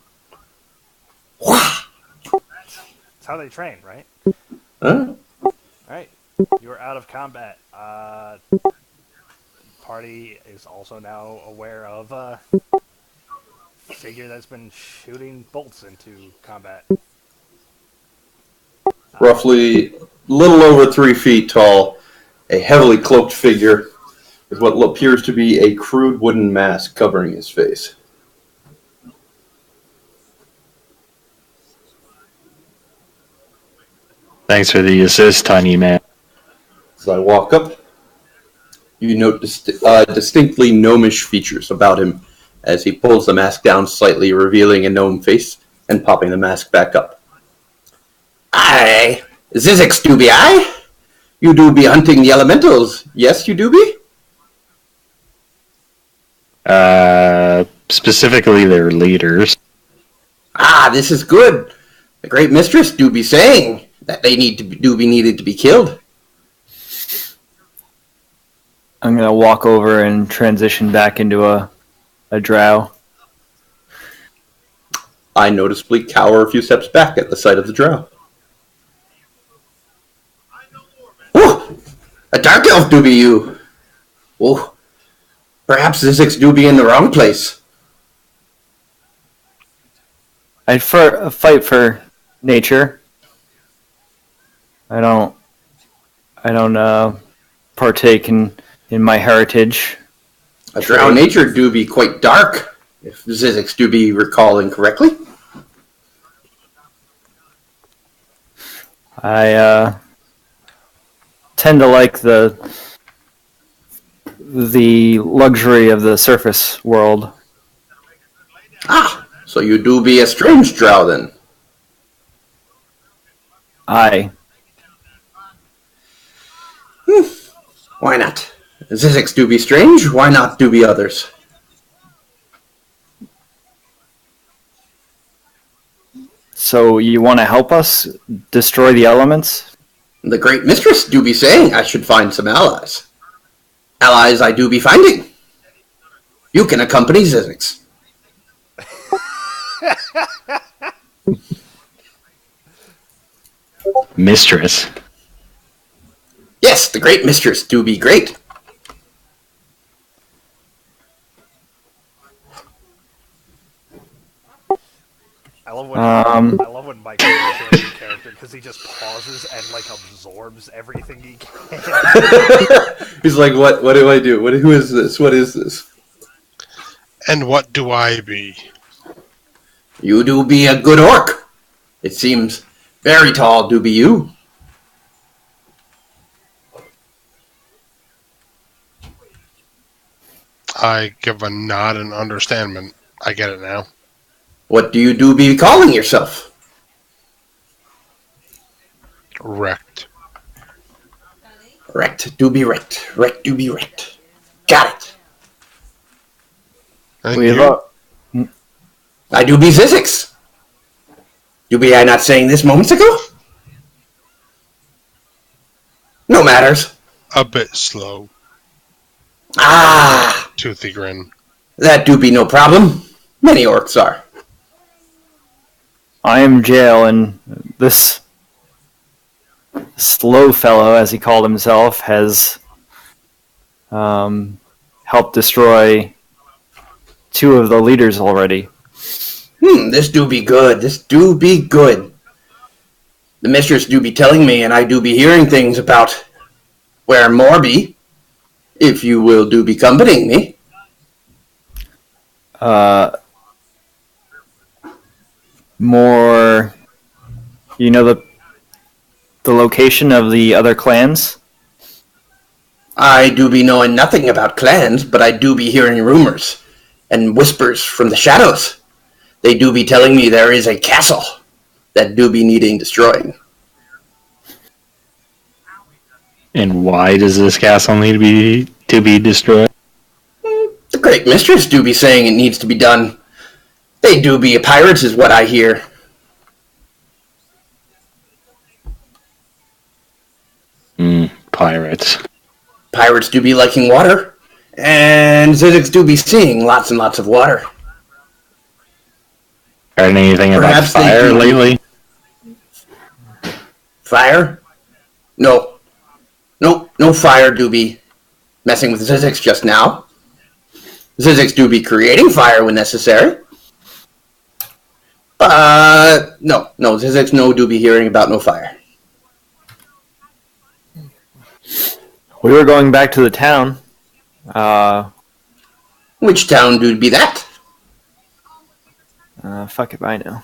That's how they train, right? Huh? Alright, you're out of combat. Party is also now aware of a figure that's been shooting bolts into combat. Roughly little over 3 feet tall, a heavily cloaked figure with what appears to be a crude wooden mask covering his face. Thanks for the assist, tiny man. As I walk up, you note distinctly gnomish features about him as he pulls the mask down slightly, revealing a gnome face and popping the mask back up. Aye, Zizzix do be I? You do be hunting the elementals, yes you do be? Specifically their leaders. Ah, this is good. The great mistress do be saying that they need to be needed to be killed. I'm going to walk over and transition back into a drow. I noticeably cower a few steps back at the sight of the drow. Oh, a dark elf do be you. Oh, perhaps Zizzix do be in the wrong place. I'd fight for nature. I don't partake in my heritage. A drow nature do be quite dark, if Zizzix do be recalling correctly. I tend to like the luxury of the surface world. Ah, so you do be a strange drow then. Aye. Why not? Zizzix do be strange, why not do be others? So you want to help us destroy the elements? The great mistress do be saying I should find some allies. Allies I do be finding. You can accompany Zizzix. Mistress. Yes, the great mistress do be great. I love when Mike is a character because he just pauses and like absorbs everything he can. He's like, what do I do? Who is this? What is this? And what do I be? You do be a good orc. It seems very tall do be you. I give a nod and understandment. I get it now. What do you do be calling yourself? Wrecked. Wrecked do be wrecked. Wrecked do be wrecked. Got it. And We you? I do be Zizzix. Do be I not saying this moments ago? No matters. A bit slow. Ah, Toothy grin. that do be no problem. Many orcs are. I am Jail, and this slow fellow, as he called himself, has helped destroy 2 of the leaders already. This do be good. This do be good. The mistress do be telling me, and I do be hearing things about where more be, if you will do be accompanying me. More, you know, the location of the other clans? I do be knowing nothing about clans, but I do be hearing rumors and whispers from the shadows. They do be telling me there is a castle that do be needing destroying. And why does this castle need to be destroyed? The great mistress do be saying it needs to be done. They do be pirates is what I hear. Pirates. Pirates do be liking water, and Zizzix do be seeing lots and lots of water. Heard anything about Perhaps they fire do. lately? Fire? No. No fire do be messing with Zizzix just now. Zizzix do be creating fire when necessary. No, Zizzix no do be hearing about no fire. We were going back to the town. Which town do be that? Fuck if I know.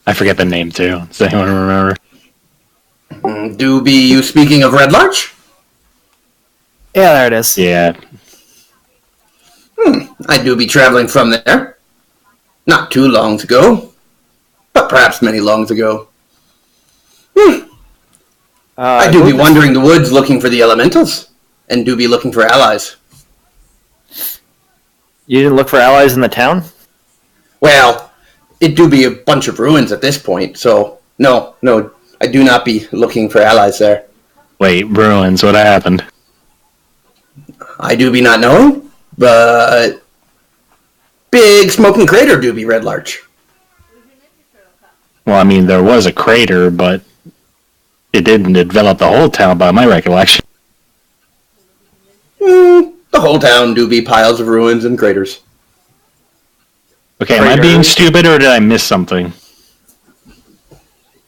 I forget the name too. Does anyone remember? Do be you speaking of Red Larch? Yeah, there it is. Yeah. I do be traveling from there. Not too long ago, but perhaps many longs ago. I do be wandering the woods looking for the elementals, and do be looking for allies. You didn't look for allies in the town? Well, it do be a bunch of ruins at this point, so no, I do not be looking for allies there. Wait, ruins. What happened? I do be not knowing, but big smoking crater do be Red Larch. Well, I mean, there was a crater, but it didn't develop the whole town by my recollection. The whole town do be piles of ruins and craters. Okay, am I being stupid or did I miss something?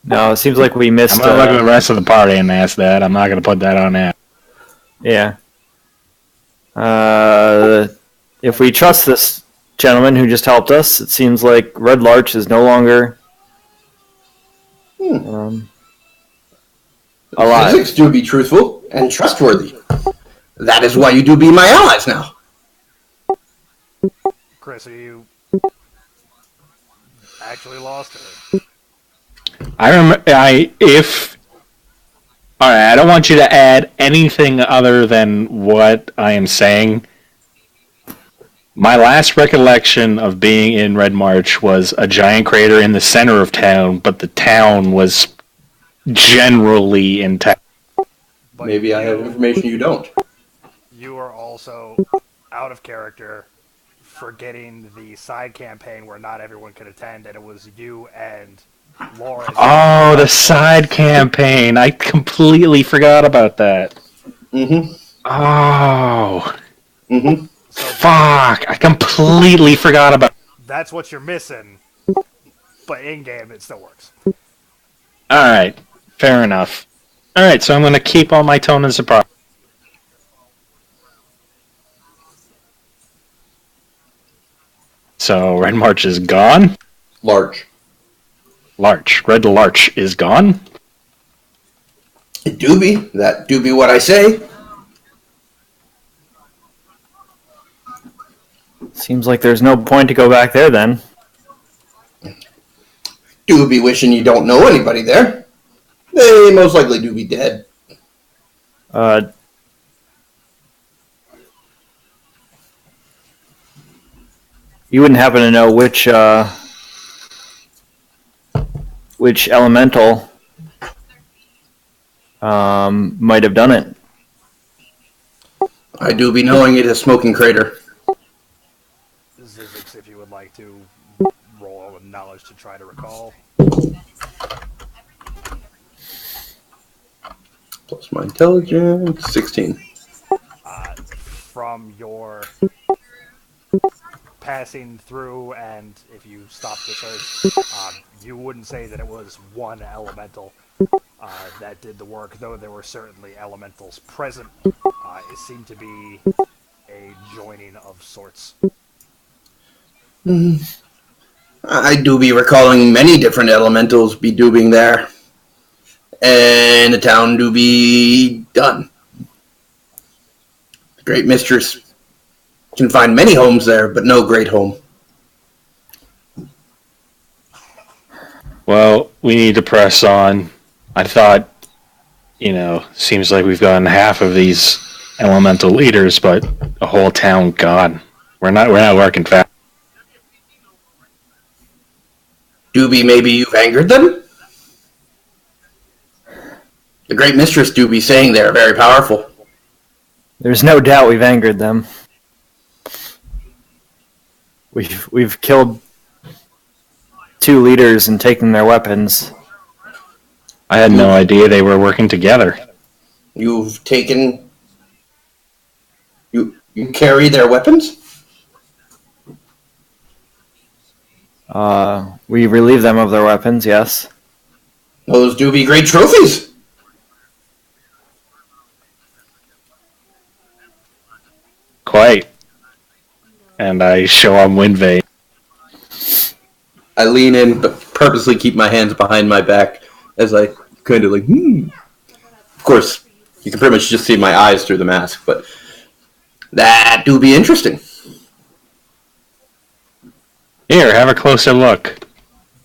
No, it seems like we I'm missed... gonna look at the rest of the party and ask that. I'm not gonna put that on that. Yeah. If we trust this gentleman who just helped us, it seems like Red Larch is no longer Alive. Zizzix do be truthful and trustworthy. That is why you do be my allies now. Chris, are you actually lost? Or? I remember. All right, I don't want you to add anything other than what I am saying. My last recollection of being in Red March was a giant crater in the center of town, but the town was generally intact. But Maybe I have information you don't. You are also out of character, forgetting the side campaign where not everyone could attend, and it was you and Lauren. Oh, the side campaign. I completely forgot about that. Mm-hmm. Oh. Mm-hmm. So Fuck. I completely forgot about that's what you're missing. But in-game, it still works. Alright. Fair enough. Alright, so I'm going to keep all my tone and surprise. So, Red March is gone. Larch. Red Larch is gone. It do be. That do be what I say. Seems like there's no point to go back there then. Do be wishing you don't know anybody there. They most likely do be dead. You wouldn't happen to know which elemental might have done it. I do be knowing it is Smoking Crater. Zizzix, if you would like to roll with knowledge to try to recall. Plus my intelligence, 16. From your passing through, and if you stop the search, you wouldn't say that it was one elemental that did the work, though there were certainly elementals present. It seemed to be a joining of sorts. I do be recalling many different elementals be doobing there. And the town do be done. The Great Mistress can find many homes there, but no great home. Well, we need to press on. I thought, seems like we've gotten half of these elemental leaders, but a whole town gone. We're not working fast. Do be maybe you've angered them? The Great Mistress do be saying they're very powerful. There's no doubt we've angered them. We've killed 2 leaders and taken their weapons. I had no idea they were working together. You've taken... You carry their weapons? We relieve them of their weapons, yes. Those do be great trophies. Quite. And I show on Wind Vein. I lean in, but purposely keep my hands behind my back as I kind of Of course, you can pretty much just see my eyes through the mask, but that do be interesting. Here, have a closer look.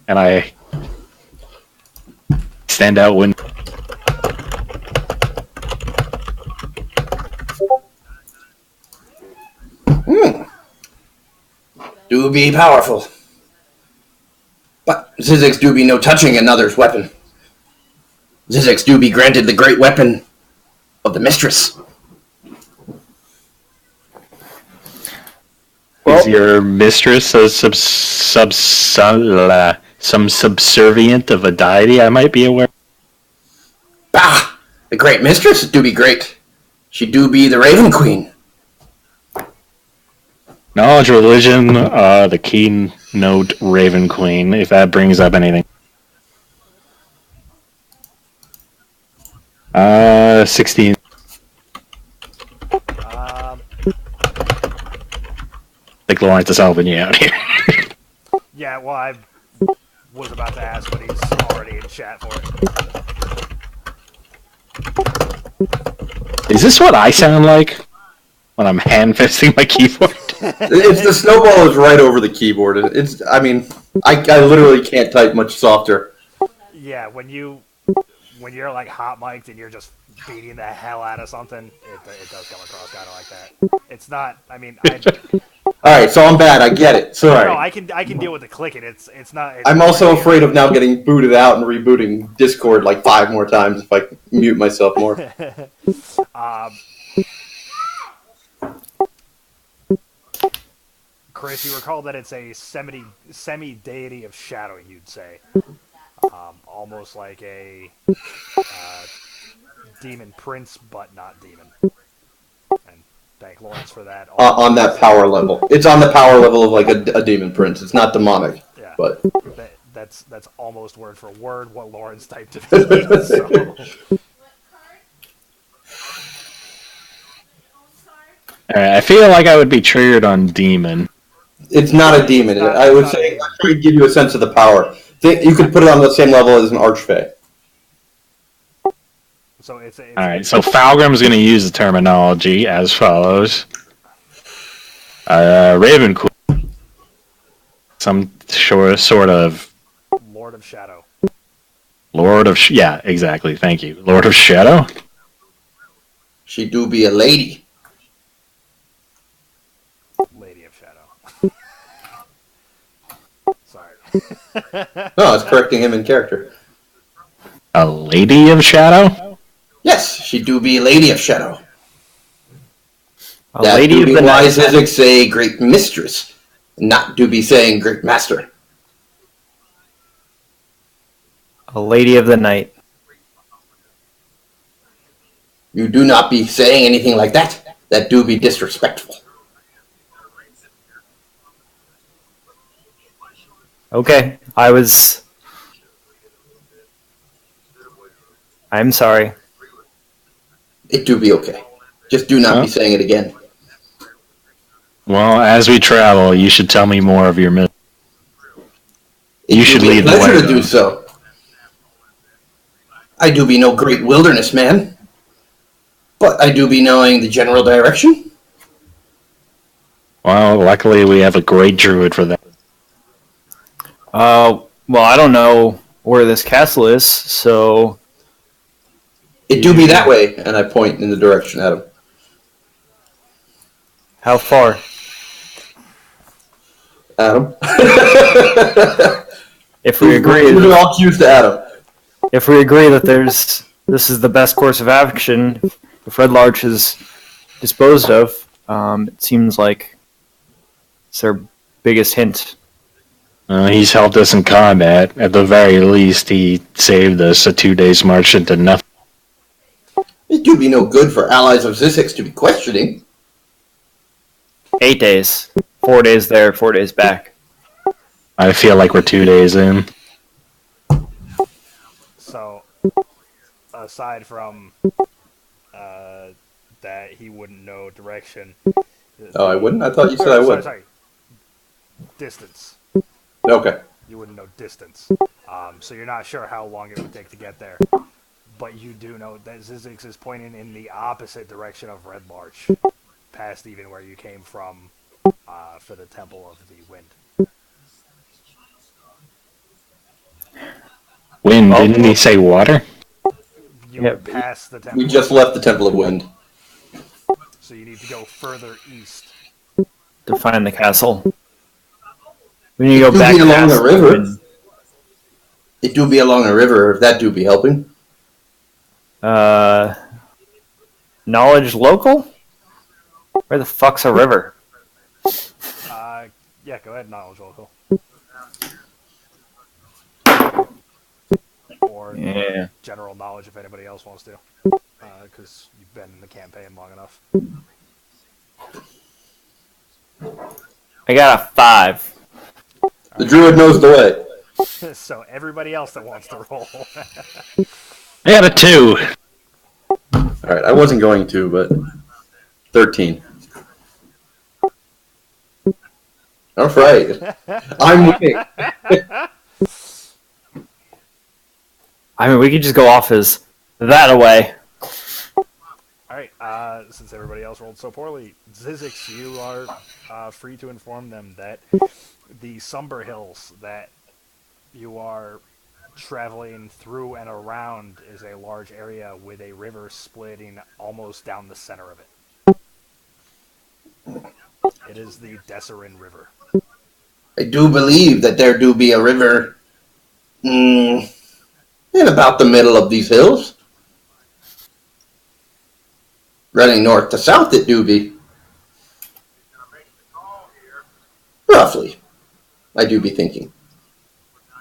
And I stand out Wind. Do be powerful. But Zizzix do be no touching another's weapon. Zizzix do be granted the great weapon of the mistress. Is your mistress a some subservient of a deity I might be aware? Bah! The great mistress do be great. She do be the Raven Queen. Knowledge, religion, the keynote Raven Queen, if that brings up anything. 16. I think Lawrence is helping you out here. Yeah, well, I was about to ask, but he's already in chat for it. Is this what I sound like when I'm hand fisting my keyboard? It's the snowball is right over the keyboard. It's. I mean, I literally can't type much softer. Yeah, when you're like hot mic'd and you're just beating the hell out of something, it does come across kind of like that. It's not. I mean, All right, so I'm bad. I get it. Sorry. no, I can deal with the clicking. It's not. I'm also afraid of now getting booted out and rebooting Discord like 5 more times if I mute myself more. Chris, you recall that it's a semi-deity of shadow, you'd say. Almost like a demon prince, but not demon. And thank Lawrence for that. On that power level. It's on the power level of like a demon prince. It's not demonic. Yeah. But that's almost word for word what Lawrence typed to me. So. I feel like I would be triggered on demon. it's not a demon. I would say I'm trying to give you a sense of the power. You could put it on the same level as an archfey. So it's all right. So Falgrim's going to use the terminology as follows: Ravencool, some sort of Lord of Shadow. Yeah, exactly. Thank you, Lord of Shadow. She do be a lady. Lady of Shadow. Sorry. No, it's correcting him in character. A lady of shadow. Yes, she do be a lady of shadow. A That lady do of be the why night. Zizzix say great mistress, not do be saying great master. A lady of the night. You do not be saying anything like that. That do be disrespectful. Okay, I'm sorry. It do be okay. Just do not be saying it again. Well, as we travel, you should tell me more of your myth. It You do should be a lead the way. pleasure to do though. so. I do be no great wilderness man, but I do be knowing the general direction. Well, luckily we have a great druid for that. Well, I don't know where this castle is, so It do be that way, and I point in the direction at him. how far? Adam. If we agree, We're all cues to Adam. if we agree that this is the best course of action, if Red Larch is disposed of, it seems like it's their biggest hint. He's helped us in combat. At the very least, he saved us a 2 days march into nothing. It do be no good for allies of Zizzix to be questioning. 8 days. 4 days there, 4 days back. I feel like we're 2 days in. So, aside from that, he wouldn't know direction. Oh, I wouldn't? I thought you said I would. Sorry. Distance. Okay. You wouldn't know distance. So you're not sure how long it would take to get there. But you do know that Zizzix is pointing in the opposite direction of Red Larch, past even where you came from for the Temple of the Wind. Wind, didn't he say water? You Yeah, were past the Temple. We just left the Temple of Wind. So you need to go further east. To find the castle. We need to go Do back be along past the river. and, It do be along a river, if that do be helping. knowledge local? Where the fuck's a river? Yeah, go ahead, knowledge local. Or Yeah. general knowledge if anybody else wants to. Because you've been in the campaign long enough. I got a 5. The druid knows the way. So everybody else that wants to roll. I got a 2. Alright, I wasn't going to, but 13. Alright. I'm winning. I mean, we could just go off as that away. Alright, since everybody else rolled so poorly, Zizzix, you are free to inform them that the Somber Hills that you are traveling through and around is a large area with a river splitting almost down the center of it. It is the Desserin River. I do believe that there do be a river in about the middle of these hills. Running north to south, it do be. Roughly. I do be thinking.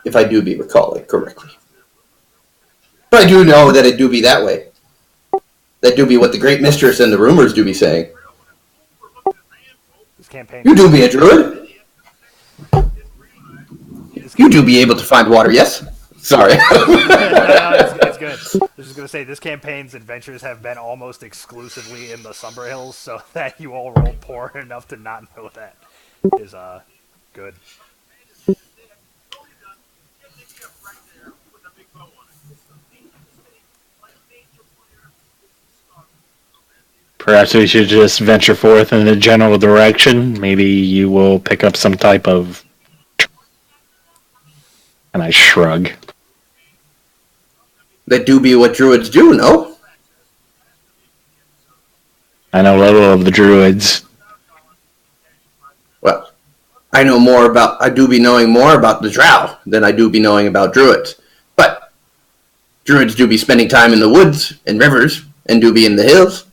If I do be recalling correctly. But I do know that it do be that way. That do be what the Great Mistress and the rumors do be saying. This campaign. You do be a druid. You do be able to find water, yes? Sorry. No, it's good. I was just going to say, this campaign's adventures have been almost exclusively in the Somber Hills, so that you all rolled poor enough to not know that is good. Perhaps we should just venture forth in a general direction. Maybe you will pick up some type of... And I shrug. That do be what druids do, no? I know little of the druids. Well, I do be knowing more about the drow than I do be knowing about druids. But druids do be spending time in the woods and rivers and do be in the hills.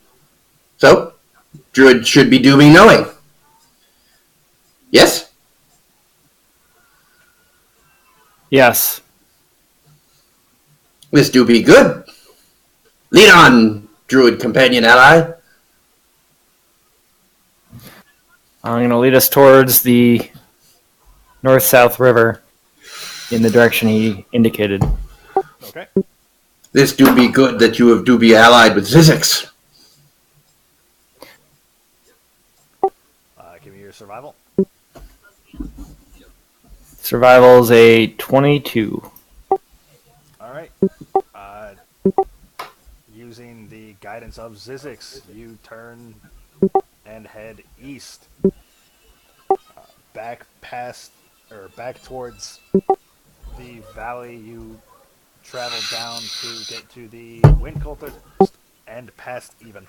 So, druids should be do be knowing. Yes? Yes. This do be good. Lead on, druid companion ally. I'm going to lead us towards the north-south river in the direction he indicated. Okay. This do be good that you have do be allied with Zizzix. Give me your survival. Survival is a 22. Alright. Using the guidance of Zizzix, you turn and head east. Back towards the valley you traveled down to get to the Wind Cultist and past even.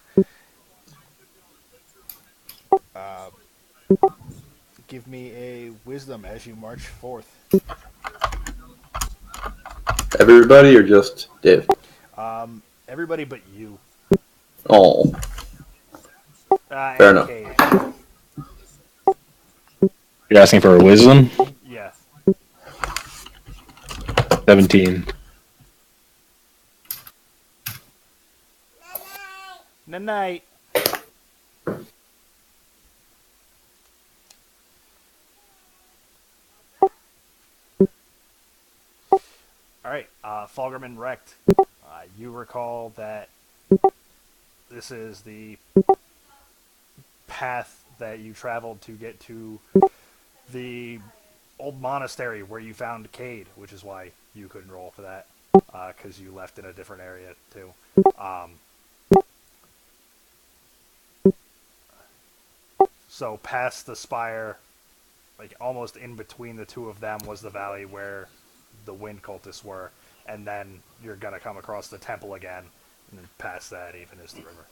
Give me a wisdom as you march forth. Everybody or just Dave? Everybody but you. Oh. Fair enough. Cade. You're asking for a wisdom? Yeah. 17. Night. Alright, Fulgrim and Wrecked. You recall that this is the path that you traveled to get to the old monastery where you found Cade, which is why you couldn't roll for that, because you left in a different area too. So past the spire, like almost in between the two of them, was the valley where the Wind Cultists were, and then you're gonna come across the temple again, and then past that even is the river.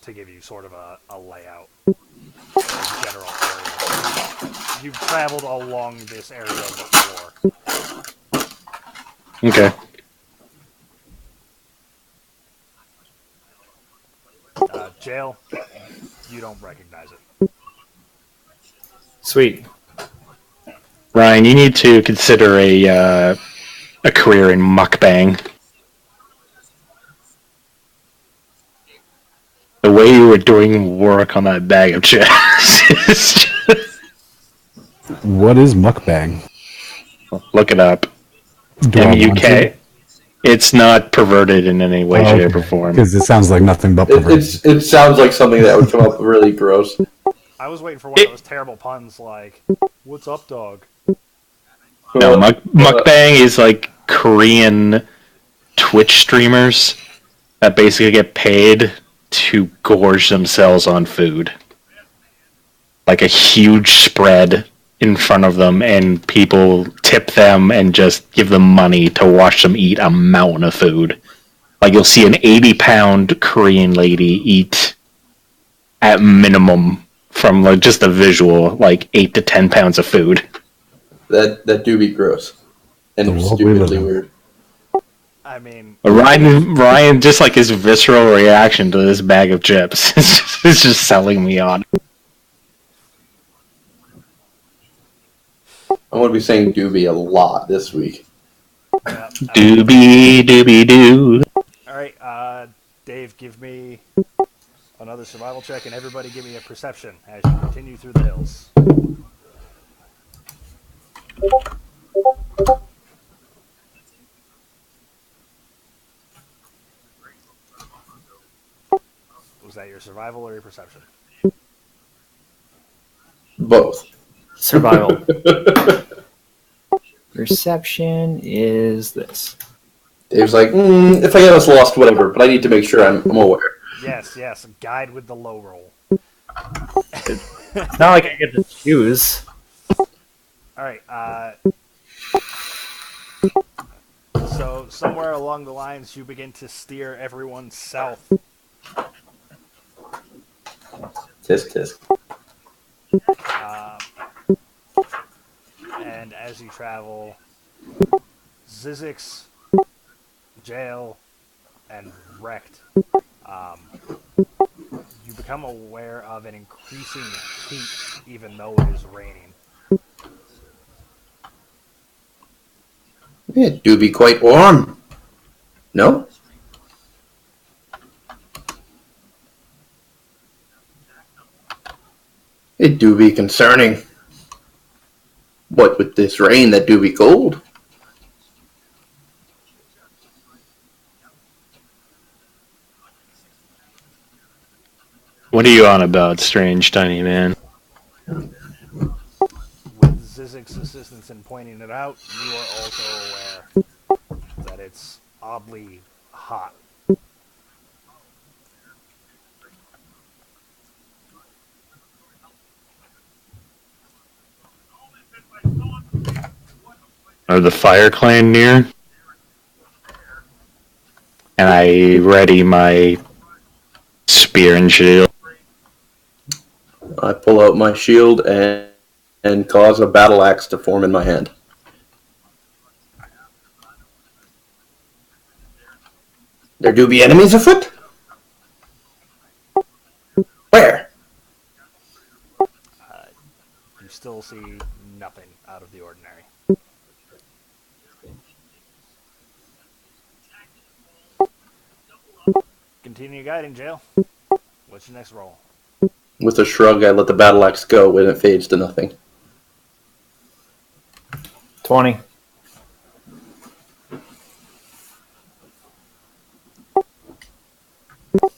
To give you sort of a layout, a general area. You've traveled along this area before. Okay. Jail, you don't recognize it. Sweet. Ryan, you need to consider a career in mukbang. The way you were doing work on that bag of chips is just... What is mukbang? Look it up. Do I want MUK. to? It's not perverted in any way, shape, or form. Because it sounds like nothing but perverted. It sounds like something that would come up really gross. I was waiting for one of those terrible puns like, "What's up, dog?" No, mukbang is like Korean Twitch streamers that basically get paid to gorge themselves on food. Like a huge spread in front of them, and people tip them and just give them money to watch them eat a mountain of food. Like you'll see an 80-pound Korean lady eat at minimum from like just a visual, like 8 to 10 pounds of food. That do be gross and The world we stupidly live in. weird. I mean, Ryan, just like his visceral reaction to this bag of chips, is just selling me on. I'm going to be saying doobie a lot this week. yeah, Doobie doobie doo. all right, Dave, give me another survival check, and everybody give me a perception as you continue through the hills. Was that your survival or your perception? Both. Survival. Perception is this. Dave's like, if I get us lost, whatever, but I need to make sure I'm aware. Yes, guide with the low roll. It's not like I get to choose. All right, so somewhere along the lines, you begin to steer everyone south. Tisk tisk. And as you travel, Zizzix, Jail, and Wrecked, you become aware of an increasing heat even though it is raining. It do be quite warm. No? It do be concerning. What with this rain that do be cold? What are you on about, strange tiny man? With Zizzix's assistance in pointing it out, you are also aware that it's oddly hot. Are the Fire Clan near? And I ready my spear and shield. I pull out my shield and cause a battle axe to form in my hand. There do be enemies afoot? Where? You still see nothing out of the ordinary. Continue guiding, Jail. What's your next roll? With a shrug, I let the battle axe go when it fades to nothing. 20.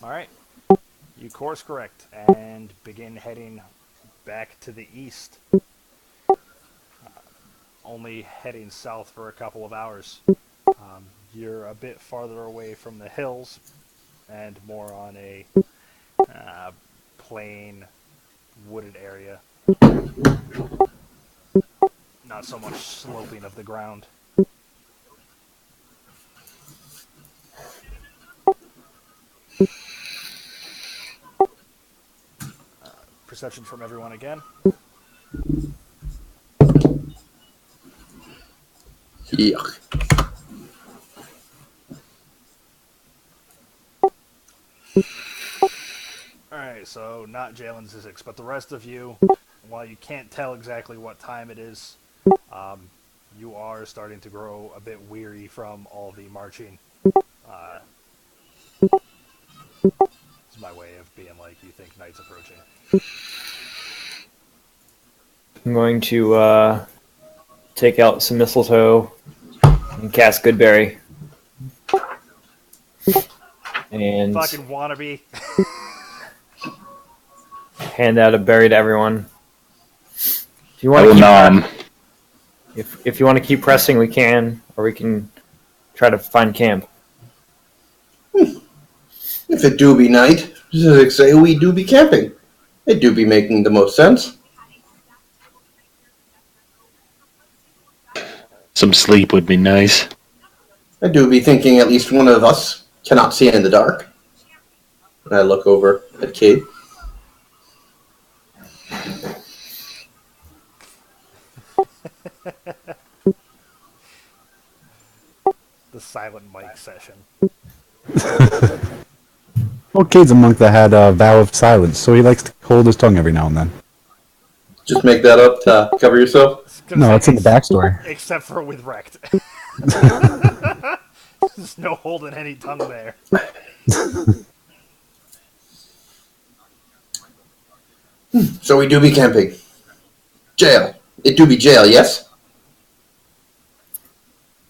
Alright. You course correct and begin heading back to the east. Only heading south for a couple of hours. You're a bit farther away from the hills and more on a plain wooded area. Not so much sloping of the ground. Perception from everyone again. Yuck. Alright, so not Jail and Zizzix, but the rest of you, while you can't tell exactly what time it is, you are starting to grow a bit weary from all the marching. It's my way of being like, you think night's approaching. I'm going to take out some mistletoe and cast Goodberry. And Fucking wannabe. hand out a berry to everyone. If you I want will to nom. if you want to keep pressing, we can, or we can try to find camp. If it do be night, Zizzix say we do be camping. It do be making the most sense. Some sleep would be nice. I do be thinking at least one of us cannot see in the dark. And I look over at Cade. The silent mic session. Well, Cade's a monk that had a vow of silence, so he likes to hold his tongue every now and then. Just make that up to cover yourself. No, it's in the backstory. Except for with Rect. There's no holding any tongue there. So we do be camping. Jail. It do be jail, yes?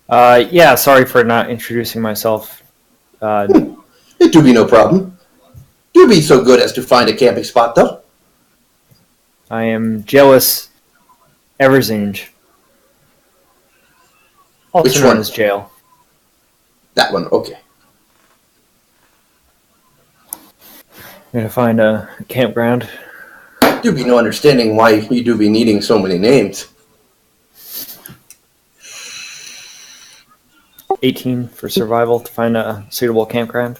Yeah, sorry for not introducing myself. It do be no problem. Do be so good as to find a camping spot, though. I am Jealous Everzinge. Also Which known one? as Jail. That one, okay. I'm gonna find a campground. Do be no understanding why you do be needing so many names. 18 for survival to find a suitable campground.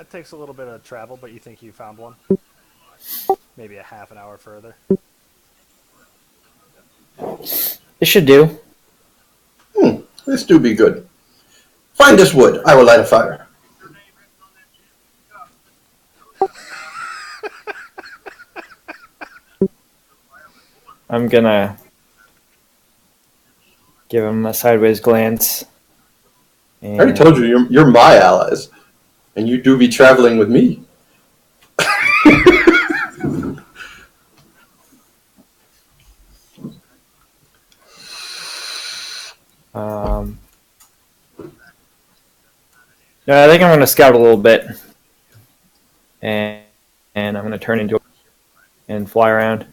It takes a little bit of travel, but you think you found one? Maybe a half an hour further. It should do. This do be good. Find this wood. I will light a fire. I'm gonna give him a sideways glance. I already told you, you're my allies. And you do be traveling with me. No, I think I'm going to scout a little bit. And I'm going to turn into and fly around.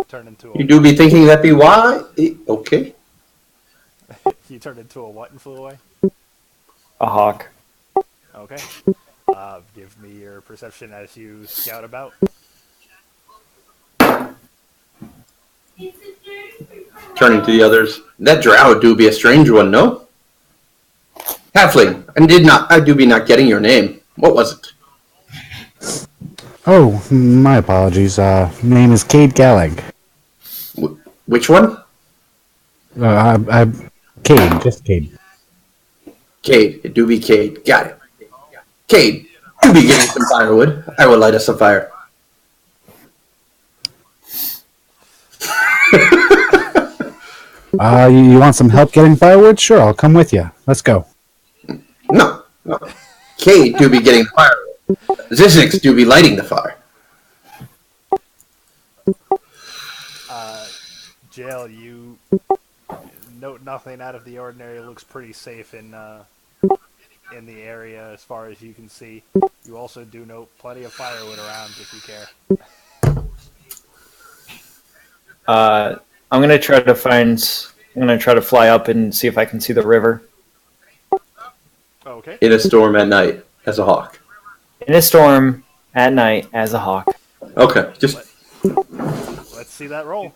Turn into You do be thinking that be why? Okay. You turned into a what and flew away? A hawk. Okay. Give me your perception as you scout about. Turning to the others. That drow do be a strange one, no? Halfling, I do be not getting your name. What was it? Oh, my apologies. Name is Cade Gallag. Which one? Cade, just Cade. Cade. It do be Cade. Got it. Cade, do be getting some firewood. I will light us a fire. You want some help getting firewood? Sure, I'll come with you. Let's go. No. Cade do be getting the firewood. Zizzix do be lighting the fire. Jail, you note nothing out of the ordinary. It looks pretty safe in the area as far as you can see. You also do note plenty of firewood around if you care. I'm going to try to fly up and see if I can see the river. Okay. In a storm at night, as a hawk. In a storm at night as a hawk. Okay, just... Let's see that roll.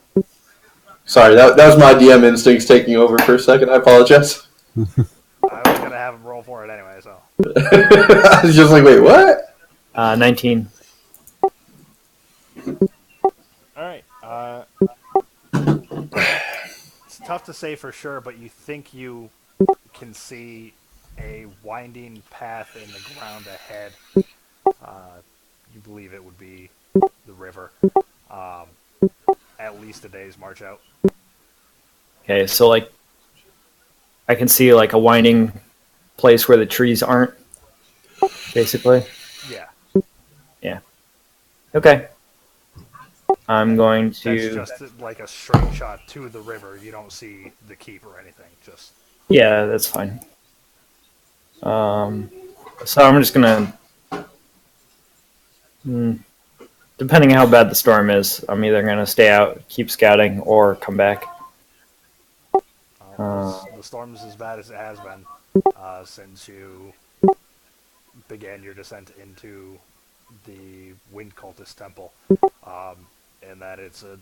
Sorry, that was my DM instincts taking over for a second. I apologize. I was going to have him roll for it anyway, so. I was just like, wait, what? 19. Alright. It's tough to say for sure, but you think you can see a winding path in the ground ahead. You believe it would be the river. At least a day's march out. Okay, so like I can see like a winding place where the trees aren't, basically. Yeah. Yeah. Okay. I'm going to... That's just like a straight shot to the river. You don't see the keep or anything. Just... Yeah, that's fine. So I'm just gonna... Depending on how bad the storm is, I'm either gonna stay out, keep scouting, or come back. The storm's as bad as it has been since you began your descent into the Wind Cultist Temple, and that it's a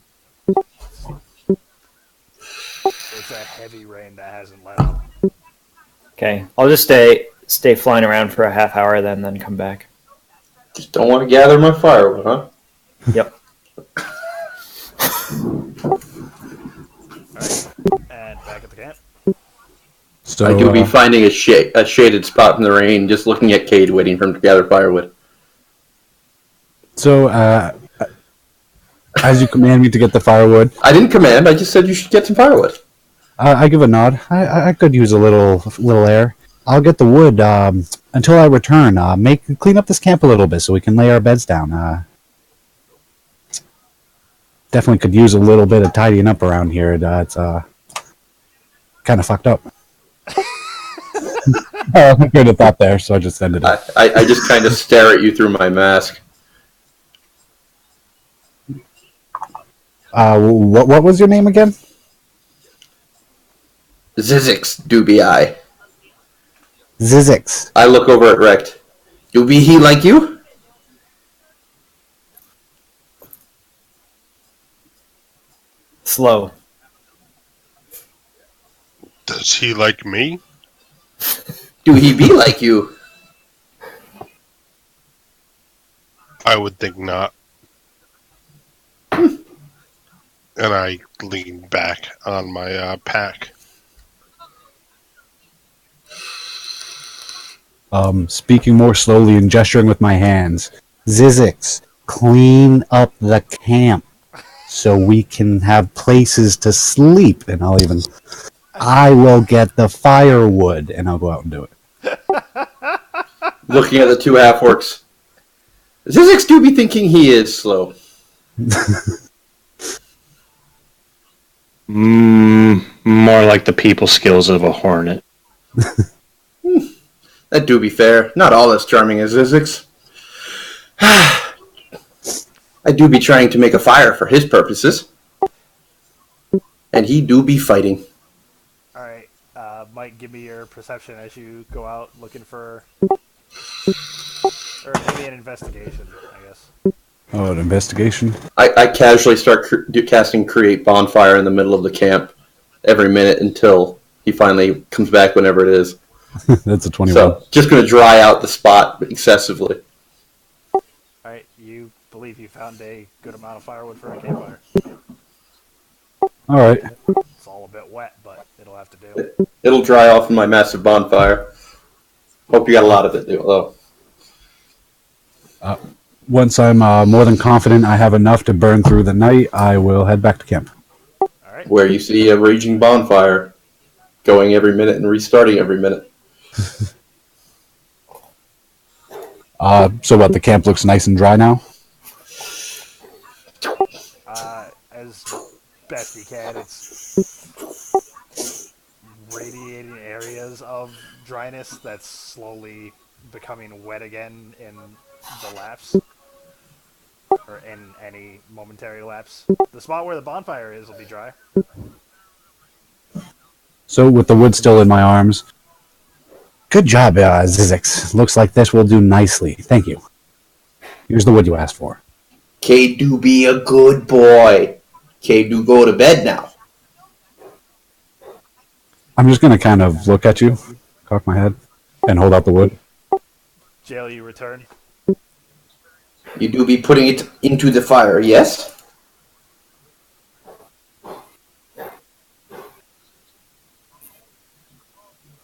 heavy rain that hasn't let up. Okay, I'll just stay flying around for a half hour, then come back. Just don't want to gather my firewood, huh? Yep. Alright, and back at the camp. So I do be finding a shaded spot in the rain, just looking at Cade, waiting for him to gather firewood. So, as you command me to get the firewood, I didn't command. I just said you should get some firewood. I give a nod. I could use a little air. I'll get the wood until I return. Clean up this camp a little bit so we can lay our beds down. Definitely could use a little bit of tidying up around here. It's kind of fucked up. I could have thought there, so I just ended it. I just kind of stare at you through my mask. What was your name again? Zizzix, do be I. Zizzix. I look over at Rect. Do be he like you? Slow. Does he like me? Do he be like you? I would think not. And I lean back on my pack. Speaking more slowly and gesturing with my hands. Zizzix, clean up the camp so we can have places to sleep. And I will get the firewood and I'll go out and do it. Looking at the two half-orcs. Zizzix do be thinking he is slow. More like the people skills of a hornet. That do be fair. Not all as charming as Zizzix. I do be trying to make a fire for his purposes. And he do be fighting. Alright, Mike, give me your perception as you go out looking for... Or maybe an investigation, I guess. Oh, an investigation? I casually start casting Create Bonfire in the middle of the camp every minute until he finally comes back whenever it is. That's a 21. So, just going to dry out the spot excessively. Alright, you believe you found a good amount of firewood for a campfire. Alright. It's all a bit wet, but it'll have to do. It'll dry off in my massive bonfire. Hope you got a lot of it, though. Once I'm more than confident I have enough to burn through the night, I will head back to camp. Alright. Where you see a raging bonfire going every minute and restarting every minute. So what, the camp looks nice and dry now? As best you can, it's radiating areas of dryness that's slowly becoming wet again in the lapse. Or in any momentary lapse. The spot where the bonfire is will be dry. So with the wood still in my arms, good job, Zizzix. Looks like this will do nicely. Thank you. Here's the wood you asked for. K do be a good boy. K do go to bed now. I'm just going to kind of look at you, cock my head, and hold out the wood. Jail, you return. You do be putting it into the fire, yes?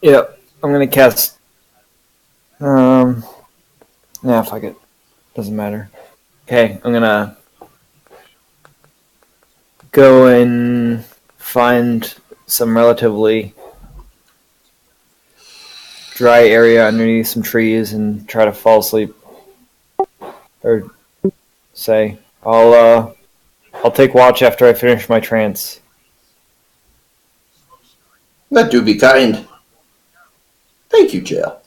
Yep. I'm gonna cast. Yeah, fuck it. Doesn't matter. Okay, I'm gonna go and find some relatively dry area underneath some trees and try to fall asleep. Or say, I'll take watch after I finish my trance. That do be kind. Thank you, Jail.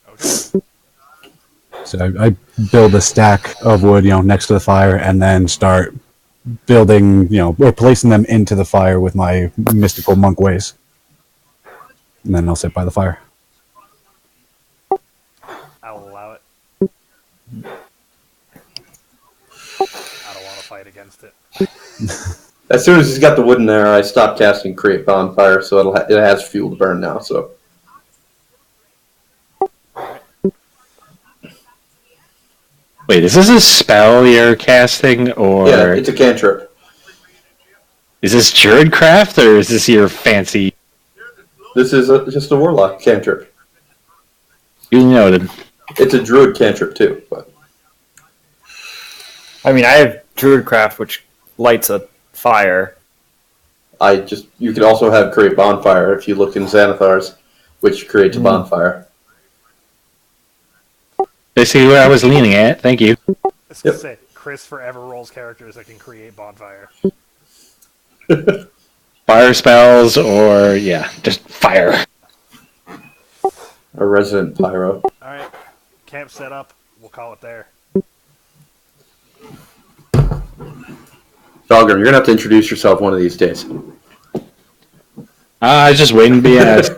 Okay. So I build a stack of wood, next to the fire, and then start building, or placing them into the fire with my mystical monk ways. And then I'll sit by the fire. I'll allow it. I don't want to fight against it. As soon as he's got the wood in there, I stop casting Create Bonfire, so it has fuel to burn now. So Wait, is this a spell you're casting, or yeah, it's a cantrip. is this Druidcraft, or is this your fancy? This is just a warlock cantrip. You noted. It's a druid cantrip too, but I mean, I have Druidcraft, which lights a fire. you could also have Create Bonfire if you look in Xanathar's, which creates a bonfire. Basically what I was leaning at. Thank you. I was gonna say, Chris forever rolls characters that can create bonfire. Fire spells, or just fire. A resident pyro. Alright, camp set up. We'll call it there. Dogger, you're gonna have to introduce yourself one of these days. I was just waiting to be asked.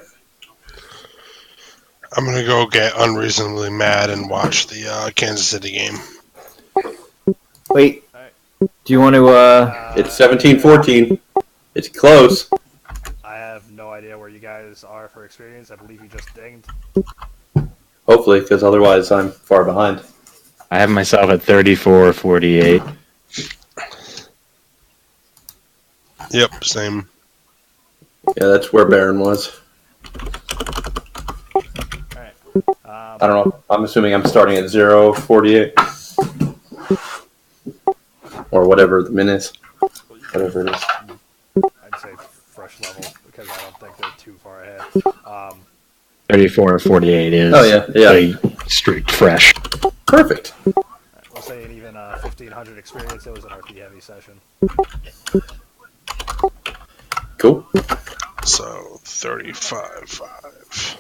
I'm gonna go get unreasonably mad and watch the Kansas City game. Wait, Alright. do you want to? It's 17-14. It's close. I have no idea where you guys are for experience. I believe you just dinged. Hopefully, because otherwise I'm far behind. I have myself at 34-48. Yep, same. Yeah, that's where Baern was. Alright. I don't know. I'm assuming I'm starting at 0-48. Or whatever the min is. Whatever it is. I'd say fresh level, because I don't think they're too far ahead. 34-48 is yeah. straight fresh. Perfect. We'll say an even 1500 experience. It was an RP heavy session. Cool. So 35.5.